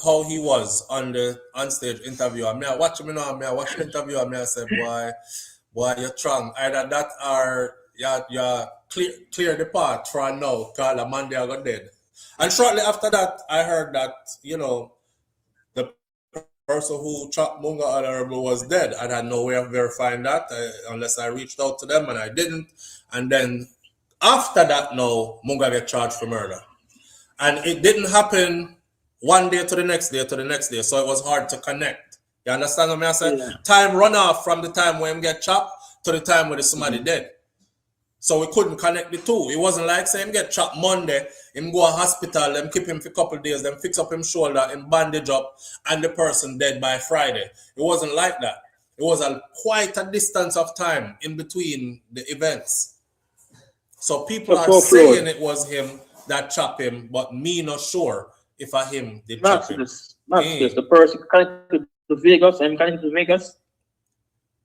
how he was on stage interview. I mean, I watch him now, I watch the interview, I said, boy, you're strong. Either that or you clear the path for now, because the man there got dead. And shortly after that, I heard that, you know, the person who chopped Munga Honorable was dead. I had no way of verifying that unless I reached out to them, and I didn't. And then after that, no, Munga get charged for murder. And it didn't happen one day to the next day to the next day, so it was hard to connect. You understand what I say? Yeah. Time run off from the time when him get chopped to the time when somebody dead. So we couldn't connect the two. It wasn't like say him get chopped Monday, him go to hospital, them keep him for a couple of days, then fix up him shoulder, him bandage up, and the person dead by Friday. It wasn't like that. It was quite a distance of time in between the events. So people are saying it was him that chopped him, but me not sure if I him did chop him. The person connected to Vegas, I'm connected to Vegas.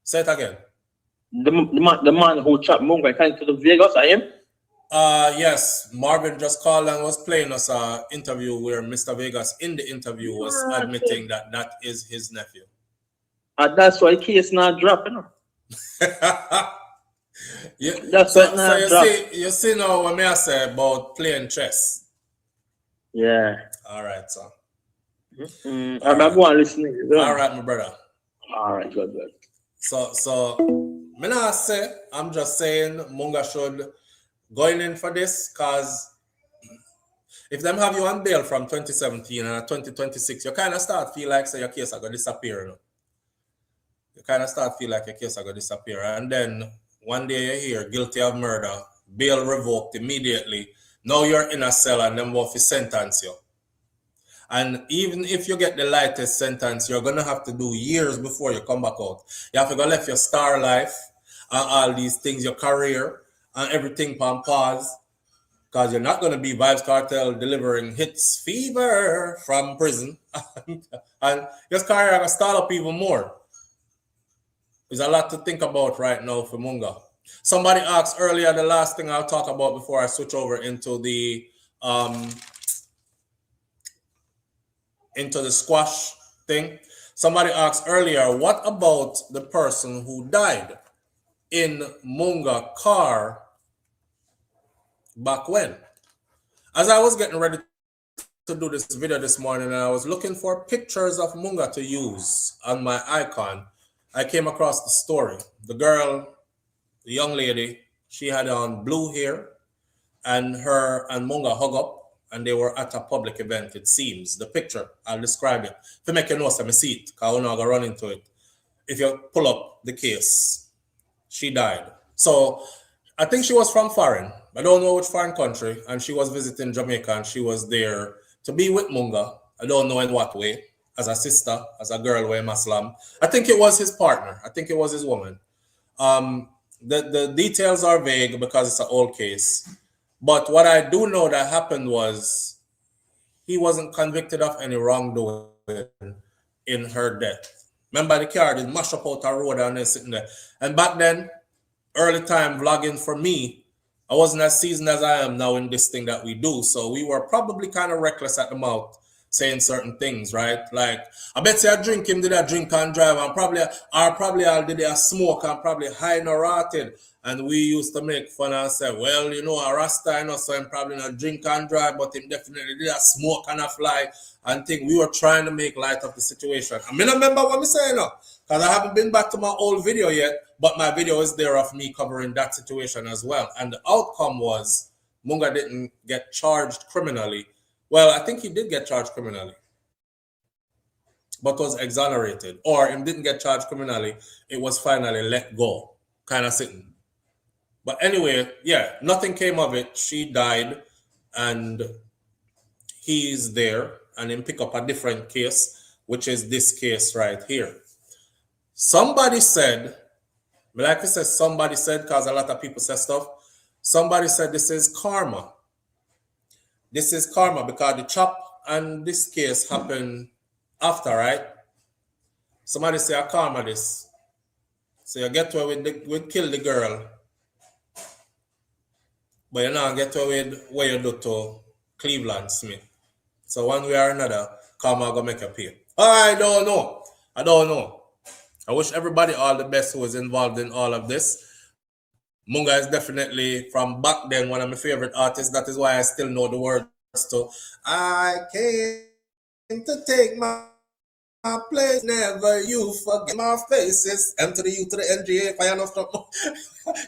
Say it again. The man who chopped Munga connected to Vegas, I am? Yes, Marvin just called and was playing us an interview where Mr. Vegas in the interview was admitting that that is his nephew. That's why the case not dropping. Yeah, that's so you see now what I say about playing chess. Yeah. All right, son. I'm going listening. All right, my brother. All right, good. So me not say, I'm just saying Munga should going in for this, because if them have you on bail from 2017 and 2026, you kind of start feel like say your case are going to disappear. You know? You kind of start feel like your case are going to disappear. And then one day you're here, guilty of murder, bail revoked immediately. Now you're in a cell and them will sentence you. And even if you get the lightest sentence, you're going to have to do years before you come back out. You have to go left your star life and all these things, your career and everything on pause, because you're not going to be Vibes Cartel delivering hits fever from prison. And your career going to start up even more. There's a lot to think about right now for Munga. Somebody asked earlier, the last thing I'll talk about before I switch over into the squash thing. Somebody asked earlier, what about the person who died in Munga car back when? As I was getting ready to do this video this morning and I was looking for pictures of Munga to use on my icon, I came across the story. The girl, the young lady, she had on blue hair, and her and Munga hug up, and they were at a public event, it seems. The picture, I'll describe it. To make you know, so I see it, because I'm not going to run into it. If you pull up the case, she died. So I think she was from foreign. I don't know which foreign country, and she was visiting Jamaica, and she was there to be with Munga. I don't know in what way. As a sister, as a girl, way Muslim. I think it was his partner. I think it was his woman. The details are vague because it's an old case. But what I do know that happened was he wasn't convicted of any wrongdoing in her death. Remember the car did mash up out a road and they're sitting there. And back then, early time vlogging for me, I wasn't as seasoned as I am now in this thing that we do. So we were probably kind of reckless at the mouth, saying certain things, right? Like, I bet you I drink him, did I drink and drive, and probably I did a smoke and probably high and rotted. And we used to make fun and say, well, you know, a Rasta, you know, so him probably not drink and drive, but him definitely did a smoke and a fly and think we were trying to make light of the situation. I mean, I remember what I'm saying now, because I haven't been back to my old video yet, but my video is there of me covering that situation as well. And the outcome was Munga didn't get charged criminally. Well, I think he did get charged criminally, but was exonerated. Or him didn't get charged criminally, it was finally let go, kind of sitting. But anyway, yeah, nothing came of it. She died, and he's there, and him pick up a different case, which is this case right here. Somebody said, like I said, somebody said, because a lot of people say stuff, somebody said this is karma. This is karma because the chop and this case happened after, right? Somebody say a karma this. So you get to it with kill the girl, but you now get to it with what you do to Cleveland Smith. So one way or another, karma gonna make you pay. I don't know. I wish everybody all the best who was involved in all of this. Munga is definitely, from back then, one of my favorite artists. That is why I still know the words to I came to take my place, never you forget my faces. M to the U to the NGA, fire enough shot.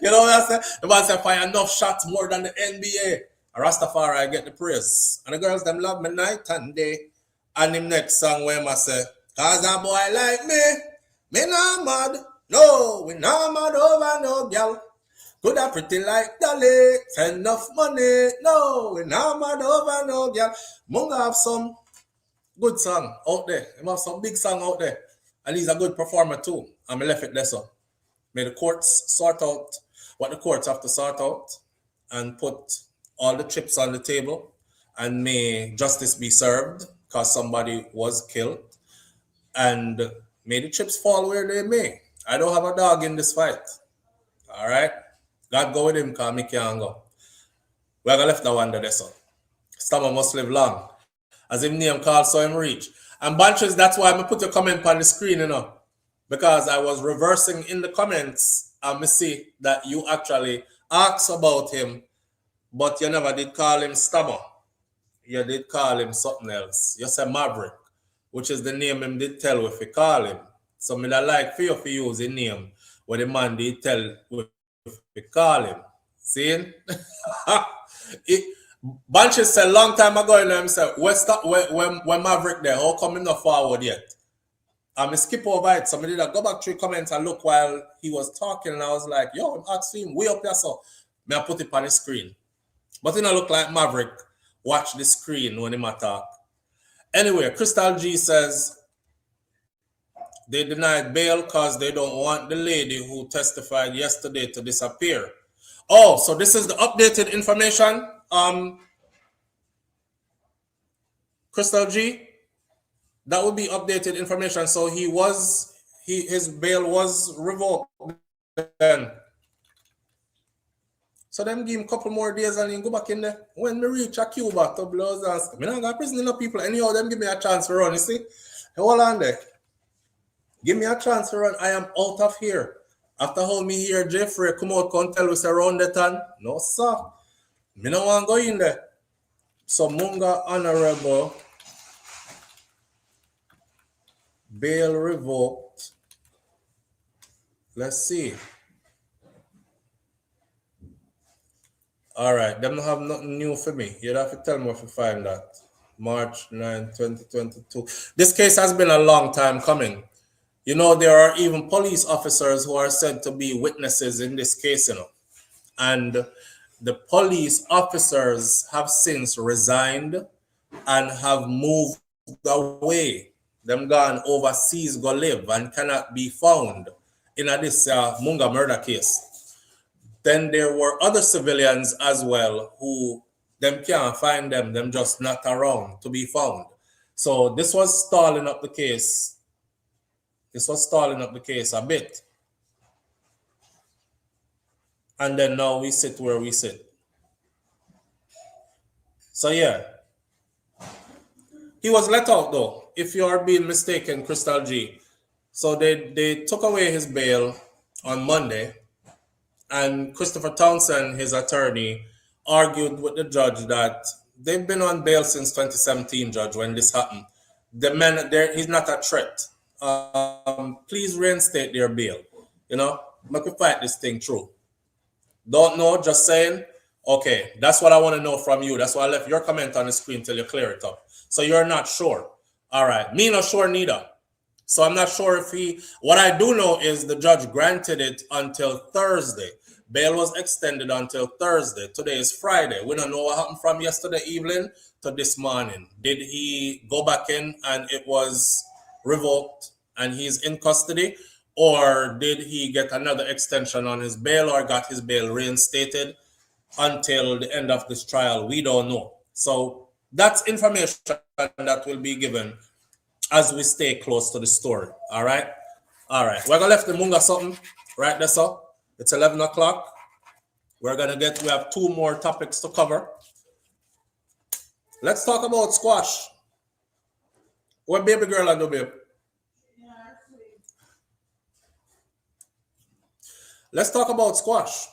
You know what I said? The man said fire enough shots more than the NBA. Rastafari get the praise. And the girls them love me night and day. And him next song where I say, cause a boy like me not mad. No, we not mad over no girl. Could have pretty like Dolly, enough money. No, we not mad over no girl. Munga have some good song out there. He have some big song out there. And he's a good performer too. And I left it there so. May the courts sort out what the courts have to sort out and put all the chips on the table. And may justice be served because somebody was killed. And may the chips fall where they may. I don't have a dog in this fight. All right? God go with him because me can't go. We're going to left that one there so. Stammer must live long. As him name called, so him reach. And Bunches, that's why I put a comment on the screen, you know. Because I was reversing in the comments and I see that you actually asked about him, but you never did call him Stammer. You did call him something else. You said Maverick, which is the name him did tell if you call him. So me that like for you to use the name what the man did tell if you call him. See? Bunches said long time ago, and him said, when Maverick there, how come he not forward yet? I skip over it. Somebody that go back to the comments and look while he was talking, and I was like, yo, I'm asking him way up there, so may I put it on the screen. But it don't look like Maverick watch the screen when he talk. Anyway, Crystal G says they denied bail because they don't want the lady who testified yesterday to disappear. Oh, so this is the updated information. Crystal G, that would be updated information. So his bail was revoked then. So them give him a couple more days and he go back in there. When me reach a Cuba to blows and stuff. Me not got prison enough people. Anyhow, them give me a chance to run, you see? Hold on there. Give me a chance to run. I am out of here. After hold me here, Jeffrey, come out, come tell us around the time. No, sir. Me no want to go in there. So Munga Honorable bail revoked. Let's see. All right, them don't have nothing new for me. You'd have to tell me if you find that. March 9, 2022. This case has been a long time coming. You know, there are even police officers who are said to be witnesses in this case, you know. And the police officers have since resigned and have moved away. Them gone overseas, go live and cannot be found in this Munga murder case. Then there were other civilians as well who them can't find them just not around to be found. So this was stalling up the case. This was stalling up the case a bit. And then now we sit where we sit. So yeah. He was let out though, if you are being mistaken, Crystal G. So they took away his bail on Monday. And Christopher Townsend, his attorney, argued with the judge that they've been on bail since 2017, judge, when this happened. The man, he's not a threat. Please reinstate their bail. You know, make we fight this thing through. Don't know, just saying. Okay, that's what I want to know from you. That's why I left your comment on the screen till you clear it up. So you're not sure. All right, me not sure neither. So I'm not sure if what I do know is the judge granted it until Thursday. Bail was extended until Thursday. Today is Friday. We don't know what happened from yesterday evening to this morning. Did he go back in and it was revoked and he's in custody? Or did he get another extension on his bail or got his bail reinstated until the end of this trial? We don't know. So that's information that will be given as we stay close to the story. All right. We're gonna left the Munga something right there, so it's 11 o'clock. We have two more topics to cover. Let's talk about squash. What baby girl I do, babe? Let's talk about squash.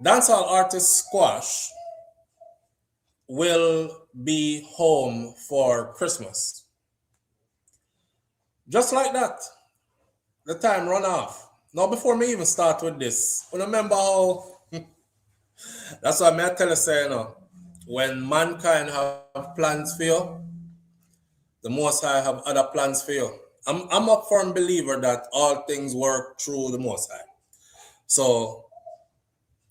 Dancehall artist Squash will be home for Christmas. Just like that, the time run off. Now, before me even start with this, remember how, that's what I tell you, say, you know, when mankind have plans for you, the Most High have other plans for you. I'm a firm believer that all things work through the Most High. So,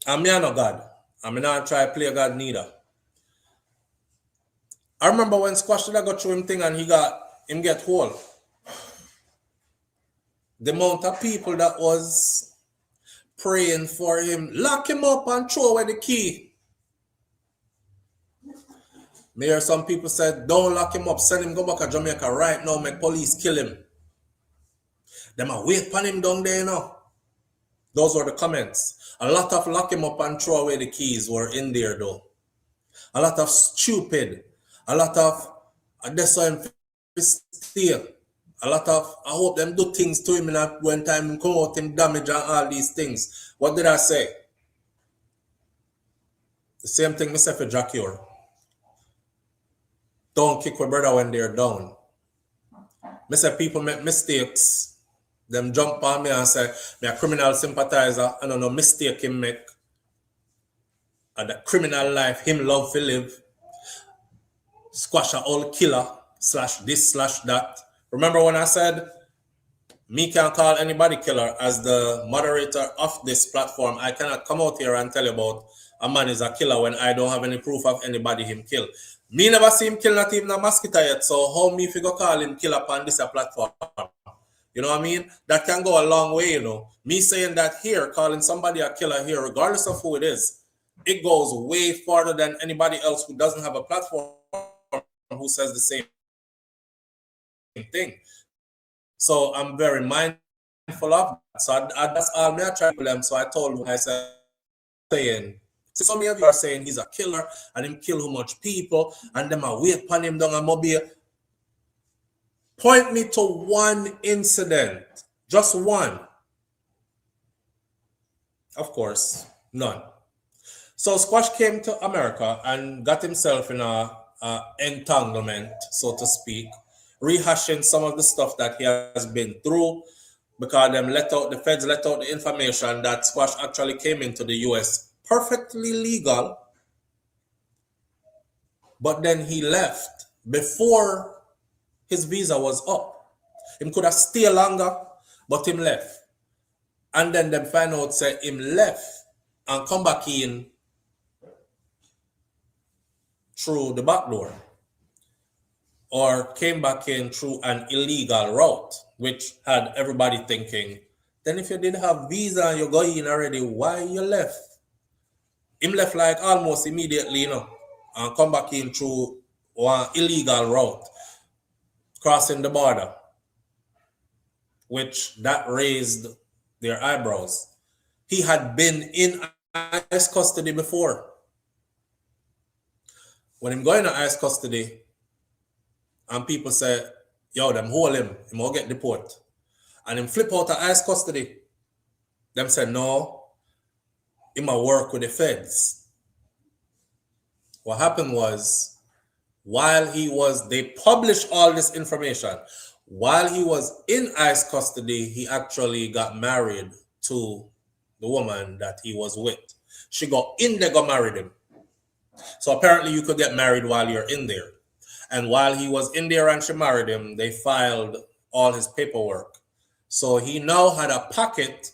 I'm not God. I'm not try to play God neither. I remember when Squash did I go through him thing and him get whole. The amount of people that was praying for him, lock him up and throw away the key. Me hear some people said, don't lock him up, send him go back to Jamaica right now, make police kill him. Them a wait upon him down there, you know. Those were the comments. A lot of lock him up and throw away the keys were in there though. A lot of stupid. A lot of steal. A lot of, I hope them do things to him and when time him come out him damage and all these things. What did I say? The same thing myself for Jacure. Don't kick my brother when they're down. I say people make mistakes. Them jump on me and say, me a criminal sympathizer. I don't know mistake him make. And the criminal life him love to live. Squash a old killer / this / that. Remember when I said me can't call anybody killer as the moderator of this platform. I cannot come out here and tell you about a man is a killer when I don't have any proof of anybody him kill. Me never see him kill not even a mosquito yet. So how me figure call him killer upon this platform? You know what I mean? That can go a long way, you know. Me saying that here, calling somebody a killer here, regardless of who it is, it goes way farther than anybody else who doesn't have a platform who says the same thing. So I'm very mindful of that. So that's all me I try to them. So I told him, I said, saying, so some of you are saying he's a killer and him kill how much people and them are wait upon him down a mobile. Point me to one incident, just one. Of course, none. So Squash came to America and got himself in a entanglement, so to speak, rehashing some of the stuff that he has been through because the feds let out the information that Squash actually came into the US perfectly legal, but then he left before his visa was up. Him could have stayed longer, but him left. And then them find out say him left and come back in through the back door. Or came back in through an illegal route, which had everybody thinking, then if you didn't have visa and you go in already, why you left? Him left like almost immediately, you know, and come back in through one illegal route, crossing the border, which that raised their eyebrows. He had been in ICE custody before. When him going to ICE custody, and people say, yo, them hold him will get deported. And him flip out of ICE custody. Them say, no, he might work with the feds. What happened was, they published all this information. While he was in ICE custody, he actually got married to the woman that he was with. She got in there, got married him. So apparently you could get married while you're in there. And while he was in there and she married him, they filed all his paperwork. So he now had a packet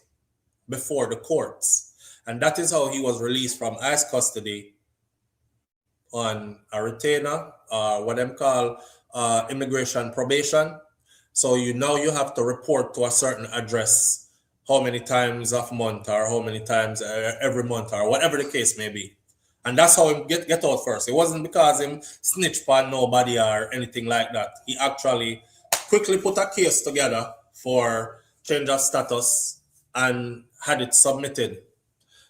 before the courts. And that is how he was released from ICE custody on a retainer, what them call immigration probation. So you have to report to a certain address how many times a month or how many times every month or whatever the case may be. And that's how him get out first. It wasn't because him snitched on nobody or anything like that. He actually quickly put a case together for change of status and had it submitted.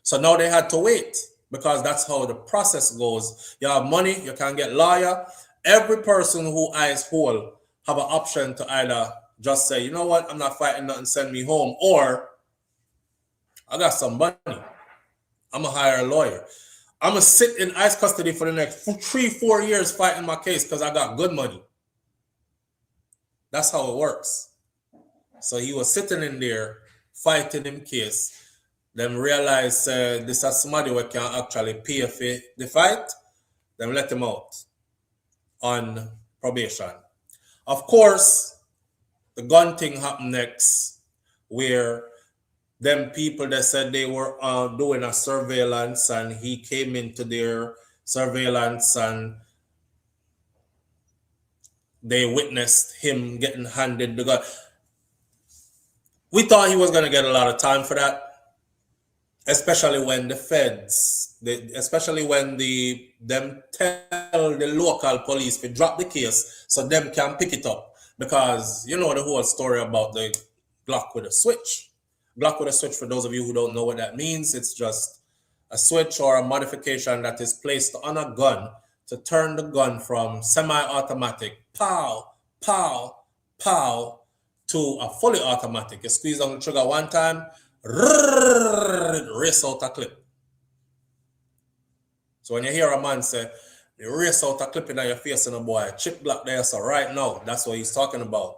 So now they had to wait because that's how the process goes. You have money, you can get lawyer. Every person who ICE hold have an option to either just say, you know what, I'm not fighting nothing, send me home, or I got some money, I'm gonna hire a lawyer. I'm going to sit in ICE custody for the next 3-4 years fighting my case because I got good money. That's how it works. So he was sitting in there fighting him case. Then realize this is somebody who can actually pay for the fight. Then let him out on probation. Of course, the gun thing happened next, where them people that said they were doing a surveillance, and he came into their surveillance and they witnessed him getting handed the gun. We thought he was going to get a lot of time for that, especially when the feds, especially when them tell the local police to drop the case so them can pick it up. Because you know the whole story about the Glock with a switch. Glock with a switch, for those of you who don't know what that means, it's just a switch or a modification that is placed on a gun to turn the gun from semi-automatic, pow, pow, pow, to a fully automatic. You squeeze on the trigger one time, it race out a clip. So when you hear a man say, they race out a clip in your face and a boy, chip Glock there, so right now, that's what he's talking about.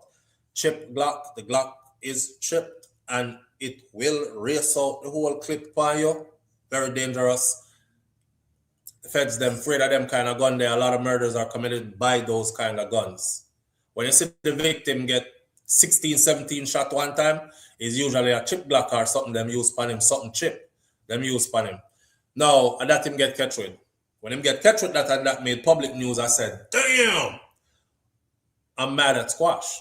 Chip Glock, the Glock is chipped and it will race out the whole clip on you. Very dangerous. The feds, them afraid of them kind of gun there. A lot of murders are committed by those kind of guns. When you see the victim get 16, 17 shot one time, is usually a chip Glock or something them use on him, something chip them use on him. Now, and that him get catch with. When him get catch with that and that made public news, I said, damn, I'm mad at Squash.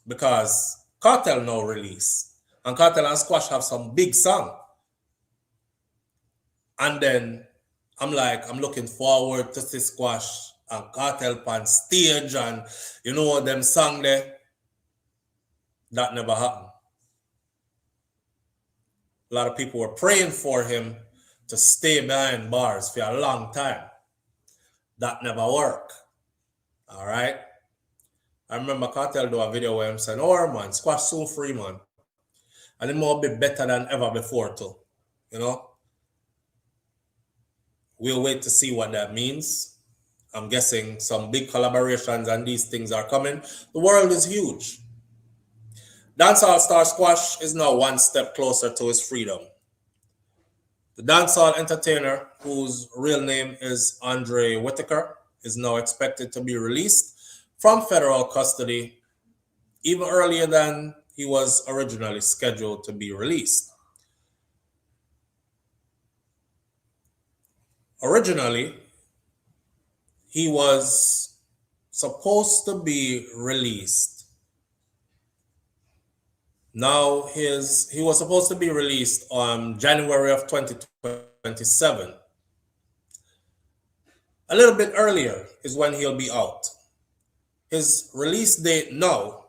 Because Cartel now release. And Cartel and Squash have some big song. And then I'm like, I'm looking forward to see Squash and Cartel on stage and you know them song there. That never happened. A lot of people were praying for him to stay behind bars for a long time. That never worked. All right. I remember Cartel do a video where I'm saying, oh man, Squash so free, man. And it will be better than ever before too. You know? We'll wait to see what that means. I'm guessing some big collaborations and these things are coming. The world is huge. Dancehall star Squash is now one step closer to his freedom. The dancehall entertainer, whose real name is Andre Whitaker, is now expected to be released from federal custody even earlier than he was originally scheduled to be released. Originally, he was supposed to be released. Now, he was supposed to be released on January of 2027. A little bit earlier is when he'll be out. His release date now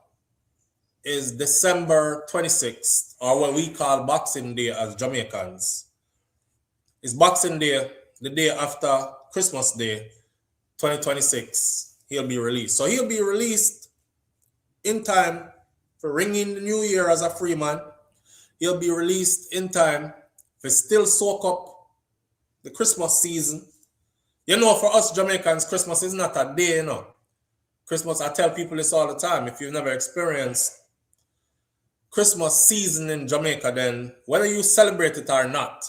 is December 26th, or what we call Boxing Day as Jamaicans. It's Boxing Day, the day after Christmas Day, 2026, he'll be released. So he'll be released in time for ringing the new year as a free man. He'll be released in time for still soak up the Christmas season. You know, for us Jamaicans, Christmas is not a day, you know. Christmas, I tell people this all the time. If you've never experienced Christmas season in Jamaica, then whether you celebrate it or not,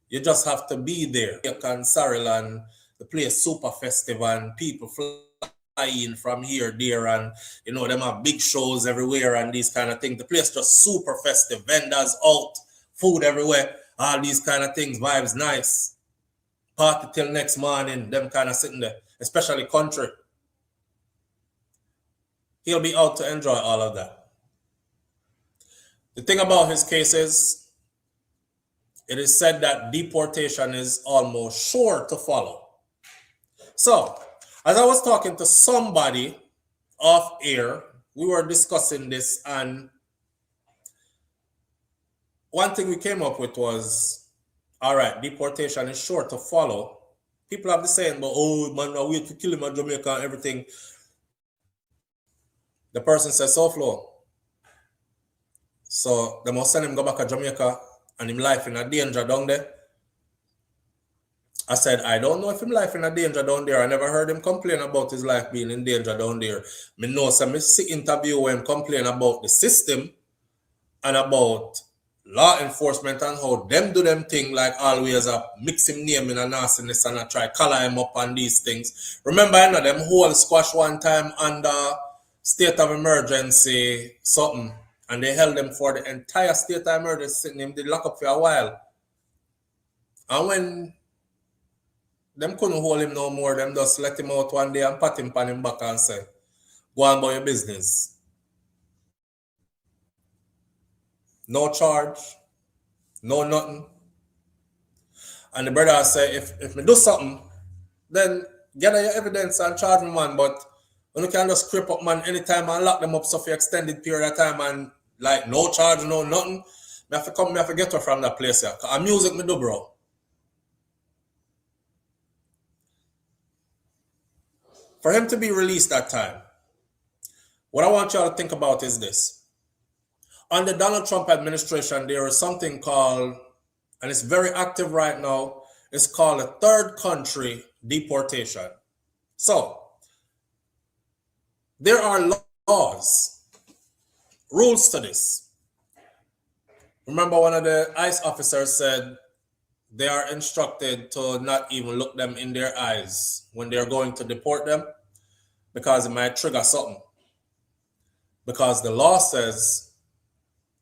you just have to be there. And Sarilan, the place super festive and people flying from here, there, and you know, them have big shows everywhere and these kind of things. The place just super festive, vendors out, food everywhere, all these kind of things, vibes nice. Party till next morning, them kind of sitting there, especially country. He'll be out to enjoy all of that. The thing about his case is, it is said that deportation is almost sure to follow. So, as I was talking to somebody off air, we were discussing this, and one thing we came up with was, all right, deportation is sure to follow. People have the saying, but oh man, I wait to kill him in Jamaica and everything. The person says, SouFLo. So they must send him go back to Jamaica and him life in a danger down there. I said, I don't know if his life in a danger down there. I never heard him complain about his life being in danger down there. Me know some interview when complain about the system and about law enforcement and how them do them thing, like always mix him name in a nastiness and I try color him up on these things. Remember, them whole squash one time under state of emergency something, and they held him for the entire state of emergency, sitting him did lock up for a while. And when them couldn't hold him no more, them just let him out one day and pat him on him back and say, go on about your business. No charge, no nothing. And the brother say, if me do something, then gather your evidence and charge me, man. But you can just creep up, man, anytime and lock them up so for extended period of time and like no charge, no nothing. Me have to get her from that place here. Cause music me do, bro. For him to be released that time, what I want y'all to think about is this. Under Donald Trump administration, there is something called, and it's very active right now, it's called a third country deportation. So, there are laws, rules to this. Remember, one of the ICE officers said they are instructed to not even look them in their eyes when they're going to deport them because it might trigger something. Because the law says,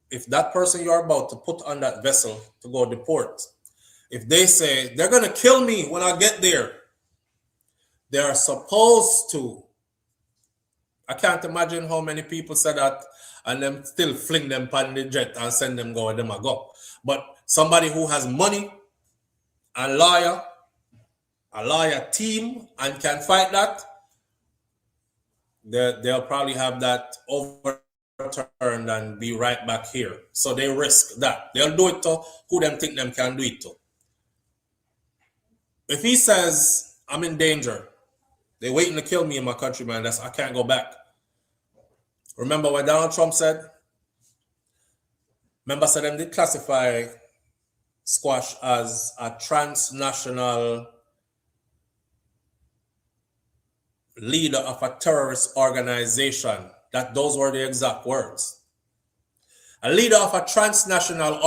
if that person you're about to put on that vessel to go deport, if they say, they're going to kill me when I get there, they are supposed to. I can't imagine how many people say that and them still fling them on the jet and send them go where them a go. But somebody who has money, a lawyer team, and can fight that, they'll probably have that overturned and be right back here. So they risk that. They'll do it to who them think them can do it to. If he says, I'm in danger, they're waiting to kill me in my country, man, I can't go back. Remember what Donald Trump said? Remember, so them did classify squash as a transnational leader of a terrorist organization. Those were the exact words. A leader of a transnational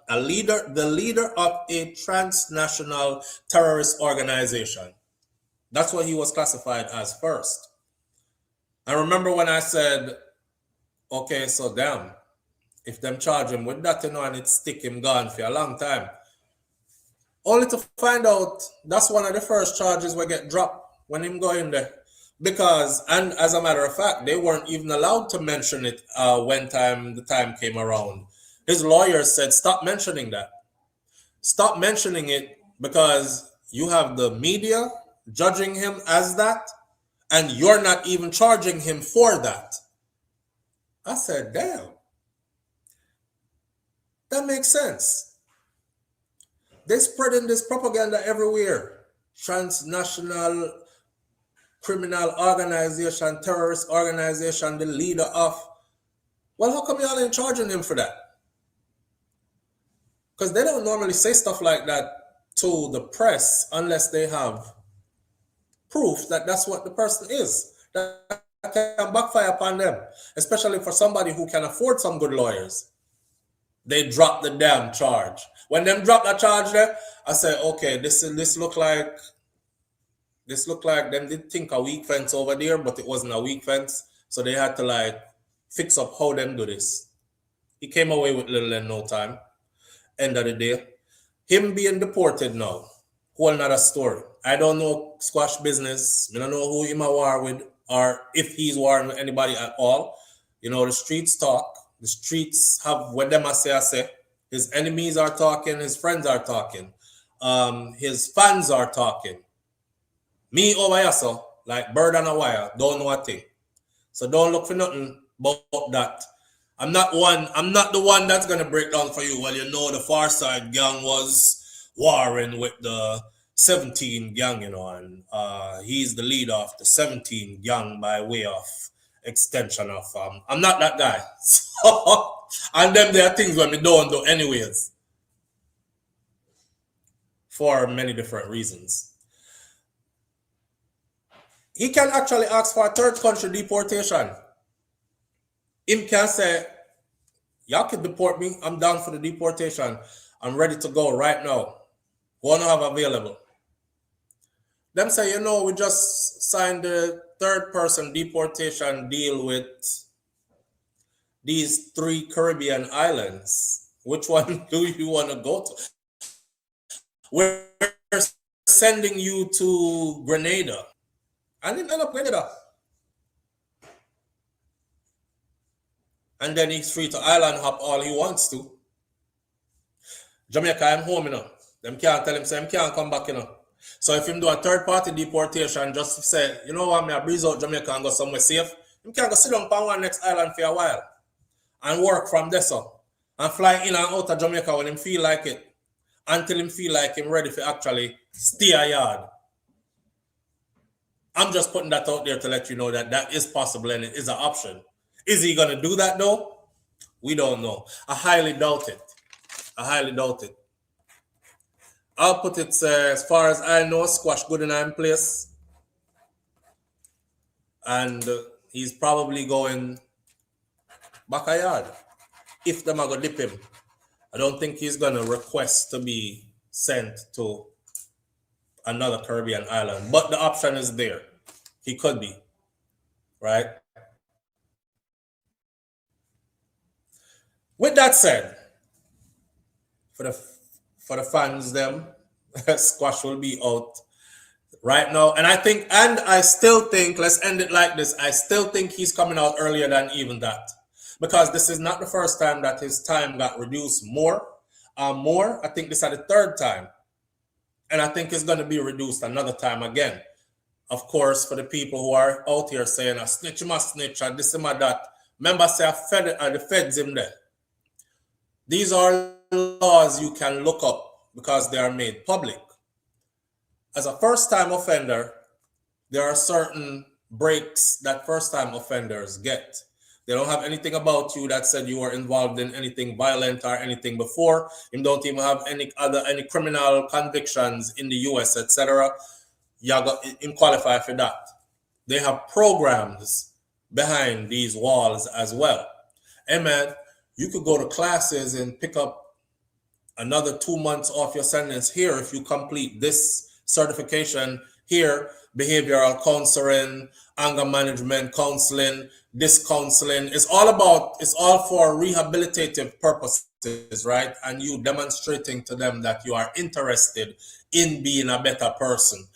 the leader of a transnational terrorist organization. That's what he was classified as first. I remember when I said, okay, so damn, if them charge him with that, and it stick him gone for a long time. Only to find out that's one of the first charges will get dropped when him go in there. Because, and as a matter of fact, they weren't even allowed to mention it when the time came around. His lawyer said, stop mentioning that. Stop mentioning it because you have the media judging him as that, and you're not even charging him for that. I said, damn. That makes sense. They're spreading this propaganda everywhere. Transnational criminal organization, terrorist organization, the leader of. Well, how come y'all ain't charging him for that? Because they don't normally say stuff like that to the press unless they have proof that that's what the person is. That can backfire upon them, especially for somebody who can afford some good lawyers. They drop the damn charge. When them drop that charge there, I say, okay, this look like them did think a weak fence over there, but it wasn't a weak fence. So they had to like fix up how them do this. He came away with little and no time. End of the day. Him being deported now, whole another story. I don't know squash business. I don't know who him a war with or if he's warring with anybody at all. You know, the streets talk. The streets have what them I say. His enemies are talking. His friends are talking. His fans are talking. Me over here, so like bird on a wire, don't know a thing. So don't look for nothing about that. I'm not the one that's gonna break down for you. Well, you know the Far Side gang was warring with the 17 gang, you know, and he's the leader of the 17 gang by way of extension of I'm not that guy. So, and then there are things when we don't do anyways. for many different reasons. He can actually ask for a third country deportation. Him can say, y'all can deport me. I'm down for the deportation. I'm ready to go right now. What do I have available? Them say, you know, we just signed the third person deportation deal with these 3 Caribbean islands. Which one do you want to go to? We're sending you to Grenada. I didn't end up Grenada. And then he's free to island hop all he wants to. Jamaica, I'm home, you know. Them can't tell him, say, him can't come back, you know. So if him do a third party deportation, just to say, you know what, me I breeze out Jamaica and go somewhere safe, him can't go sit down on one next island for a while and work from there, so. And fly in and out of Jamaica when him feel like it, until him feel like him ready for actually stay a yard. I'm just putting that out there to let you know that that is possible and it is an option. Is he going to do that though? We don't know. I highly doubt it. I highly doubt it. I'll put it as far as I know, Squash good in place. And he's probably going back a yard. If them are going to dip him. I don't think he's going to request to be sent to another Caribbean island. But the option is there. He could be. Right? With that said, for the fans, them, Squash will be out right now. And I still think, let's end it like this. I still think he's coming out earlier than even that. Because this is not the first time that his time got reduced more. I think this is the third time. And I think it's going to be reduced another time again. Of course, for the people who are out here saying, a snitch must snitch, and this and that. Remember, say, the feds him there. These are laws you can look up because they are made public. As a first-time offender, there are certain breaks that first-time offenders get. They don't have anything about you that said you were involved in anything violent or anything before. You don't even have any criminal convictions in the US, etc. You qualify for that. They have programs behind these walls as well. Hey man, you could go to classes and pick up another 2 months off your sentence here if you complete this certification here, behavioral counseling, anger management counseling, this counseling. It's all for rehabilitative purposes, right? And you demonstrating to them that you are interested in being a better person.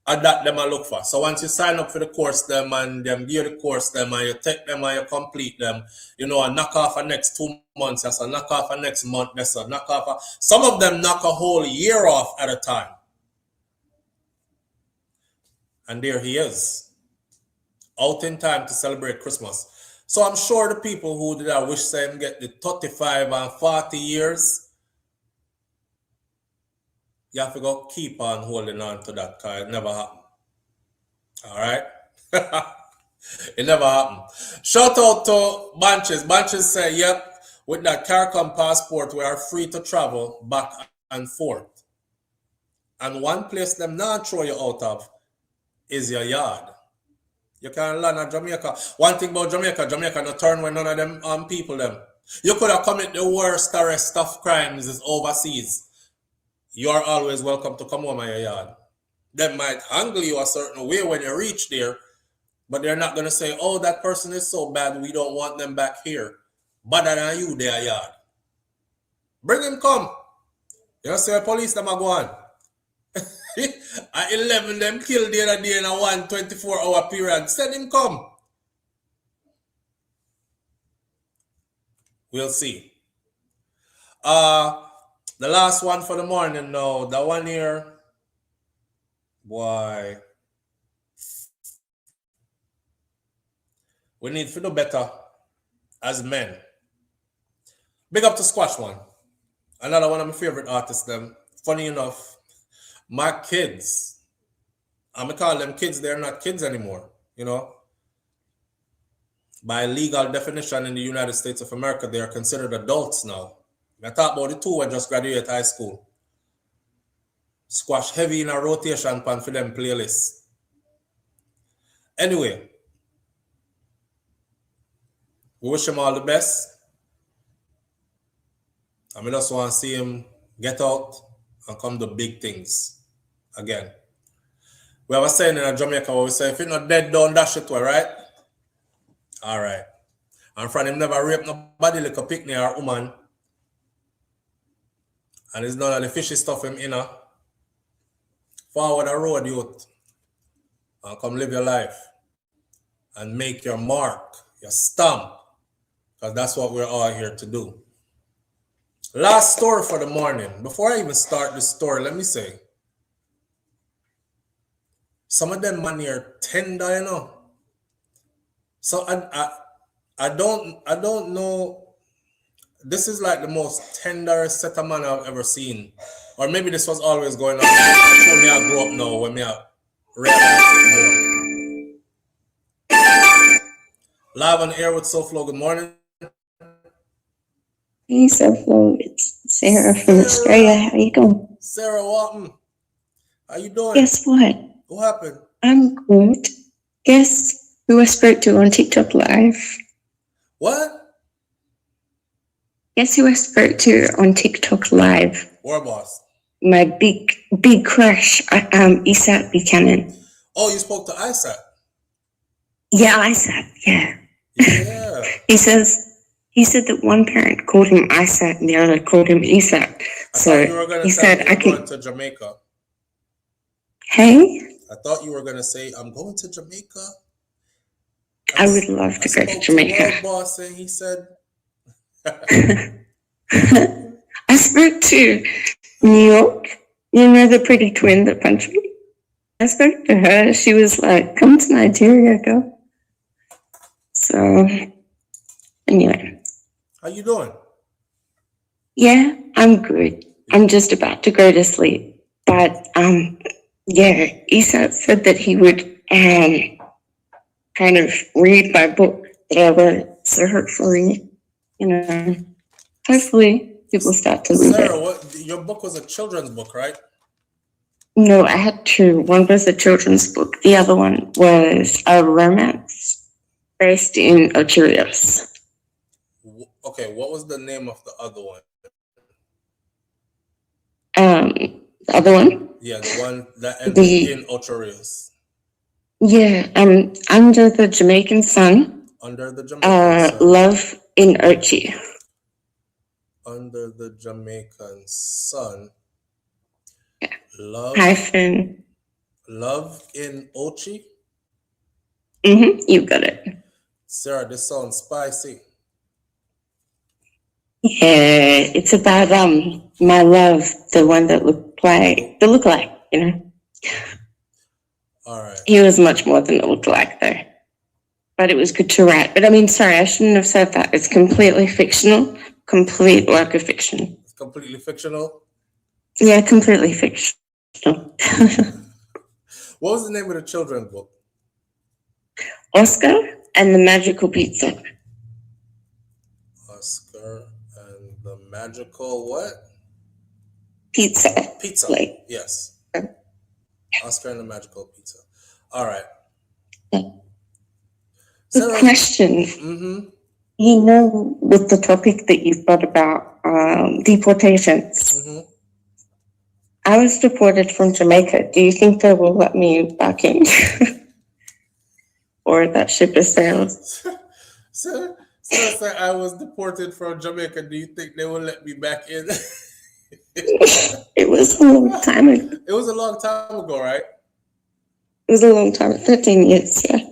And that them I look for. So once you sign up for the course them and them give the course them and you take them and you complete them, you know, a knock off the next 2 months, that's a knock off the next month, that's a knock off. Some of them knock a whole year off at a time. And there he is, out in time to celebrate Christmas. So I'm sure the people who did I wish them get the 35 and 40 years, you have to go keep on holding on to that because it never happened. All right? It never happened. Shout out to Bunches. Bunches say, yep, with that CARICOM passport, we are free to travel back and forth. And one place them not throw you out of is your yard. You can land at Jamaica. One thing about Jamaica no turn when none of them people them. You could have committed the worst arrest of crimes is overseas. You are always welcome to come home in your yard. They might handle you a certain way when you reach there, but they're not going to say, oh, that person is so bad, we don't want them back here. Better than you, their yard. Bring him come. You know, say the police them are going. At 11, them killed the other day in a 24-hour period. Send him come. We'll see. The last one for the morning now. The one here. Boy. We need to do better as men. Big up to Squash One. Another one of my favorite artists them. Funny enough, my kids, I'm going to call them kids, they're not kids anymore, you know. By legal definition in the United States of America, they are considered adults now. I talk about the two who just graduated high school. Squash heavy in a rotation pan for them playlists. Anyway, we wish him all the best. I mean, just want to see him get out and come to big things again. We have a saying in Jamaica where we say, if you're not dead, don't dash it away, right? All right. And from him never rape nobody like a picnic or woman. And it's none of the fishy stuff him in. Forward the road, youth. And come live your life. And make your mark, your stamp. Because that's what we're all here to do. Last story for the morning. Before I even start the story, let me say, some of them money are tender, you know. So I don't know. This is like the most tender set of man I've ever seen. Or maybe this was always going on. Actually, me I grew up now when me I realize it more. Live on air with SouFLo. Good morning. Hey, SouFLo. It's Sarah from Australia. How you going? Sarah Walton. How you doing? Guess what? What happened? I'm good. Guess who I spoke to on TikTok Live? What? Guess who I spoke to on TikTok Live? War Boss. My big crush, Isaac Buchanan. Oh, you spoke to Isaac? Yeah, Isaac, yeah. Yeah. He said that one parent called him Isaac and the other called him Isaac. So he said, I can. Going to Jamaica. Hey? I thought you were going to say, I'm going to Jamaica. I would love to go to Jamaica. To boss and he said. I spoke to New York. You know the pretty twin that punched me? I spoke to her. She was like, come to Nigeria, girl. So, anyway. How you doing? Yeah, I'm good. I'm just about to go to sleep. But, yeah, Isa said that he would kind of read my book that I wrote. So hopefully, hopefully people start to read it. Your book was a children's book, right? No, I had two. One was a children's book. The other one was a romance based in Ocherios. Okay, what was the name of the other one? The other one? Yeah, the one that ended in Ocherios. Yeah, Under the Jamaican Sun. Under the Jamaican Sun. Love in Ochi. Under the Jamaican Sun. Yeah. Love in Ochi? You got it. Sarah, this sounds spicy. Yeah, it's about my love, the one that look like, All right. He was much more than it looked like, though. But it was good to write. But I mean, sorry, I shouldn't have said that. It's completely fictional. Complete work of fiction. It's completely fictional? Yeah, completely fictional. What was the name of the children's book? Oscar and the Magical Pizza. Oscar and the Magical what? Pizza. Pizza. Yes. Oscar and the Magical Pizza. All right. Good question. With the topic that you've got about deportations, I was deported from Jamaica. Do you think they will let me back in? Or that ship has sailed? So I was deported from Jamaica. Do you think they will let me back in? It was a long time ago. It was a long time ago, right? It was a long time, 13 years, yeah.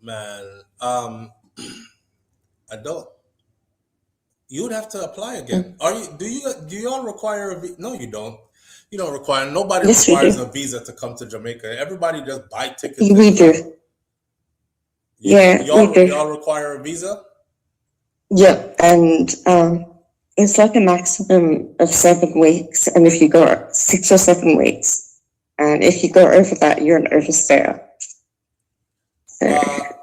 Man, I don't. You would have to apply again. Do you all require a visa? No, you don't. You don't require. Nobody requires a visa to come to Jamaica. Everybody just buy tickets. We do. We do. Y'all require a visa? Yeah, and it's like a maximum of 7 weeks, and if you go 6 or 7 weeks, and if you go over that, you're an overstayer. So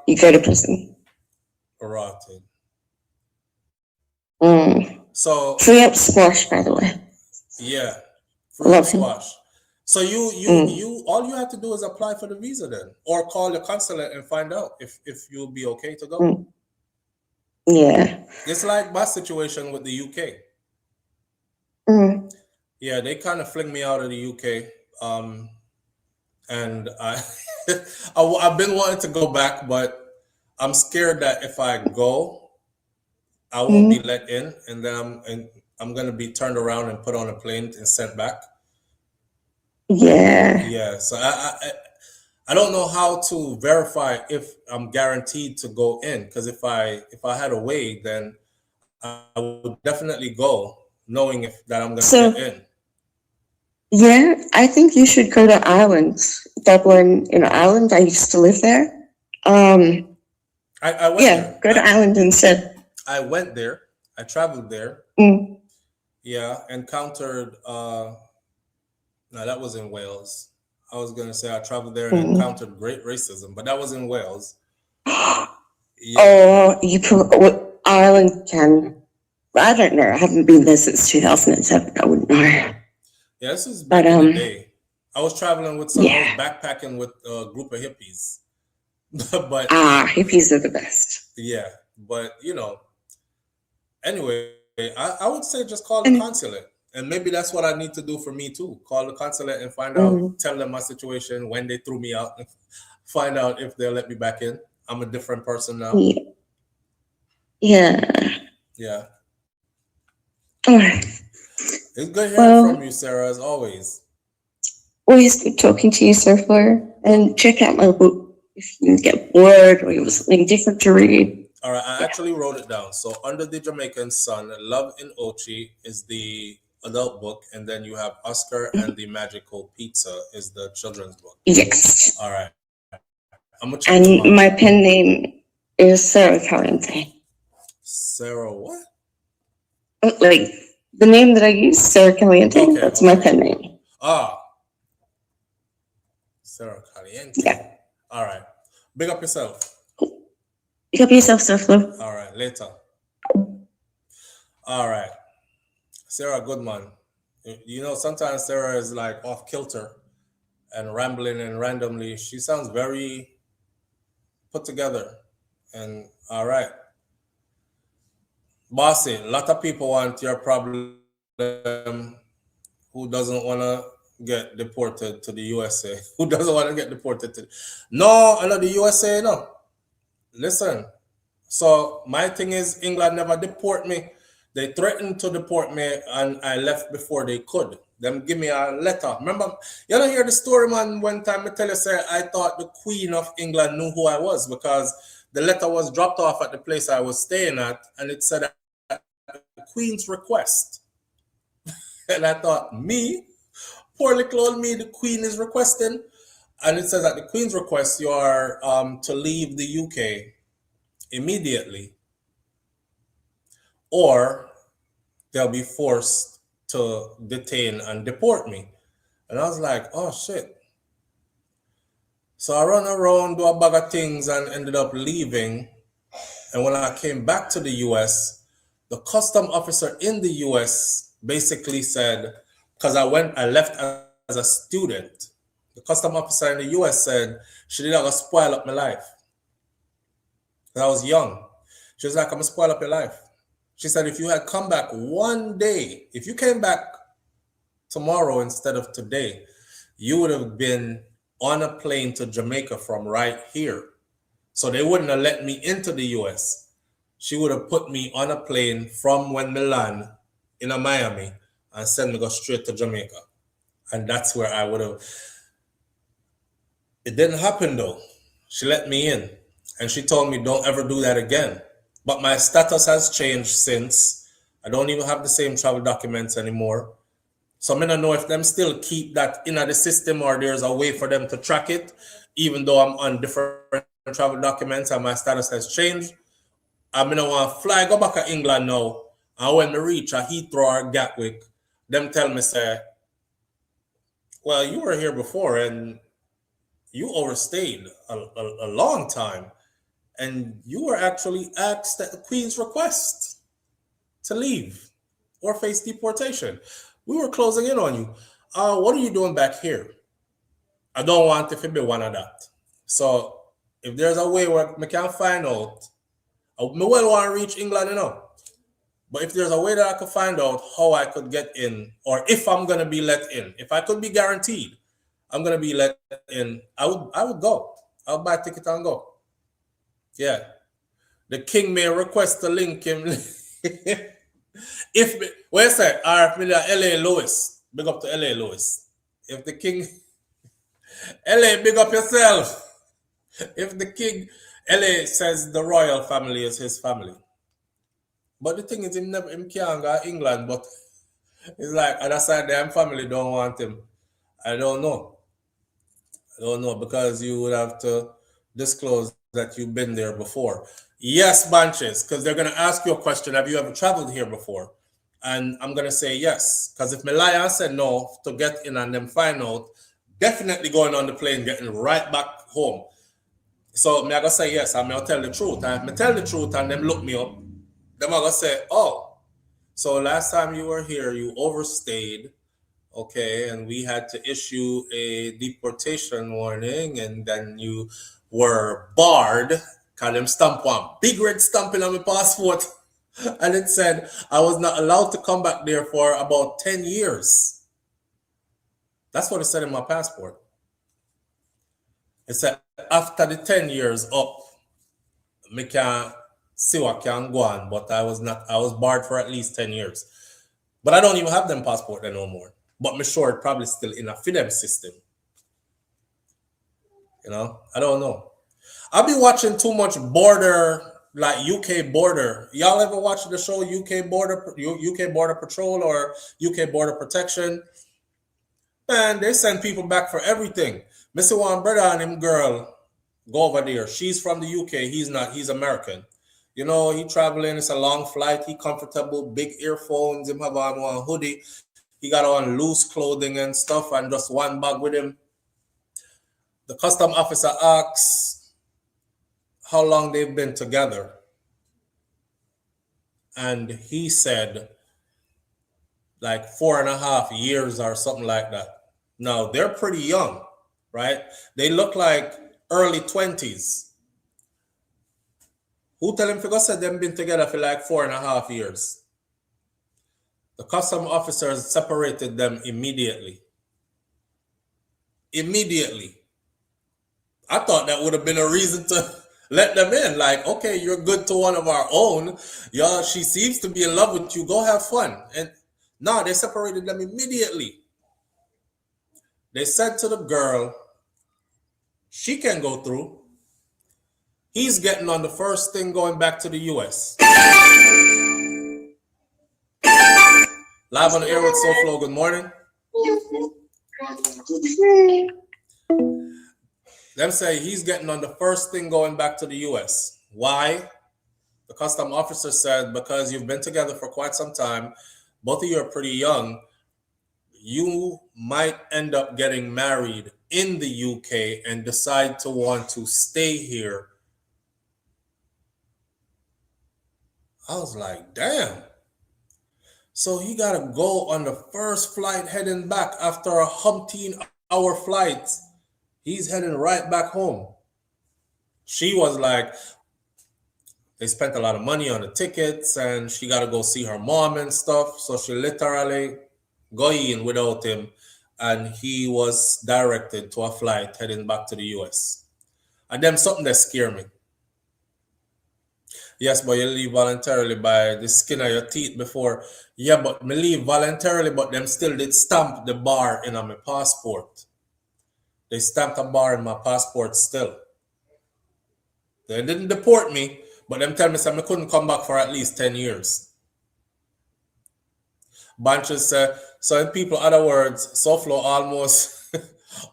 you go to prison. Rotten. Free up squash, by the way. Yeah, free up squash. So you all you have to do is apply for the visa then, or call the consulate and find out if you'll be okay to go. Yeah. It's like my situation with the UK. Yeah, they kind of fling me out of the UK, and I've been wanting to go back, but I'm scared that if I go, I won't be let in, and then I'm gonna be turned around and put on a plane and sent back. Yeah. So I don't know how to verify if I'm guaranteed to go in, because if I had a way, then I would definitely go, knowing that I'm gonna get in. Yeah, I think you should go to Ireland. Dublin, Ireland. I used to live there. I went there. Go to Ireland instead. I went there. I traveled there. Yeah, encountered. No, that was in Wales. I was gonna say I traveled there and encountered great racism, but that was in Wales. Yeah. Oh, Ireland can. I don't know. I haven't been there since 2007. I wouldn't know. Yeah, this is back in the day. I was traveling with I was backpacking with a group of hippies. But hippies are the best. Yeah, but anyway, I would say just call the consulate, and maybe that's what I need to do for me too. Call the consulate and find out, tell them my situation, when they threw me out, and find out if they'll let me back in. I'm a different person now. Yeah. All right. It's good hearing from you, Sarah, as always. Always good talking to you, SouFLo. And check out my book if you get bored or you want something different to read. All right, I actually wrote it down. So Under the Jamaican Sun, Love in Ochi is the adult book, and then you have Oscar and the Magical Pizza is the children's book. Yes. All right. I'm gonna check them out. My pen name is Sarah Caliente. Sarah what? Like the name that I use, Sarah Caliente. That's my pen name. Sarah Caliente. Yeah. All right. Big up yourself. Big up yourself, SouFLo. All right. Later. All right. Sarah Goodman. Sometimes Sarah is like off kilter and rambling and randomly. She sounds very put together. And all right. Bossy, a lot of people want your problem who doesn't want to get deported to the USA. Who doesn't want to get deported to No, I know the USA, no. Listen. So my thing is England never deport me. They threatened to deport me and I left before they could. Them give me a letter. Remember, you don't hear the story, man, one time I tell you, say, I thought the Queen of England knew who I was because the letter was dropped off at the place I was staying at and it said at the Queen's request. And I thought, me? Poor little old me, the Queen is requesting. And it says at the Queen's request, you are to leave the UK immediately, or they'll be forced to detain and deport me. And I was like, oh shit. So I run around, do a bag of things and ended up leaving. And when I came back to the US, the custom officer in the US basically said, because I left as a student, the custom officer in the US said, she did not spoil up my life. I was young. She was like, I'm gonna spoil up your life. She said, if you had come back one day, if you came back tomorrow instead of today, you would have been on a plane to Jamaica from right here. So they wouldn't have let me into the US. She would have put me on a plane from Milan in Miami and send me go straight to Jamaica. And that's where I would have. It didn't happen though. She let me in. And she told me, don't ever do that again. But my status has changed since. I don't even have the same travel documents anymore. So I don't know if them still keep that in the system or there's a way for them to track it, even though I'm on different travel documents and my status has changed. I'm going to want to fly, go back to England now. And when I reach a Heathrow or Gatwick, them tell me, say, well, you were here before and you overstayed a long time. And you were actually asked at the Queen's request to leave or face deportation. We were closing in on you. what are you doing back here? I don't want it to be one of that. So if there's a way where I can find out, I well want to reach England, But if there's a way that I could find out how I could get in, or if I'm gonna be let in, if I could be guaranteed I'm gonna be let in, I would go. I'll buy a ticket and go. Yeah. The king may request to link him. Where's that? LA Lewis. Big up to LA Lewis. If the king LA, big up yourself. If the king LA says the royal family is his family. But the thing is, him can't go to England, but it's like other side damn family don't want him. I don't know because you would have to disclose that you've been there before. Yes, Bunches, because they're going to ask you a question. Have you ever traveled here before? And I'm going to say yes. Because if Malaya said no to get in and then find out, definitely going on the plane, getting right back home. So I'm going to say yes. I'm going to tell the truth. And if I tell the truth and them look me up, then I'm going to say, oh, so last time you were here, you overstayed. Okay, and we had to issue a deportation warning, and then you were barred. Call them stamp one big red stamping on my passport, and it said I was not allowed to come back there for about 10 years. That's what it said in my passport. It said after the 10 years up, me can see what can go on, but I was barred for at least 10 years. But I don't even have them passport there no more. But I'm sure it's probably still in a FIDEM system. I don't know. I've been watching too much border, like UK border. Y'all ever watch the show UK Border Patrol or UK Border Protection? Man, they send people back for everything. Mr. One brother and him girl go over there. She's from the UK. He's not. He's American. He traveling. It's a long flight. He comfortable. Big earphones. Him have on one hoodie. He got on loose clothing and stuff and just one bag with him. The custom officer asks how long they've been together. And he said like 4.5 years or something like that. Now, they're pretty young, right? They look like early 20s. Who tell him to said they've been together for like 4.5 years? The custom officers separated them immediately. Immediately. I thought that would have been a reason to let them in. Like, okay, you're good to one of our own. Yeah, she seems to be in love with you. Go have fun. And no, they separated them immediately. They said to the girl, she can go through. He's getting on the first thing going back to the US. Live on the air with SouFLo. Good morning. Them say he's getting on the first thing going back to the US. Why? The custom officer said, because you've been together for quite some time, both of you are pretty young, you might end up getting married in the UK and decide to want to stay here. I was like, damn. So he got to go on the first flight heading back after a 18-hour flight. He's heading right back home. She was like, they spent a lot of money on the tickets and she got to go see her mom and stuff. So she literally go in without him and he was directed to a flight heading back to the US. And them something that scare me. Yes, but you leave voluntarily by the skin of your teeth before. Yeah, but me leave voluntarily, but them still did stamp the bar in on my passport. They stamped a bar in my passport still. They didn't deport me, but them tell me I couldn't come back for at least 10 years. Bunches say, so in people, other words, SouFLo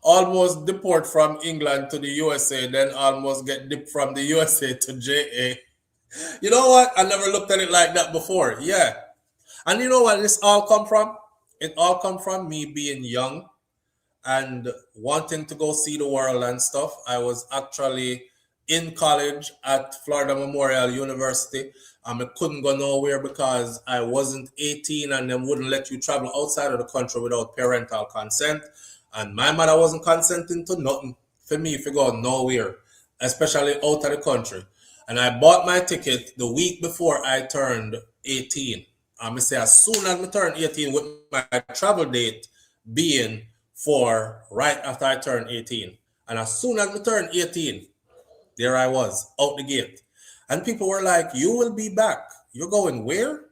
almost deport from England to the USA, then almost get dipped from the USA to JA. You know what? I never looked at it like that before. Yeah. And you know what this all come from? It all come from me being young and wanting to go see the world and stuff. I was actually in college at Florida Memorial University. I couldn't go nowhere because I wasn't 18 and they wouldn't let you travel outside of the country without parental consent. And my mother wasn't consenting to nothing for me if you go nowhere, especially out of the country. And I bought my ticket the week before I turned 18. I'm say as soon as I turned 18 with my travel date being for right after I turned 18. And as soon as I turned 18, there I was, out the gate. And people were like, you will be back. You're going where?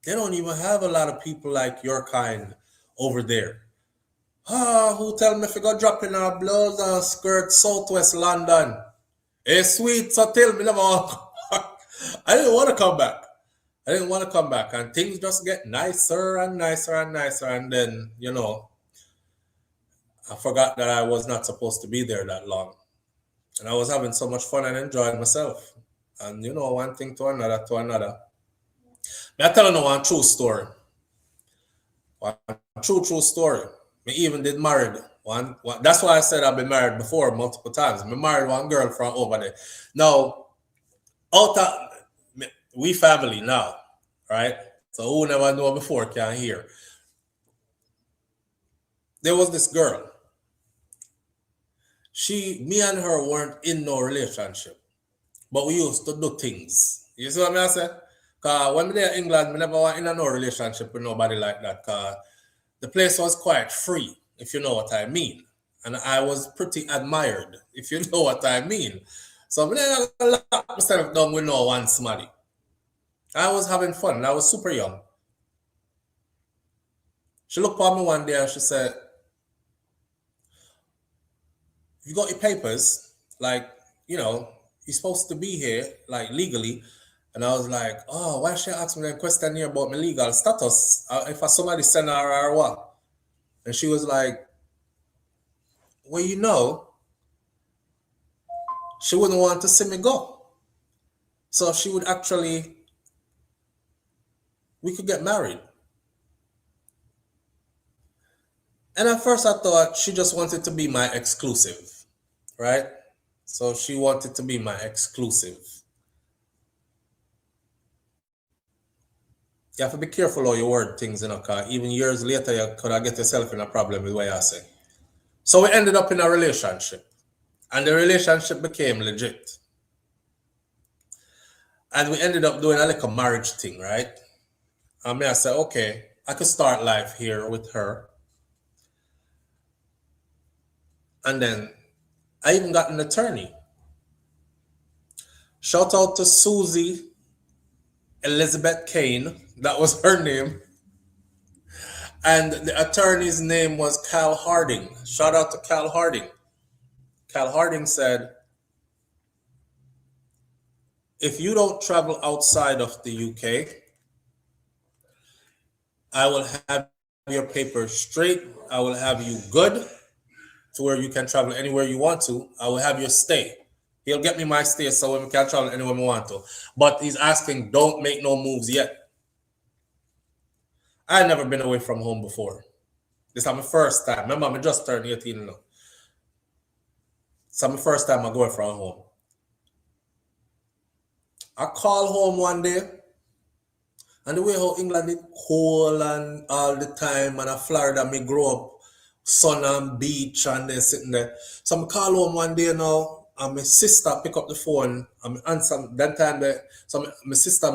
They don't even have a lot of people like your kind over there. Who tell me if you go drop in our blouse and skirt Southwest London? Hey, sweet, so tell me never want to come back. I didn't want to come back. I didn't want to come back. And things just get nicer and nicer and nicer. And then, you know, I forgot that I was not supposed to be there that long. And I was having so much fun and enjoying myself. And, you know, one thing to another to another. I tell you one true story. One true story. Me even did married. One, that's why I said I've been married before multiple times. I married one girl from over there. Now, we family now, right? So who never know before can hear. There was this girl. Me and her weren't in no relationship, but we used to do things. You see what I say? Because when we there in England, we never were in no relationship with nobody like that. Because the place was quite free, if you know what I mean. And I was pretty admired, if you know what I mean. So I never locked myself down with no one somebody. I was having fun. And I was super young. She looked at me one day and she said, you got your papers, like, you know, you're supposed to be here, like, legally. And I was like, oh, why should I ask me that question here about my legal status? If somebody send her or what? And she was like, well, you know, she wouldn't want to see me go. So she would actually, we could get married. And at first I thought she just wanted to be my exclusive, right? So she wanted to be my exclusive. You have to be careful how you word things, you know, because even years later you could get yourself in a problem with what I say. So we ended up in a relationship. And the relationship became legit. And we ended up doing a little marriage thing, right? And I said, okay, I could start life here with her. And then I even got an attorney. Shout out to Susie Elizabeth Kane. That was her name. And the attorney's name was Cal Harding. Shout out to Cal Harding. Cal Harding said, if you don't travel outside of the UK, I will have your papers straight. I will have you good to where you can travel anywhere you want to. I will have your stay. He'll get me my stay so we can travel anywhere we want to. But he's asking, don't make no moves yet. I've never been away from home before. This is my first time. Remember, I just turned 18 now. It's my first time I go from home. I call home one day, and the way how England is cold and all the time, and in Florida, me grow up, sun and beach, and then sitting there. So I call home one day now, and my sister pick up the phone, and I answer that time. So my sister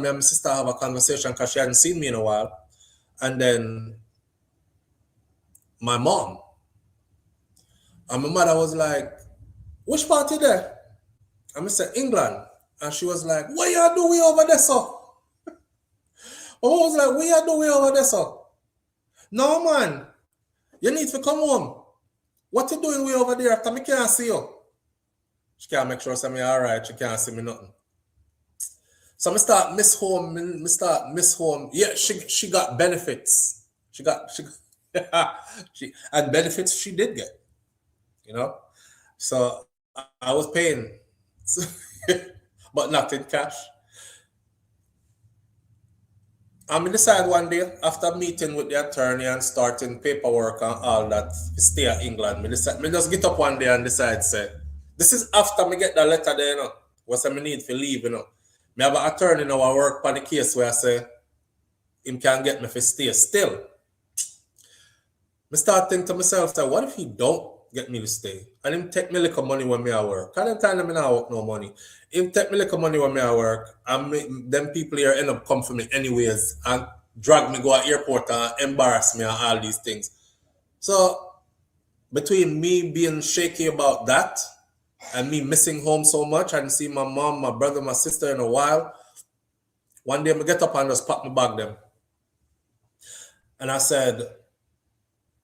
have a conversation because she hadn't seen me in a while. And then my mom and my mother was like, which part you there? And I said, England. And she was like, what you doing over there, sir? My mom was like, what you doing over there, sir? No, man. You need to come home. What you doing way over there after me can't see you? She can't make sure I say me all right. She can't see me nothing. So I start miss home. Yeah, she got benefits. She and benefits she did get. You know? So I was paying. But not in cash. I decide one day after meeting with the attorney and starting paperwork and all that to stay in England. Me just get up one day and decide say, This is after me get that letter there, you know. What's I need to leave, you know. Me have an attorney now I work on the case where I say him can get me for stay. Still, I start thinking to myself that what if he don't get me to stay? And him take me little money when me at work. Can't them time me not work no money. Him take me little money when me at work, and them people here end up come for me anyways and drag me go to airport and embarrass me and all these things. So between me being shaky about that and me missing home so much, I didn't see my mom, my brother, my sister in a while. One day I get up and just pack my bag them. And I said,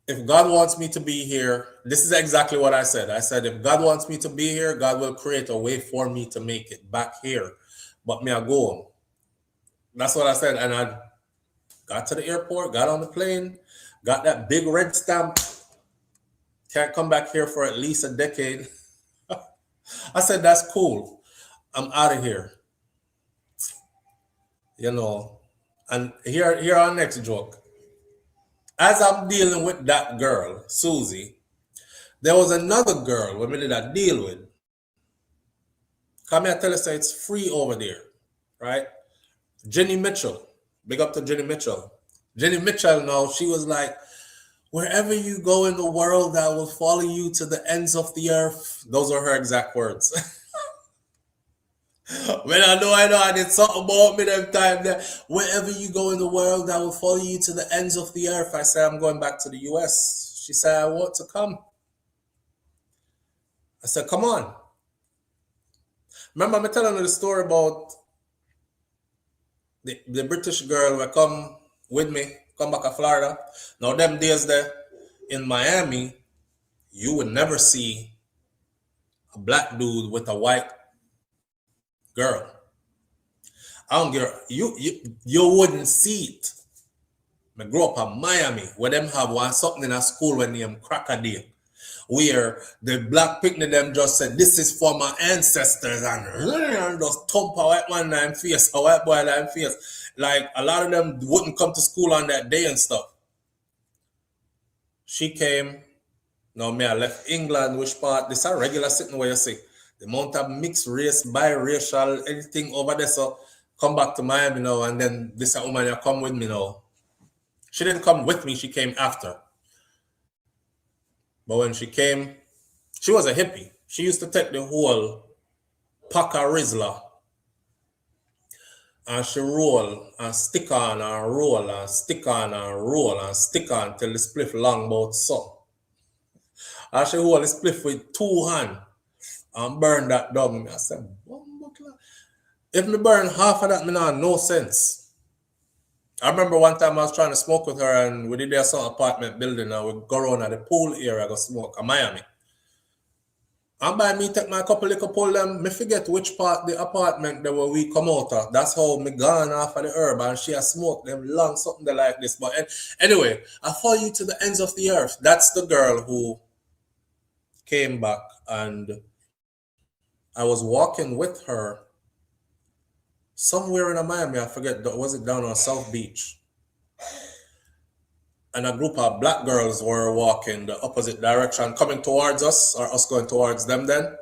if God wants me to be here, this is exactly what I said. I said, if God wants me to be here, God will create a way for me to make it back here. But me, I go home. That's what I said. And I got to the airport, got on the plane, got that big red stamp. Can't come back here for at least a decade. I said, that's cool. I'm out of here. You know, and here our next joke. As I'm dealing with that girl, Susie, there was another girl we did I deal with. Come here, tell us that it's free over there, right? Jenny Mitchell. Big up to Jenny Mitchell. Jenny Mitchell now, she was like, wherever you go in the world, I will follow you to the ends of the earth. Those are her exact words. When I know I did something about me them time there. Wherever you go in the world, I will follow you to the ends of the earth. I said, I'm going back to the US. She said, I want to come. I said, come on. Remember, I'm telling you the story about the British girl who come with me, come back to Florida. Now, them days there in Miami, you would never see a black dude with a white girl. I don't care. You wouldn't see it. I grew up in Miami, where them have one something in a school when named Crocodile, where the black picnic them just said, this is for my ancestors, and just thump a white man in face, a white boy in face. Like, a lot of them wouldn't come to school on that day and stuff. She came. Now, me, I left England, which part? This is a regular sitting where you see. The amount of mixed race, biracial, anything over there. So come back to Miami now, and then this woman you come with me now. She didn't come with me, she came after. But when she came, she was a hippie. She used to take the whole pack of Rizla and she roll and stick on and roll and stick on and roll and stick on till the spliff long about so. And she hold the spliff with 2 hands and burn that down. I said, if me burn half of that, me not no sense. I remember one time I was trying to smoke with her and we did there some apartment building and we go around at the pool area, go smoke in Miami. And by me take my couple little pull them, me forget which part the apartment that where we come out of. That's how me gone off of the herb and she has smoked them long, something like this. But anyway, I follow you to the ends of the earth. That's the girl who came back and I was walking with her somewhere in Miami, I forget, was it down on South Beach? And a group of black girls were walking the opposite direction, coming towards us, or us going towards them then.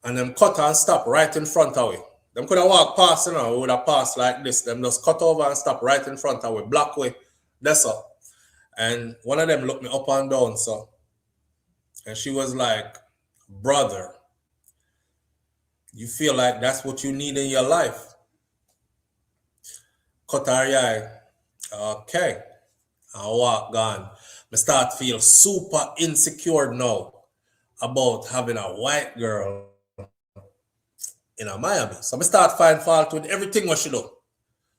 And them cut and stop right in front of we. Them could have walked past, you know, we would have passed like this. Them just cut over and stop right in front of we, block way. That's all. And one of them looked me up and down, so. And she was like, brother, you feel like that's what you need in your life? Cut her eye. Okay. I walk gone. I start feel super insecure now about having a white girl in a Miami. So I start finding fault with everything what she do.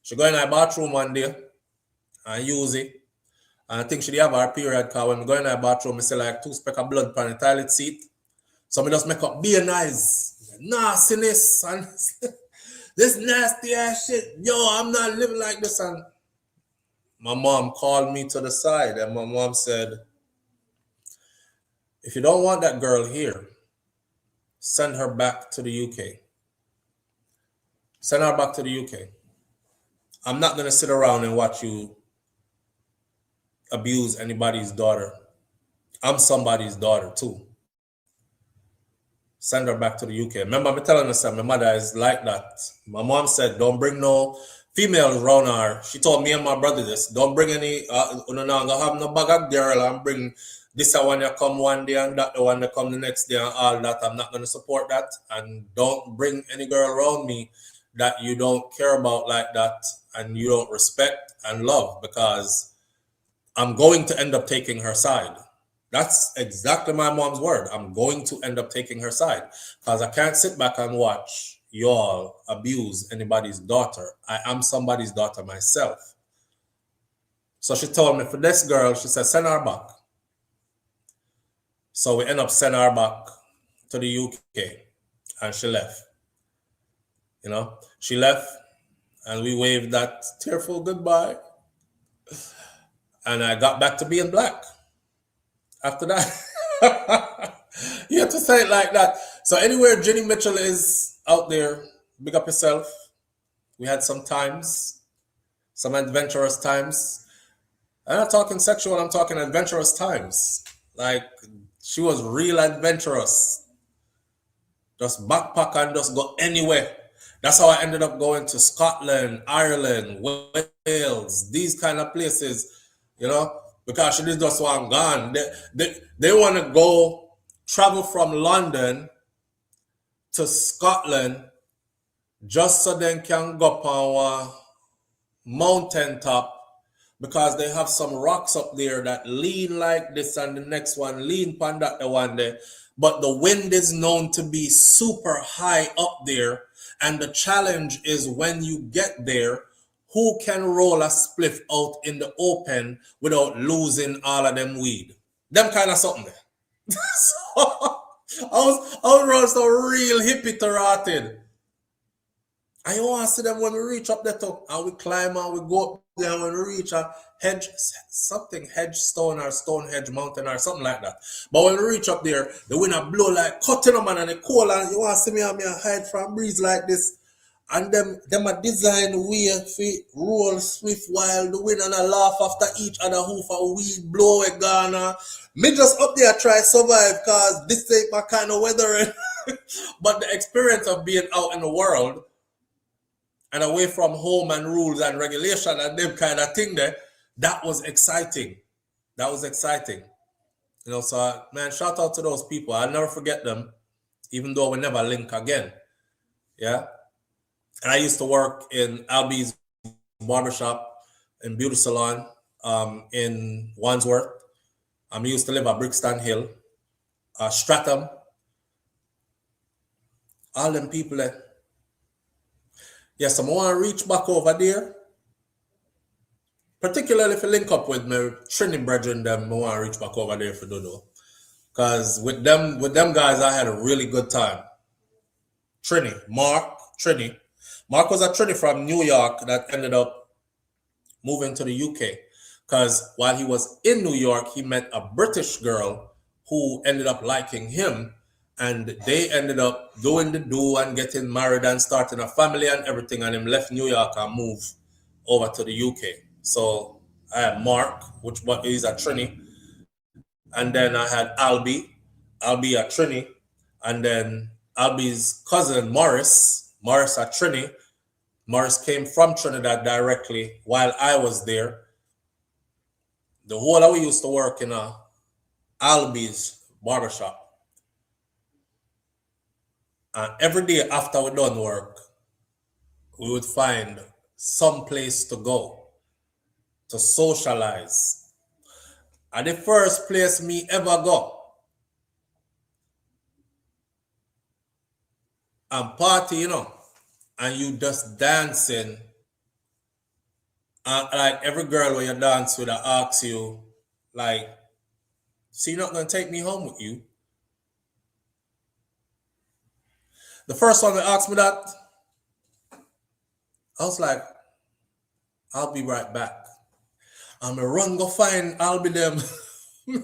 She go in her bathroom one day and use it. And I think she have her period because when I go in her bathroom, I see like 2 specks of blood on the toilet seat. So I just make up be nice. Nastiness and this nasty ass shit. Yo, I'm not living like this. And my mom called me to the side and my mom said, if you don't want that girl here, send her back to the UK. Send her back to the UK. I'm not going to sit around and watch you abuse anybody's daughter. I'm somebody's daughter too. Send her back to the UK. Remember me telling her that my mother is like that. My mom said, don't bring no females around her. She told me and my brother this. Don't bring any, no, have no bag of girl and bring this one that come one day and that the one that come the next day and all that. I'm not going to support that. And don't bring any girl around me that you don't care about like that and you don't respect and love, because I'm going to end up taking her side. That's exactly my mom's word. I'm going to end up taking her side, because I can't sit back and watch y'all abuse anybody's daughter. I am somebody's daughter myself. So she told me for this girl, she said, send her back. So we end up sending her back to the UK, and she left. You know, she left and we waved that tearful goodbye. And I got back to being black after that. You have to say it like that. So anywhere Jenny Mitchell is out there, big up yourself. We had some times, some adventurous times. I'm not talking sexual, I'm talking adventurous times. Like, she was real adventurous. Just backpack and just go anywhere. That's how I ended up going to Scotland, Ireland, Wales, these kind of places, you know, because she just want gone. They want to go travel from London to Scotland just so they can go up on a mountaintop, because they have some rocks up there that lean like this and the next one lean upon that the one there. But the wind is known to be super high up there. And the challenge is when you get there, who can roll a spliff out in the open without losing all of them weed? Them kind of something there. So I was around some real hippie to rotted. I want to see them when we reach up there too, and we climb and we go up there and when we reach a hedge, something hedge stone or stone hedge mountain or something like that. But when we reach up there, the wind a blow like cutting them and the cold, and you want to see me and me hide from breeze like this. And them a design way fi roll swift while the wind and a laugh after each other who for weed blow a Ghana. Me just up there try survive, cause this ain't my kind of weather. But the experience of being out in the world and away from home and rules and regulation and them kind of thing there, that was exciting. That was exciting. You know, so man, shout out to those people. I'll never forget them, even though we never link again. Yeah. And I used to work in Albie's barbershop and beauty salon in Wandsworth. I used to live at Brixton Hill, Stratham. All them people there. Yes, I want to reach back over there. Particularly if you link up with my Trini brethren, them I want to reach back over there for Dodo. Because with them guys, I had a really good time. Trini. Mark was a Trini from New York that ended up moving to the UK. Because while he was in New York, he met a British girl who ended up liking him. And they ended up doing the do and getting married and starting a family and everything. And him left New York and moved over to the UK. So I had Mark, which is a Trini. And then I had Albie a Trini. And then Albie's cousin, Morris a Trini. Morris came from Trinidad directly while I was there. The whole of we used to work in Albie's barbershop. And every day after we done work, we would find some place to go, to socialize. And the first place me ever go and party, you know, and you just dancing. And like every girl when you dance with, I ask you, like, so you're not going to take me home with you? The first one that asked me that, I was like, I'll be right back. I'm going to run go find Albie them.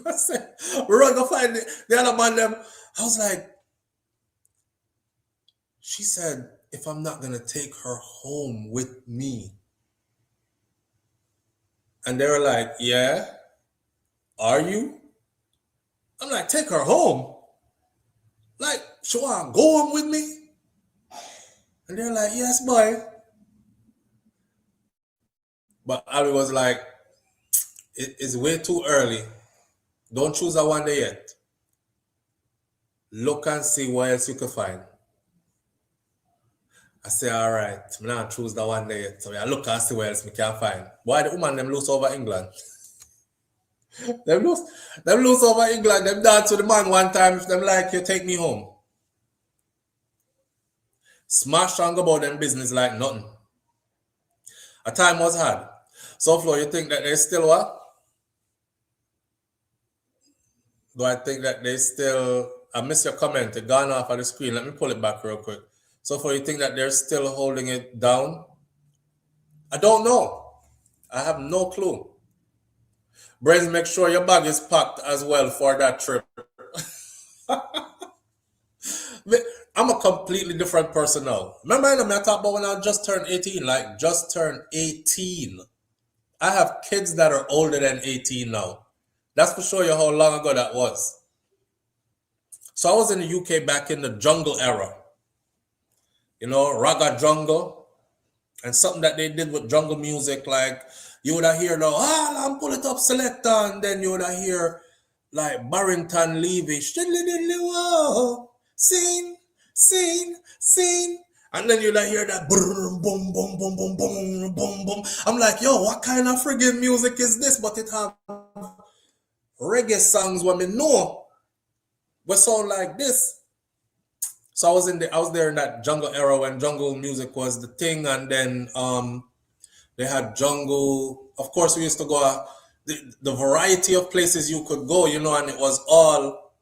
I said, we run go find the other man them. I was like, she said, if I'm not going to take her home with me. And they were like, yeah, are you? I'm like, take her home? Like, she want to go home with me? And they're like, yes, boy. But Abby was like, it's way too early. Don't choose a one day yet. Look and see what else you can find. I say, all right, I'm not choose the one day yet. So I look and see what else we can find. Why the woman them lose over England? them lose over England. Them dance to the man one time. If them like you, take me home. Smash and go about them business like nothing. A time was hard. So Flo, you think that there's still what? Do I think that they still... I missed your comment. It gone off of the screen. Let me pull it back real quick. So Flo, you think that they're still holding it down? I don't know. I have no clue. Brains, make sure your bag is packed as well for that trip. I'm a completely different person now. Remember I talked about when I just turned 18? Like, just turned 18. I have kids that are older than 18 now. That's for sure you how long ago that was. So I was in the UK back in the jungle era. You know, raga jungle. And something that they did with jungle music, like you would hear the I'm pull it up selector, and then you would hear like Barrington Levy, scene. And then you'd hear that boom, boom, boom, boom, boom, boom, boom, boom. I'm like, yo, what kind of friggin' music is this? But it have reggae songs what me know what sound like this. So I was there in that jungle era when jungle music was the thing, and then they had jungle. Of course, we used to go the variety of places you could go, you know, and it was all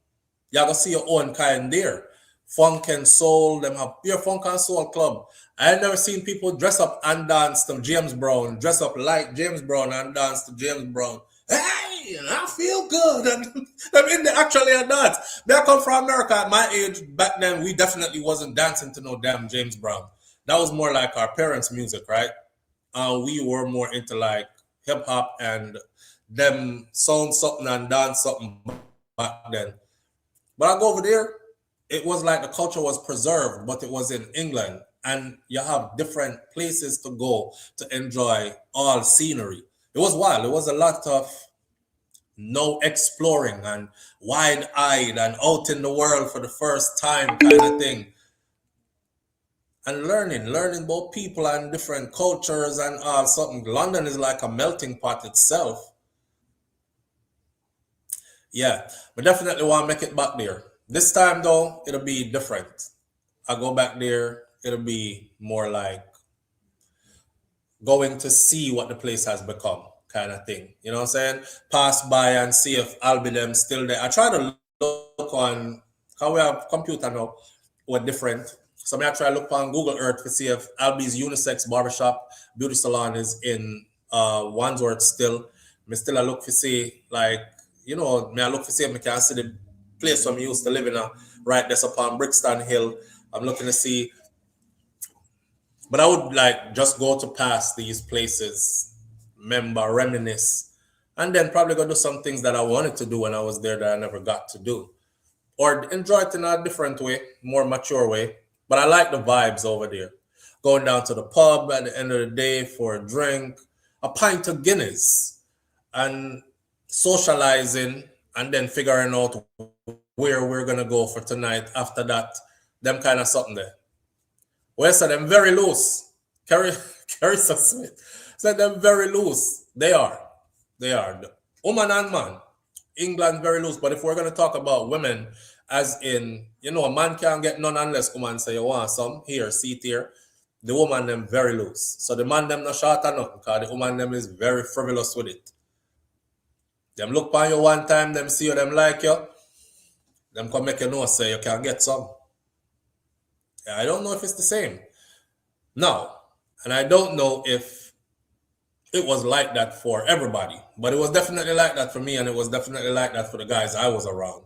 you gotta see your own kind there. Funk and soul, them have pure funk and soul club. I had never seen people dress up and dance to James Brown, dress up like James Brown and dance to James Brown. Hey, I feel good. And I mean, they actually are dance. They come from America at my age. Back then, we definitely wasn't dancing to no damn James Brown. That was more like our parents' music, right? We were more into like hip hop and them sound something and dance something back then. But I go over there, it was like the culture was preserved, but it was in England. And you have different places to go to enjoy all scenery. It was wild. It was a lot of no exploring and wide-eyed and out in the world for the first time kind of thing. And learning about people and different cultures and all something. London is like a melting pot itself. Yeah, but definitely want to make it back there. This time though, it'll be different. I go back there, it'll be more like going to see what the place has become kind of thing. You know what I'm saying? Pass by and see if I'll be them still there. I try to look on, how we have computer now, we're different. So I try to look on Google Earth to see if Albie's Unisex Barbershop Beauty Salon is in Wandsworth still. I still I look to see, like, you know, I look to see if I can see the place where I used to live in, right there upon Brixton Hill. I'm looking to see. But I would like just go to pass these places, remember, reminisce, and then probably go do some things that I wanted to do when I was there that I never got to do. Or enjoy it in a different way, more mature way. But I like the vibes over there. Going down to the pub at the end of the day for a drink, a pint of Guinness, and socializing, and then figuring out where we're going to go for tonight after that, them kind of something there. Well, so them very loose. Carry so sweet. So them very loose. They are. Woman and man. England very loose. But if we're going to talk about women, as in, you know, a man can't get none unless woman say you want some. Here, seat here. The woman them very loose. So the man them not short or nothing, because the woman them is very frivolous with it. Them look on you one time, them see you, them like you. Them come make you know, say you can get some. I don't know if it's the same. No. And I don't know if it was like that for everybody. But it was definitely like that for me, and it was definitely like that for the guys I was around.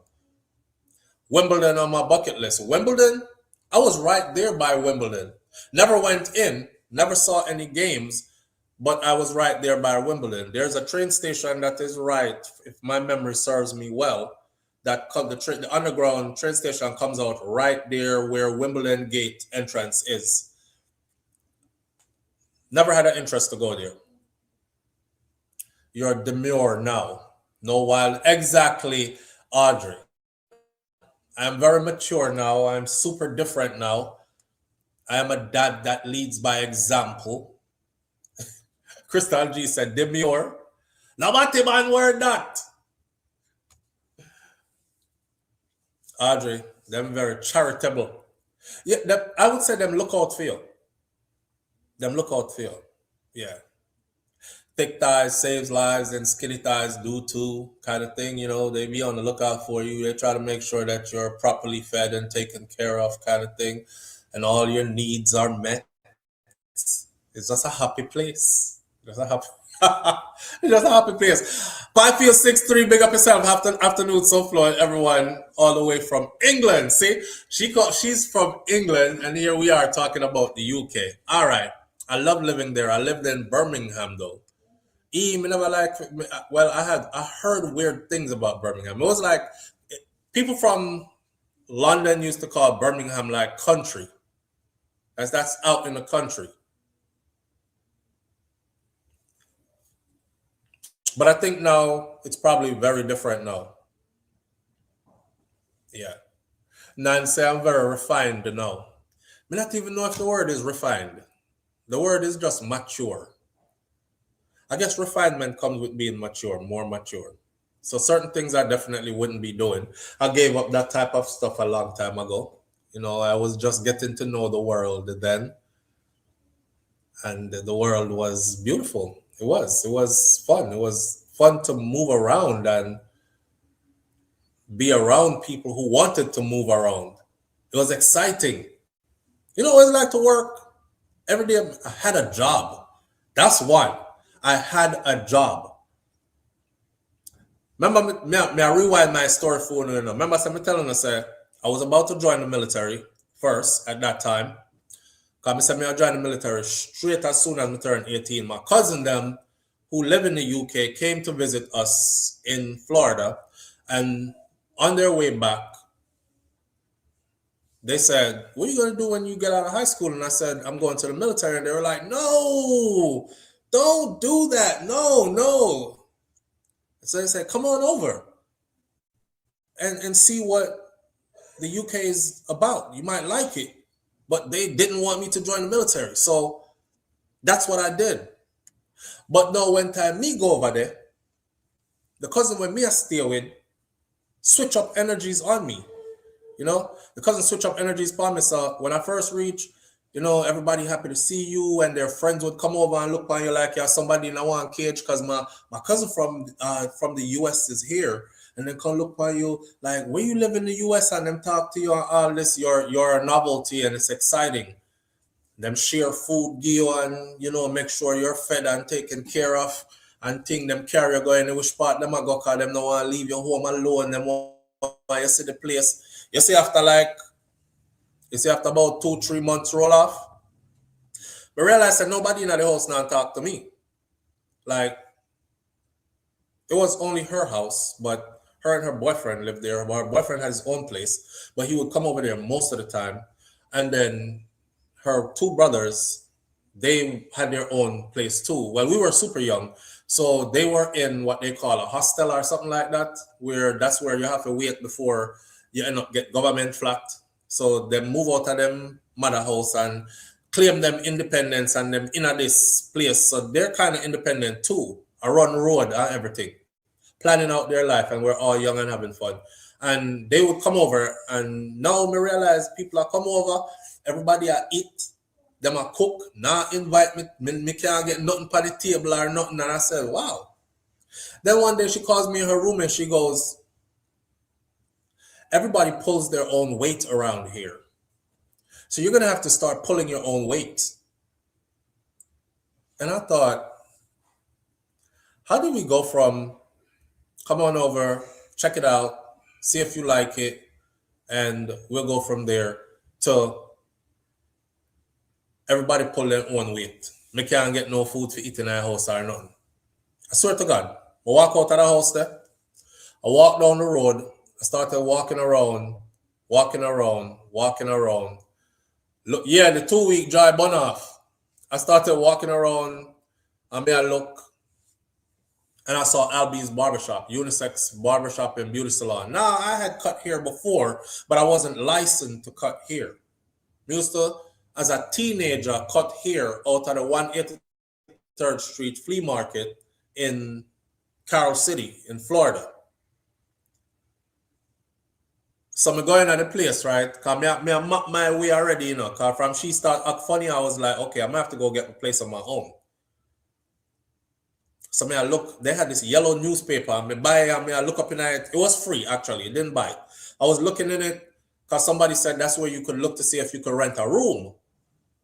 Wimbledon on my bucket list. Wimbledon, I was right there by Wimbledon. Never went in, never saw any games, but I was right there by Wimbledon. There's a train station that is right, if my memory serves me well, the underground train station comes out right there where Wimbledon Gate entrance is. Never had an interest to go there. You're demure now. No wild. Exactly, Audrey. I'm very mature now. I'm super different now. I am a dad that leads by example. Crystal G said, demure. Nobody man word that. Audrey, them very charitable. Yeah, I would say them look out for you. Them look out for you. Yeah. Thick thighs saves lives and skinny thighs do too, kind of thing. They be on the lookout for you. They try to make sure that you're properly fed and taken care of, kind of thing, and all your needs are met. It's just a happy place. It's just a happy place. 5463, big up yourself. Afternoon, SouFLo, and everyone all the way from England. See, she's from England, and here we are talking about the UK. All right. I love living there. I lived in Birmingham, though. I heard weird things about Birmingham. It was like people from London used to call Birmingham like country, as that's out in the country. But I think now it's probably very different now. Yeah. Nancy, I'm very refined now. I don't even know if the word is refined. The word is just mature. I guess refinement comes with being mature, more mature. So certain things I definitely wouldn't be doing. I gave up that type of stuff a long time ago. I was just getting to know the world then. And the world was beautiful. It was fun. It was fun to move around and be around people who wanted to move around. It was exciting. It was like to work every day. I had a job. That's one. I had a job. Remember, me I rewind my story for you. Remember, I'm telling you, I was about to join the military first at that time. Because I joined the military straight as soon as I turned 18. My cousin, them, who live in the UK, came to visit us in Florida. And on their way back, they said, what are you going to do when you get out of high school? And I said, I'm going to the military. And they were like, no, don't do that. No. So they said, come on over and see what the UK is about. You might like it. But they didn't want me to join the military. So that's what I did. But now when time me go over there, the cousin when me I stay with, switch up energies on me. The cousin switch up energies on me. So when I first reached, everybody happy to see you, and their friends would come over and look on you like you're somebody in a one cage, because my cousin from the US is here. And then come look on you like, where you live in the US, and them talk to you and all this, you're a novelty and it's exciting. Them share food, give you, and make sure you're fed and taken care of, and think them carry you going in which part them I go, cause them don't want to leave your home alone. Them want you see the place. You see after about 2-3 months roll off, but realize that nobody in the house now talk to me. Like, it was only her house, but her and her boyfriend lived there. Her boyfriend had his own place, but he would come over there most of the time. And then her 2 brothers, they had their own place too. Well, we were super young, so they were in what they call a hostel or something like that, that's where you have to wait before you end up get government flat. So they move out of them mother house and claim them independence and them in this place. So they're kind of independent too, around the road and everything, planning out their life, and we're all young and having fun. And they would come over, and now me realize people are come over, everybody I eat, them a cook, now invite me, me can't get nothing for the table or nothing. And I said, wow. Then one day she calls me in her room and she goes, everybody pulls their own weight around here. So you're going to have to start pulling your own weight. And I thought, how do we go from come on over, check it out, see if you like it, and we'll go from there, to everybody pull their own weight. Me can't get no food to eat in our house or nothing. I swear to God. I walk out of the house there. I walk down the road I started walking around. Look, yeah, the 2-week dry bun off. I started walking around, and I look, and I saw Albie's barbershop, unisex barbershop and beauty salon. Now, I had cut hair before, but I wasn't licensed to cut hair. I used to, as a teenager, cut hair out of the 183rd Street flea market in Carol City in Florida. So I'm going at the place, right? Because I map my way already, you know. Because from she start act funny, I was like, okay, I'm going to have to go get a place on my own. So I look, they had this yellow newspaper. I look up in it. It was free, actually. It didn't buy it. I was looking in it because somebody said that's where you could look to see if you could rent a room.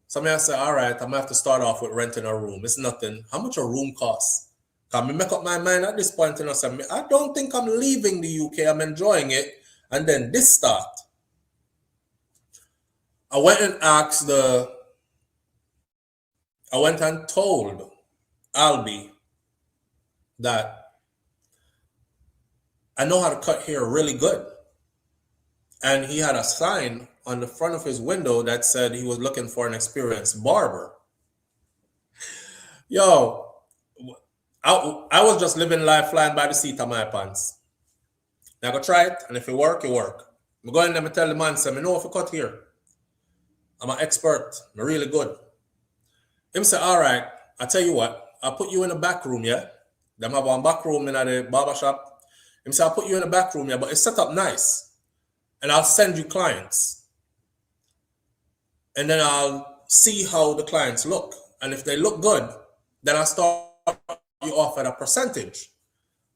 So I said, all right, I'm going to have to start off with renting a room. It's nothing. How much a room costs? Because I make up my mind at this point, and I said, I don't think I'm leaving the UK. I'm enjoying it. And then this start. I went and told Albie that I know how to cut hair really good. And he had a sign on the front of his window that said he was looking for an experienced barber. Yo, I was just living life flying by the seat of my pants. I go try it, and if it work, it work. I'm going there, I tell the man, say, I know if I cut here. I'm an expert. I'm really good. Him say, all right, I tell you what, I'll put you in a back room, yeah? Them have one back room in the barber shop. Him say, I'll put you in a back room, yeah, but it's set up nice. And I'll send you clients. And then I'll see how the clients look. And if they look good, then I'll start you off at a percentage.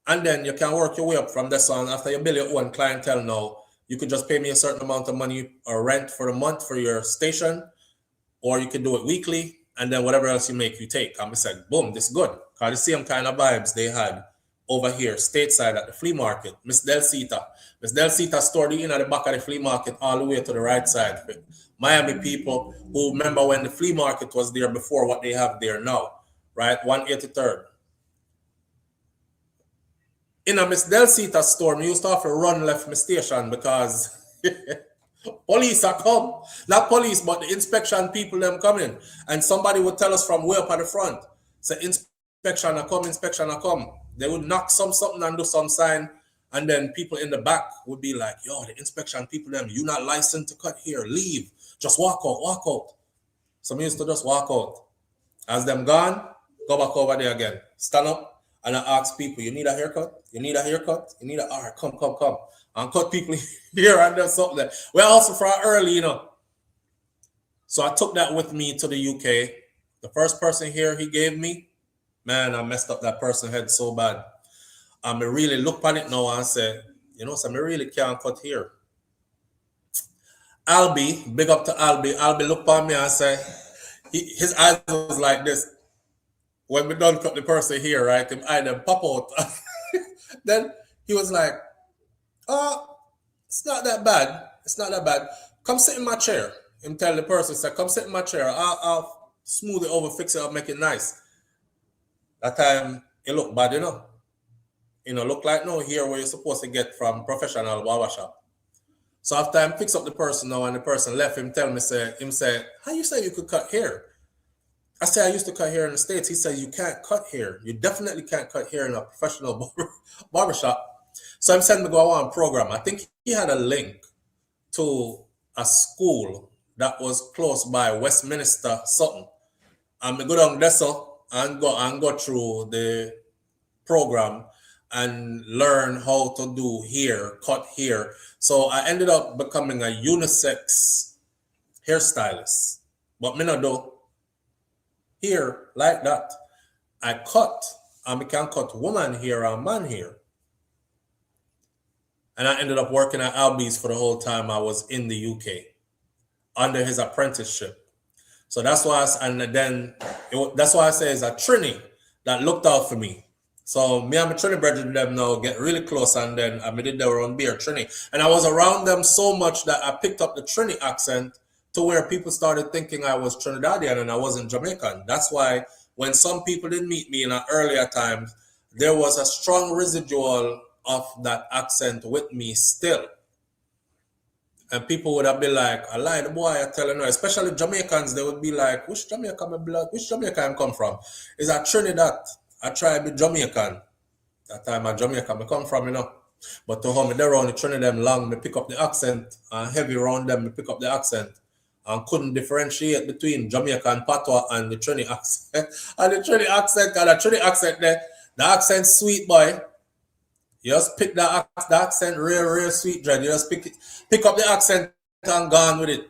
And then you can work your way up from this on. After you build your own clientele now, you could just pay me a certain amount of money or rent for the month for your station, or you could do it weekly, and then whatever else you make, you take. And I said, boom, this is good. Because the same kind of vibes they had over here, stateside at the flea market. Miss Delcita stored in at the back of the flea market all the way to the right side. Miami people who remember when the flea market was there before what they have there now, right? 183rd. In a Miss Delcita store, we used to have to run left my station because police are come. Not police, but the inspection people them coming. And somebody would tell us from way up at the front, say, inspection are come. They would knock something and do some sign. And then people in the back would be like, yo, the inspection people them, you not licensed to cut here, leave. Just walk out. So we used to just walk out. As them gone, go back over there again. Stand up. And I ask people, you need a haircut? You need a haircut? You need all right, come. And cut people here and there, something like that. We're also from early, you know. So I took that with me to the UK. The first person here he gave me, man, I messed up that person's head so bad. I really look at it now and say, you know, so I really can't cut here. Albie, big up to Albie. Albie looked at me and say, his eyes was like this. When we done cut the person here, right? Him eye them pop out. Then he was like, it's not that bad. Come sit in my chair. Him tell the person, say, come sit in my chair. I'll smooth it over, fix it up, make it nice. That time, it looked bad, you know. You know, look like no here where you're supposed to get from professional barbershop. So after I fix up the person now and the person left, him tell me, say, how you say you could cut hair? I said, I used to cut hair in the States. He said, you can't cut hair. You definitely can't cut hair in a professional barbershop. So I'm sending to go on a program. I think he had a link to a school that was close by Westminster, something. And I go down there and go through the program and learn how to do hair, cut hair. So I ended up becoming a unisex hairstylist. But me not do hair like that. I cut, and we can cut woman hair and man hair. And I ended up working at Albie's for the whole time I was in the UK under his apprenticeship. So that's why that's why I say it's a Trini that looked out for me. So me and my Trini brethren them now get really close, and then I did their own beer Trini. And I was around them so much that I picked up the Trini accent to where people started thinking I was Trinidadian and I wasn't Jamaican. That's why when some people didn't meet me in an earlier time, there was a strong residual of that accent with me still. And people would have been like, I lie, the boy, I tell you no. Especially Jamaicans, they would be like, which Jamaica my blood? Which Jamaica I come from? Is that Trinidad? I try to be Jamaican. That time I Jamaica I come from, you know. But to home, they around the Trinidad long, me pick up the accent, and heavy around them, me pick up the accent. And couldn't differentiate between Jamaican patois and the Trini accent. And the Trini accent, because the Trini accent there, the accent sweet boy. You just pick the accent real sweet, dread. You just pick up the accent and gone with it.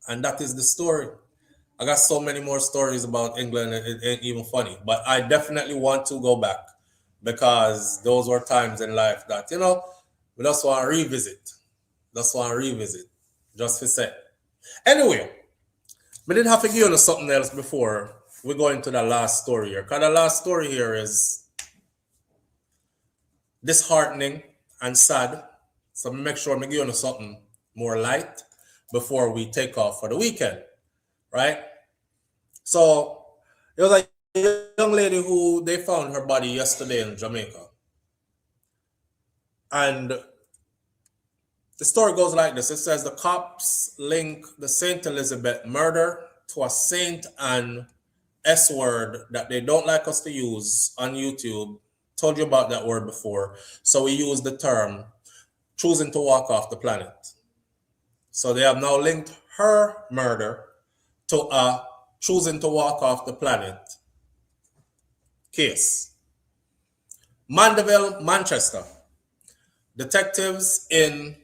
And that is the story. I got so many more stories about England, it ain't even funny. But I definitely want to go back because those were times in life that, you know, we just want to revisit. Just for say. Anyway, we didn't have to give you something else before we go into the last story here. Because the last story here is disheartening and sad. So make sure I give you something more light before we take off for the weekend, right? So it was a young lady who they found her body yesterday in Jamaica. And the story goes like this. It says the cops link the St. Elizabeth murder to a Saint Anne S word that they don't like us to use on YouTube. Told you about that word before. So we use the term choosing to walk off the planet. So they have now linked her murder to a choosing to walk off the planet case. Mandeville, Manchester. Detectives in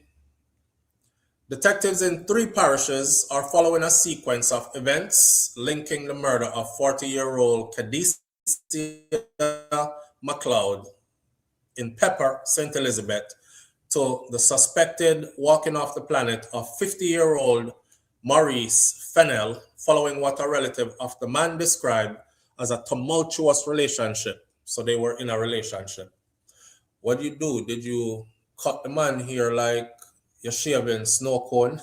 3 parishes are following a sequence of events linking the murder of 40-year-old Cadicia MacLeod in Pepper, St. Elizabeth, to the suspected walking off the planet of 50-year-old Maurice Fennell, following what a relative of the man described as a tumultuous relationship. So they were in a relationship. What did you do? Did you cut the man here like you're shaving snow cone?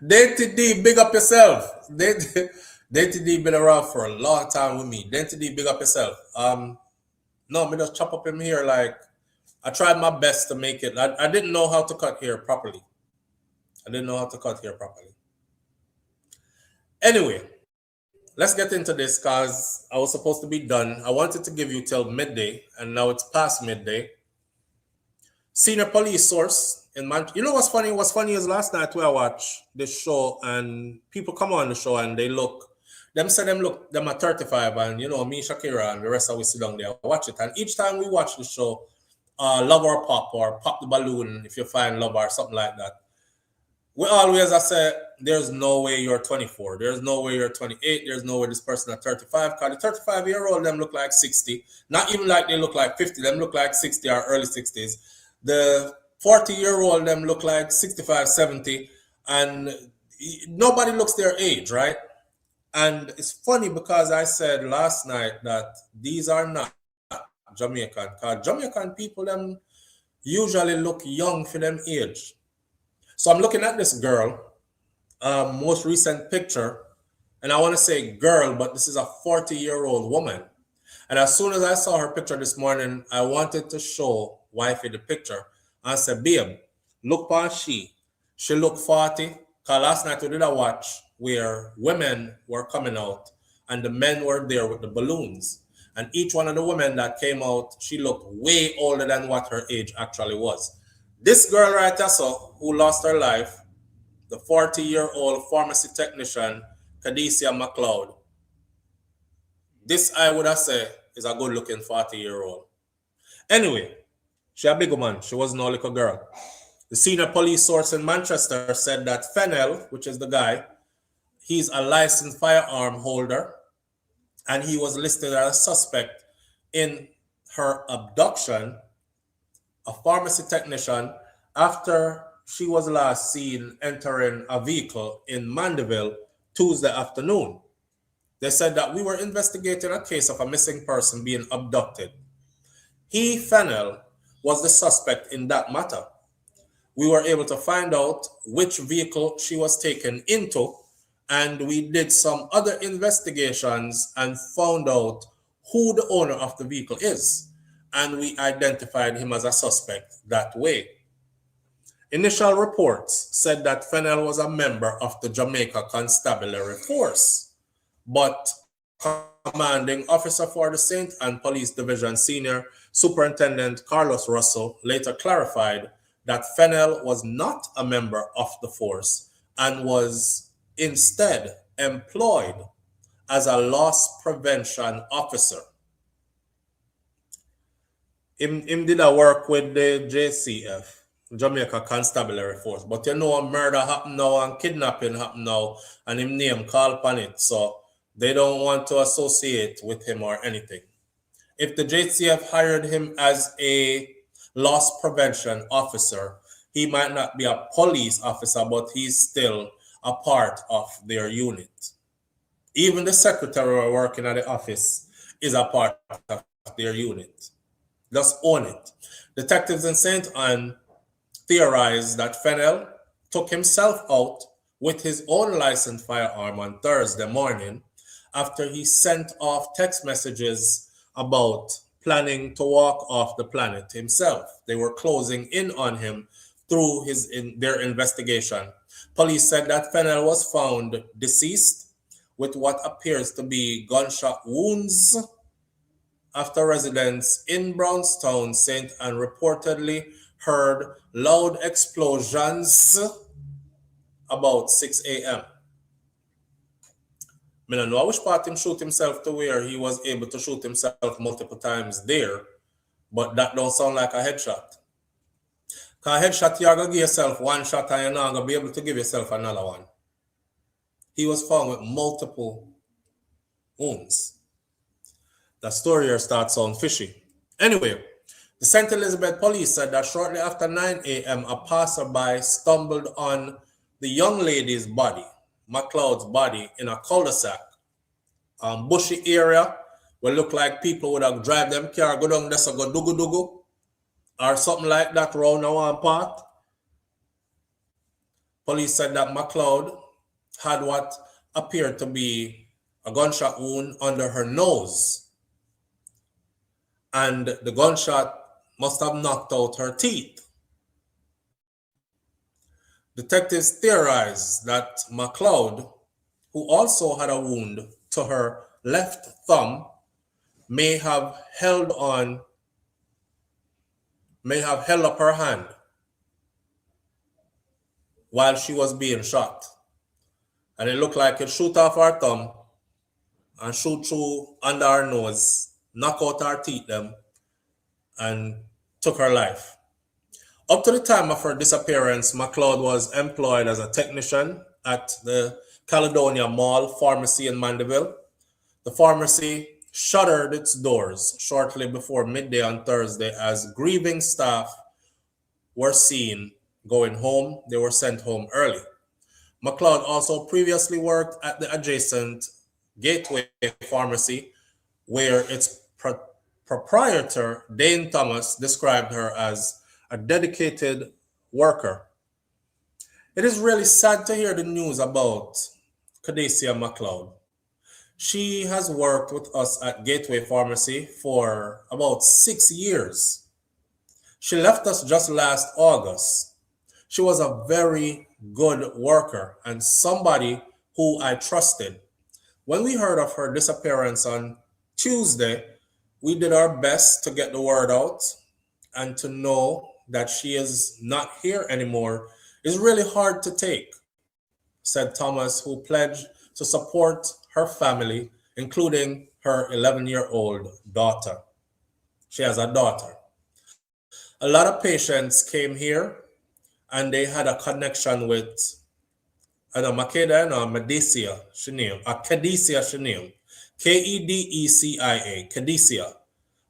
Dainty D, big up yourself. Dainty D been around for a long time with me. Dainty D, big up yourself. No, me just chop up him here like I tried my best to make it. I didn't know how to cut hair properly. Anyway, let's get into this because I was supposed to be done. I wanted to give you till midday, and now it's past midday. Senior police source in Manchester. You know what's funny? What's funny is last night where I watched this show and people come on the show and they look, them are 35 and you know, me, Shakira and the rest of us sit down there, watch it. And each time we watch the show, Love or Pop the Balloon, if you find Love or something like that, we always, I say, there's no way you're 24. There's no way you're 28. There's no way this person at 35. Because the 35-year-old, them look like 60. Not even like they look like 50. Them look like 60 or early 60s. The 40-year-old, them look like 65, 70. And nobody looks their age, right? And it's funny because I said last night that these are not Jamaican. Because Jamaican people, them usually look young for them age. So I'm looking at this girl, most recent picture, and I want to say girl, but this is a 40-year-old woman. And as soon as I saw her picture this morning, I wanted to show wifey the picture. I said, babe, look on she looked 40. Because last night we did a watch where women were coming out and the men were there with the balloons. And each one of the women that came out, she looked way older than what her age actually was. This girl right there, so, who lost her life, the 40-year-old pharmacy technician, Cadicia MacLeod. This, I would have said, is a good-looking 40-year-old. Anyway, she a big woman. She was no little girl. The senior police source in Manchester said that Fennell, which is the guy, he's a licensed firearm holder, and he was listed as a suspect in her abduction, a pharmacy technician, after she was last seen entering a vehicle in Mandeville Tuesday afternoon. They said that we were investigating a case of a missing person being abducted. He, Fennell, was the suspect in that matter. We were able to find out which vehicle she was taken into, and we did some other investigations and found out who the owner of the vehicle is. and we identified him as a suspect that way. Initial reports said that Fennell was a member of the Jamaica Constabulary Force, but commanding officer for the St. Ann Police Division Senior Superintendent Carlos Russell later clarified that Fennell was not a member of the force and was instead employed as a loss prevention officer. Him did a work with the JCF, Jamaica Constabulary Force, but you know a murder happened now and kidnapping happened now and him name called upon it, so they don't want to associate with him or anything. If the JCF hired him as a loss prevention officer, he might not be a police officer, but he's still a part of their unit. Even the secretary working at the office is a part of their unit. Just own it. Detectives in St. Ann theorized that Fennell took himself out with his own licensed firearm on Thursday morning after he sent off text messages about planning to walk off the planet himself. They were closing in on him through their investigation. Police said that Fennell was found deceased with what appears to be gunshot wounds after residents in Brownstown, St. Ann reportedly heard loud explosions about 6 a.m. I don't know which part him shoot himself to where he was able to shoot himself multiple times there, but that don't sound like a headshot. Because a headshot, you're going to give yourself one shot and you're not going to be able to give yourself another one. He was found with multiple wounds. The story here starts sound fishy. Anyway, the St. Elizabeth police said that shortly after 9 a.m., a passerby stumbled on the young lady's body, McLeod's body, in a cul-de-sac, bushy area where it looked like people would have drive them car, go down there, so go dugu-dugu, or something like that round one part. Police said that McLeod had what appeared to be a gunshot wound under her nose, and the gunshot must have knocked out her teeth. Detectives theorized that McLeod, who also had a wound to her left thumb, may have held up her hand while she was being shot. And it looked like it shoot off her thumb and shoot through under her nose, knock out her teeth them, and took her life. Up to the time of her disappearance, McLeod was employed as a technician at the Caledonia Mall pharmacy in Mandeville. The pharmacy shuttered its doors shortly before midday on Thursday as grieving staff were seen going home. They were sent home early. McLeod also previously worked at the adjacent Gateway Pharmacy, where its proprietor, Dane Thomas, described her as a dedicated worker. It is really sad to hear the news about Cadicia McLeod. She has worked with us at Gateway Pharmacy for about 6 years. She left us just last August. She was a very good worker and somebody who I trusted. When we heard of her disappearance on Tuesday, we did our best to get the word out, and to know that she is not here anymore is really hard to take, said Thomas, who pledged to support her family, including her 11-year-old daughter. She has a daughter. A lot of patients came here and they had a connection with Cadicia Chanel, Kedecia, Cadicia.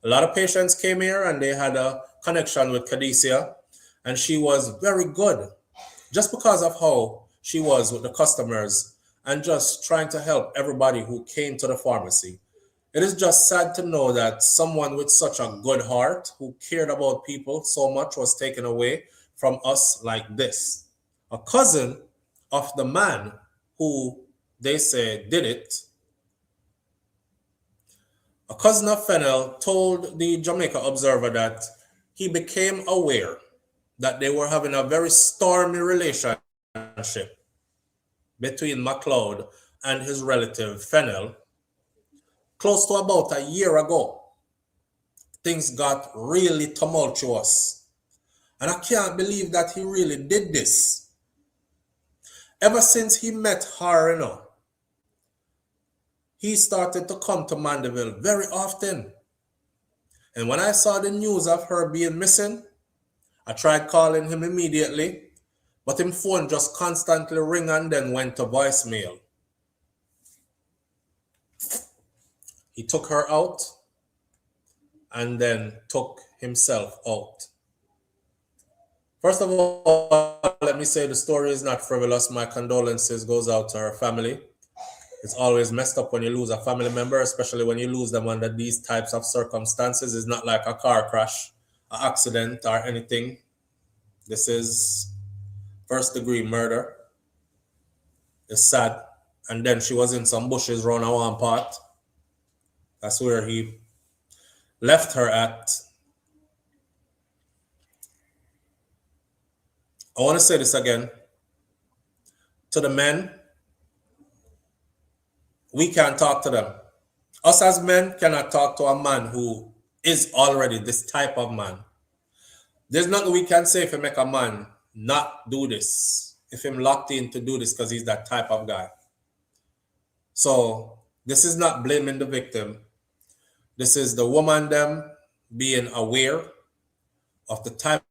A lot of patients came here and they had a connection with Cadicia, and she was very good just because of how she was with the customers and just trying to help everybody who came to the pharmacy. It is just sad to know that someone with such a good heart who cared about people so much was taken away from us like this. A cousin of the man who they say did it A cousin of Fennel told the Jamaica Observer that he became aware that they were having a very stormy relationship between MacLeod and his relative Fennel close to about a year ago. Things got really tumultuous. And I can't believe that he really did this. Ever since he met her, he started to come to Mandeville very often. And when I saw the news of her being missing, I tried calling him immediately, but his phone just constantly ring and then went to voicemail. He took her out and then took himself out. First of all, let me say the story is not frivolous. My condolences goes out to her family. It's always messed up when you lose a family member, especially when you lose them under these types of circumstances. It's not like a car crash, an accident, or anything. This is first-degree murder. It's sad. And then she was in some bushes around one part. That's where he left her at. I want to say this again. To the men, we can't talk to them. Us as men cannot talk to a man who is already this type of man. There's nothing we can say if we make a man not do this, if him locked in to do this because he's that type of guy. So this is not blaming the victim. This is the woman them being aware of the type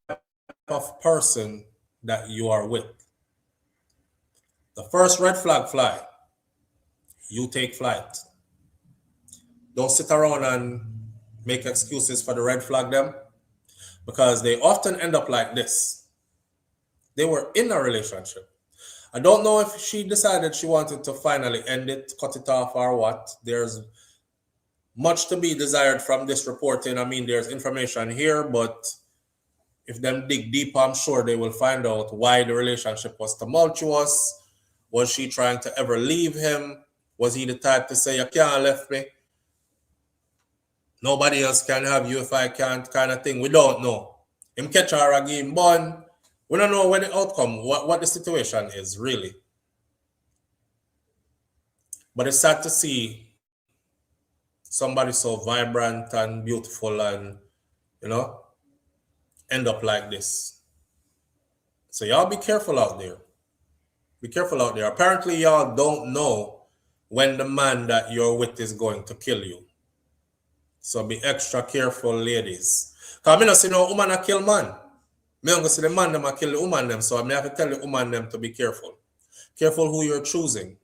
of person that you are with. The first red flag fly, you take flight. Don't sit around and make excuses for the red flag them, because they often end up like this. They were in a relationship. I don't know if she decided she wanted to finally end it, cut it off, or what. There's much to be desired from this reporting. I mean, there's information here, but if them dig deep, I'm sure they will find out why the relationship was tumultuous. Was she trying to ever leave him? Was he the type to say, you can't left me? Nobody else can have you if I can't, kind of thing. We don't know. Him catch her again, born. We don't know when the outcome, what the situation is, really. But it's sad to see somebody so vibrant and beautiful and, end up like this. So y'all be careful out there. Be careful out there. Apparently y'all don't know when the man that you're with is going to kill you. So be extra careful, ladies. Because I don't see no woman a kill man. I don't see the man them a kill the woman them. So I have to tell the woman them to be careful. Careful who you're choosing.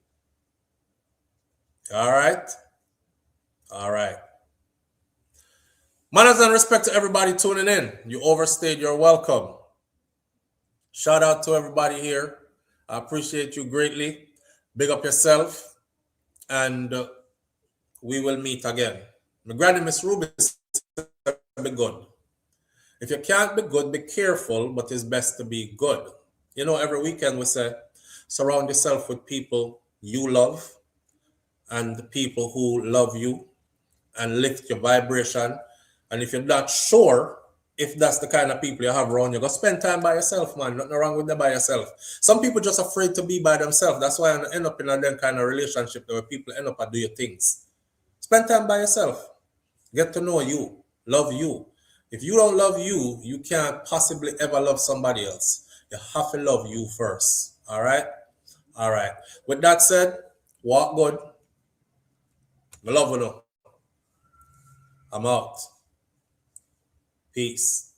All right? All right. Manners and respect to everybody tuning in. You overstayed your welcome. Shout out to everybody here. I appreciate you greatly. Big up yourself. And we will meet again. My granny, Miss Ruby, be good. If you can't be good, be careful, but it's best to be good. Every weekend we say, surround yourself with people you love and the people who love you and lift your vibration. And if you're not sure if that's the kind of people you have around you, go spend time by yourself, man. Nothing wrong with that by yourself. Some people just afraid to be by themselves. That's why I end up in a them kind of relationship where people end up and do your things. Spend time by yourself. Get to know you. Love you. If you don't love you, you can't possibly ever love somebody else. You have to love you first. All right? All right. With that said, walk good. I love you. I'm out. Peace.